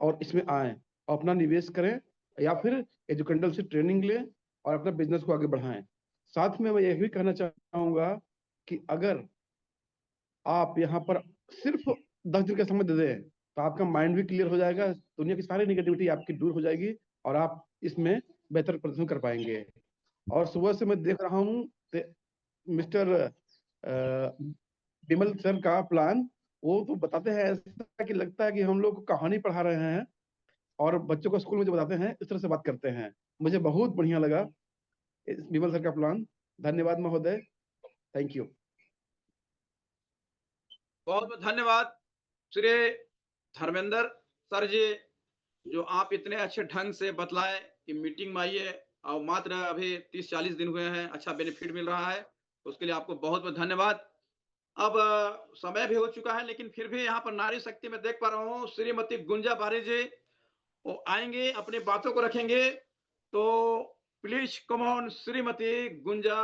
और इसमें आए, अपना निवेश करें या फिर एजुकेंटल से ट्रेनिंग लें और अपना बिजनेस को आगे बढ़ाएं। साथ में मैं यह भी कहना चाहूंगा कि अगर आप यहाँ पर सिर्फ 10 दिन का समय दे दें तो आपका माइंड भी क्लियर हो जाएगा, दुनिया की सारी निगेटिविटी आपकी दूर हो जाएगी और आप इसमें बेहतर प्रदर्शन कर पाएंगे। और सुबह से मैं देख रहा हूँ मिस्टर विमल सर का प्लान, वो तो बताते हैं ऐसा कि लगता है कि हम लोग को कहानी पढ़ा रहे हैं और बच्चों को स्कूल में जो बताते हैं इस तरह से बात करते हैं। मुझे बहुत बढ़िया लगा विमल सर का प्लान। धन्यवाद महोदय, थैंक यू। बहुत बहुत धन्यवाद श्री धर्मेंद्र सर जी, जो आप इतने अच्छे ढंग से बतलाए कि मीटिंग में आइए और मात्र अभी 30-40 दिन हुए हैं, अच्छा बेनिफिट मिल रहा है, उसके लिए आपको बहुत बहुत धन्यवाद। अब समय भी हो चुका है, लेकिन फिर भी यहाँ पर नारी शक्ति में देख पा रहा हूँ श्रीमती गुंजा बारी जी, वो आएंगे, अपनी बातों को रखेंगे। तो please come on Shrimati Gunja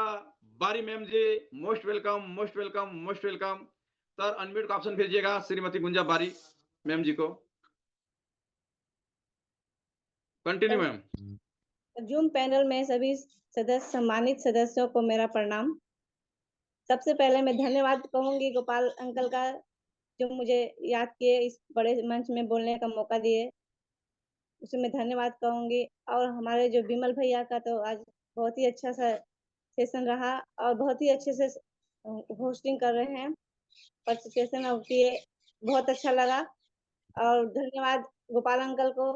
Bari ma'am ji, most welcome, most welcome, most welcome. Sir unmute का ऑप्शन भेजिएगा श्रीमती गुंजा बारी मैम जी को। Continue ma'am. जूम पैनल में सभी सम्मानित सदस्यों को मेरा प्रणाम। सबसे पहले मैं धन्यवाद कहूंगी गोपाल अंकल का, जो मुझे याद किए, इस बड़े मंच में बोलने का मौका दिए, उसे मैं धन्यवाद कहूंगी। और हमारे जो विमल भैया का तो आज बहुत ही अच्छा सा सेशन रहा और बहुत ही अच्छे से होस्टिंग कर रहे हैं, पार्टिसिपेशन होती है, बहुत अच्छा लगा। और धन्यवाद गोपाल अंकल को,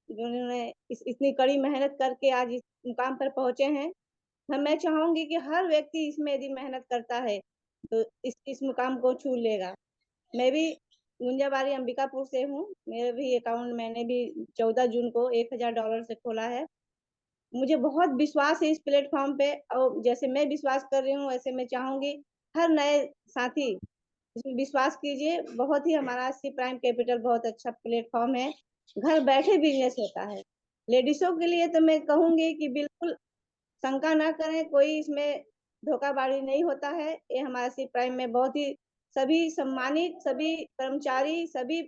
जिन्होंने इतनी कड़ी मेहनत करके आज इस मुकाम पर पहुंचे हैं। मैं चाहूंगी कि हर व्यक्ति इसमें यदि मेहनत करता है तो इस मुकाम को छू लेगा। मैं भी गुंजाबारी अंबिकापुर से हूँ। मेरे भी अकाउंट मैंने भी 14 जून को $1000 से खोला है। मुझे बहुत विश्वास है इस प्लेटफॉर्म पे, और जैसे मैं विश्वास कर रही हूँ वैसे मैं चाहूंगी हर नए साथी इसमें विश्वास कीजिए। बहुत ही हमारा सी प्राइम कैपिटल बहुत अच्छा प्लेटफॉर्म है, घर बैठे बिजनेस होता है। लेडीजों के लिए तो मैं कहूंगी कि बिल्कुल शंका ना करें, कोई इसमें धोखाबाजी नहीं होता है। ये हमारा सी प्राइम में बहुत ही सभी सम्मानित, सभी कर्मचारी, सभी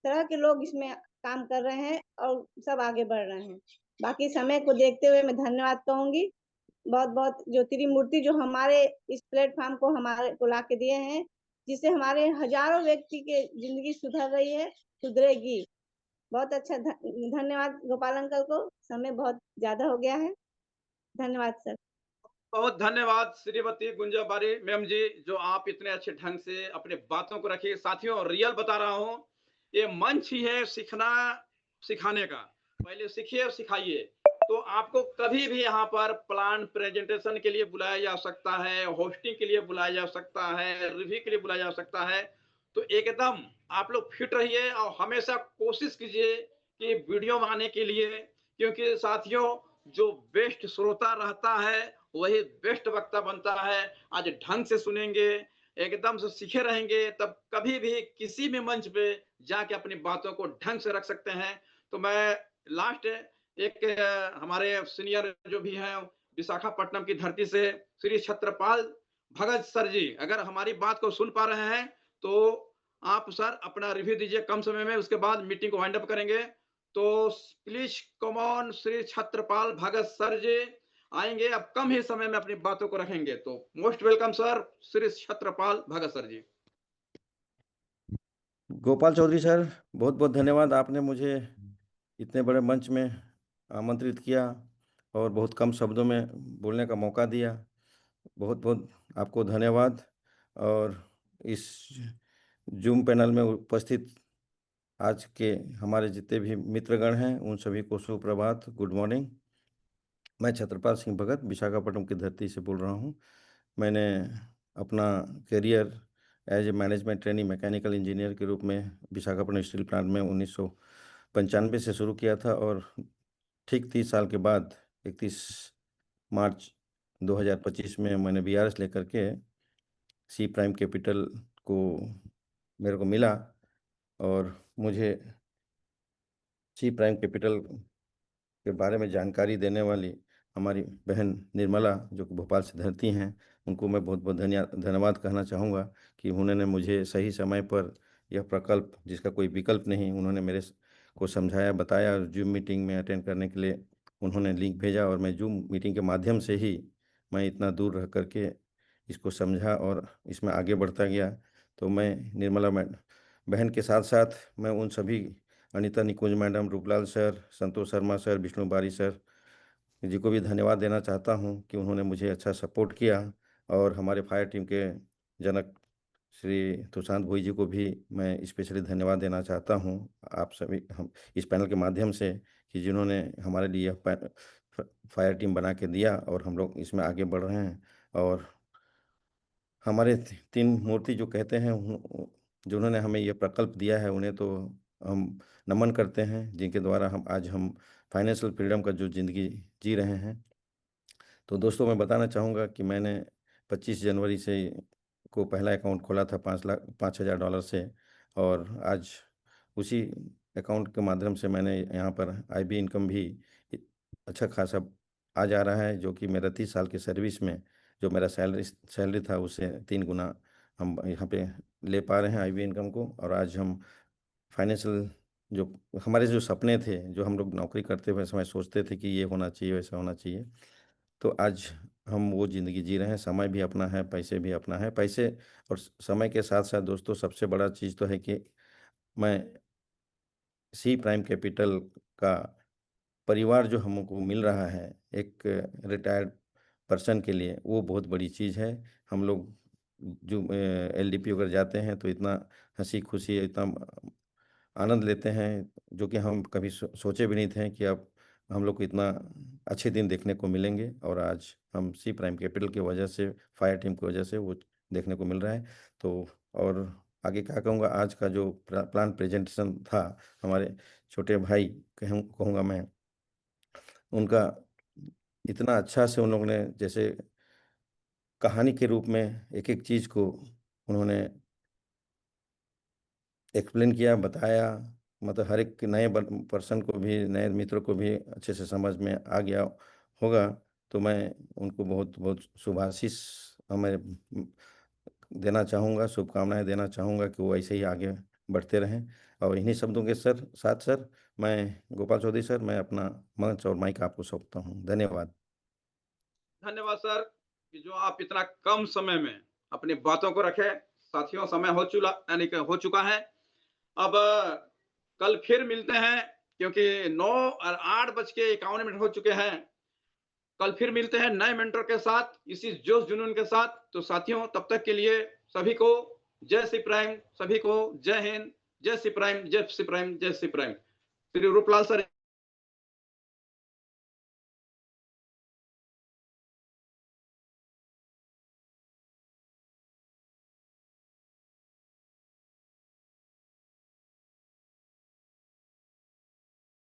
तरह के लोग इसमें काम कर रहे हैं और सब आगे बढ़ रहे हैं। बाकी समय को देखते हुए मैं धन्यवाद कहूंगी। बहुत बहुत जो त्रिमूर्ति जो हमारे इस प्लेटफॉर्म को हमारे को ला के दिए हैं, जिससे हमारे हजारों व्यक्ति के जिंदगी सुधर रही है, सुधरेगी। बहुत अच्छा धन्यवाद गोपाल अंकल को। समय बहुत ज्यादा हो गया है। धन्यवाद सर। बहुत धन्यवाद श्रीमती गुंजाबारी मैम जी, जो आप इतने अच्छे ढंग से अपने बातों को रखिए। साथियों, रियल बता रहा हूं, ये मंच ही है सीखना सिखाने का। पहले सीखिए और सिखाइए। तो आपको कभी भी यहाँ पर प्लान प्रेजेंटेशन के लिए बुलाया जा सकता है, होस्टिंग के लिए बुलाया जा सकता है, रिव्यू के लिए बुलाया जा सकता है। तो एकदम आप लोग फिट रहिए और हमेशा कोशिश कीजिए कि वीडियो बनाने के लिए, क्योंकि साथियों जो बेस्ट श्रोता रहता है वही बेस्ट वक्ता बनता है। आज ढंग से सुनेंगे, एकदम से सीखे रहेंगे, तब कभी भी किसी भी मंच पे जाके अपनी बातों को ढंग से रख सकते हैं। तो मैं लास्ट एक हमारे सीनियर जो भी हैं विशाखापट्टनम की धरती से श्री छत्रपाल भगत सर जी, अगर हमारी बात को सुन पा रहे हैं तो आप सर अपना रिव्यू दीजिए कम समय में, उसके बाद मीटिंग को वाइंड अप करेंगे। तो please come on Shri Chhatrapal Bhagat sir ji आएंगे, अब कम ही समय में अपनी बातों को रखेंगे। तो most welcome sir, Shri Chhatrapal Bhagat sir ji. Gopal Chaudhary sir, बहुत बहुत धन्यवाद। आपने मुझे इतने बड़े मंच में आमंत्रित किया और बहुत कम शब्दों में बोलने का मौका दिया। बहुत बहुत आपको धन्यवाद। और इस जूम पैनल में उपस्थित आज के हमारे जितने भी मित्रगण हैं उन सभी को सुप्रभात, गुड मॉर्निंग। मैं छत्रपाल सिंह भगत विशाखापट्टनम की धरती से बोल रहा हूँ। मैंने अपना career as a management training mechanical engineer के रूप में विशाखापट्टनम स्टील प्लांट में 1995 से शुरू किया था और ठीक 30 साल के बाद 31 मार्च 2025 में मैंने BRS लेकर के सी प्राइम कैपिटल को मेरे को मिला और मुझे सी प्राइम कैपिटल के बारे में जानकारी देने वाली हमारी बहन निर्मला जो कि भोपाल से धरती हैं, उनको मैं बहुत बहुत धन्यवाद कहना चाहूँगा कि उन्होंने मुझे सही समय पर यह प्रकल्प, जिसका कोई विकल्प नहीं, उन्होंने मेरे को समझाया, बताया और जूम मीटिंग में अटेंड करने के लिए उन्होंने लिंक भेजा और मैं जूम मीटिंग के माध्यम से ही मैं इतना दूर रह करके इसको समझा और इसमें आगे बढ़ता गया। तो मैं निर्मला बहन के साथ साथ मैं उन सभी अनीता निकुंज madam, Ruplal sir, Santosh Sharma sir, Vishnu बारी सर जी को भी धन्यवाद देना चाहता हूं कि उन्होंने मुझे अच्छा सपोर्ट किया। और हमारे फायर टीम के जनक श्री तुषांत भोई जी को भी मैं स्पेशली धन्यवाद देना चाहता हूं, आप सभी हम इस पैनल के माध्यम से, कि जिन्होंने हमारे लिए फायर टीम बना के दिया और हम लोग इसमें आगे बढ़ रहे हैं। और हमारे 3 मूर्ति जो कहते हैं, जिन्होंने हमें ये प्रकल्प दिया है, उन्हें तो हम नमन करते हैं, जिनके द्वारा हम फाइनेंशियल फ्रीडम का जो ज़िंदगी जी रहे हैं। तो दोस्तों, मैं बताना चाहूँगा कि मैंने 25 जनवरी से को पहला अकाउंट खोला था $5,000 से, और आज उसी अकाउंट के माध्यम से मैंने यहाँ पर IB इनकम भी अच्छा खासा आ जा रहा है, जो कि मेरा 30 साल की सर्विस में जो मेरा सैलरी था उससे 3 गुना हम यहाँ पे ले पा रहे हैं IB इनकम को। और आज हम फाइनेंशियल जो हमारे जो सपने थे, जो हम लोग नौकरी करते हुए समय सोचते थे कि ये होना चाहिए, वैसा होना चाहिए, तो आज हम वो ज़िंदगी जी रहे हैं। समय भी अपना है, पैसे भी अपना है। पैसे और समय के साथ साथ दोस्तों सबसे बड़ा चीज़ तो है कि मैं सी प्राइम कैपिटल का परिवार जो हमको मिल रहा है एक रिटायर्ड पर्सन के लिए, वो बहुत बड़ी चीज़ है। हम लोग जो LDP अगर जाते हैं तो इतना हंसी खुशी, इतना आनंद लेते हैं, जो कि हम कभी सोचे भी नहीं थे कि अब हम लोग को इतना अच्छे दिन देखने को मिलेंगे। और आज हम सी प्राइम कैपिटल की वजह से, फायर टीम की वजह से वो देखने को मिल रहा है। तो और आगे क्या कहूँगा, आज का जो प्लान प्रेजेंटेशन था, हमारे छोटे भाई कहूँगा मैं, उनका इतना अच्छा से उन लोगों ने जैसे कहानी के रूप में एक एक चीज़ को उन्होंने एक्सप्लेन किया, बताया, मतलब हर एक नए पर्सन को भी, नए मित्र को भी अच्छे से समझ में आ गया होगा। तो मैं उनको बहुत बहुत शुभाशीष मैं देना चाहूँगा, शुभकामनाएं देना चाहूँगा कि वो ऐसे ही आगे बढ़ते रहें। और इन्हीं शब्दों के साथ सर, मैं गोपाल चौधरी सर, मैं अपना मंच और माइक आपको सौंपता हूँ। धन्यवाद। धन्यवाद सर कि जो आप इतना कम समय में अपनी बातों को रखे। साथियों, समय हो चुका यानी कि हो चुका है। अब कल फिर मिलते हैं, क्योंकि 9 और 8:51 हो चुके हैं। कल फिर मिलते हैं नए मेंटर के साथ, इसी जोश जुनून के साथ। तो साथियों, तब तक के लिए सभी को जय श्री प्राइम, सभी को जय हिंद, जय श्री प्राइम, जय श्री प्राइम, जय श्री प्राइम। श्री रूपलाल सर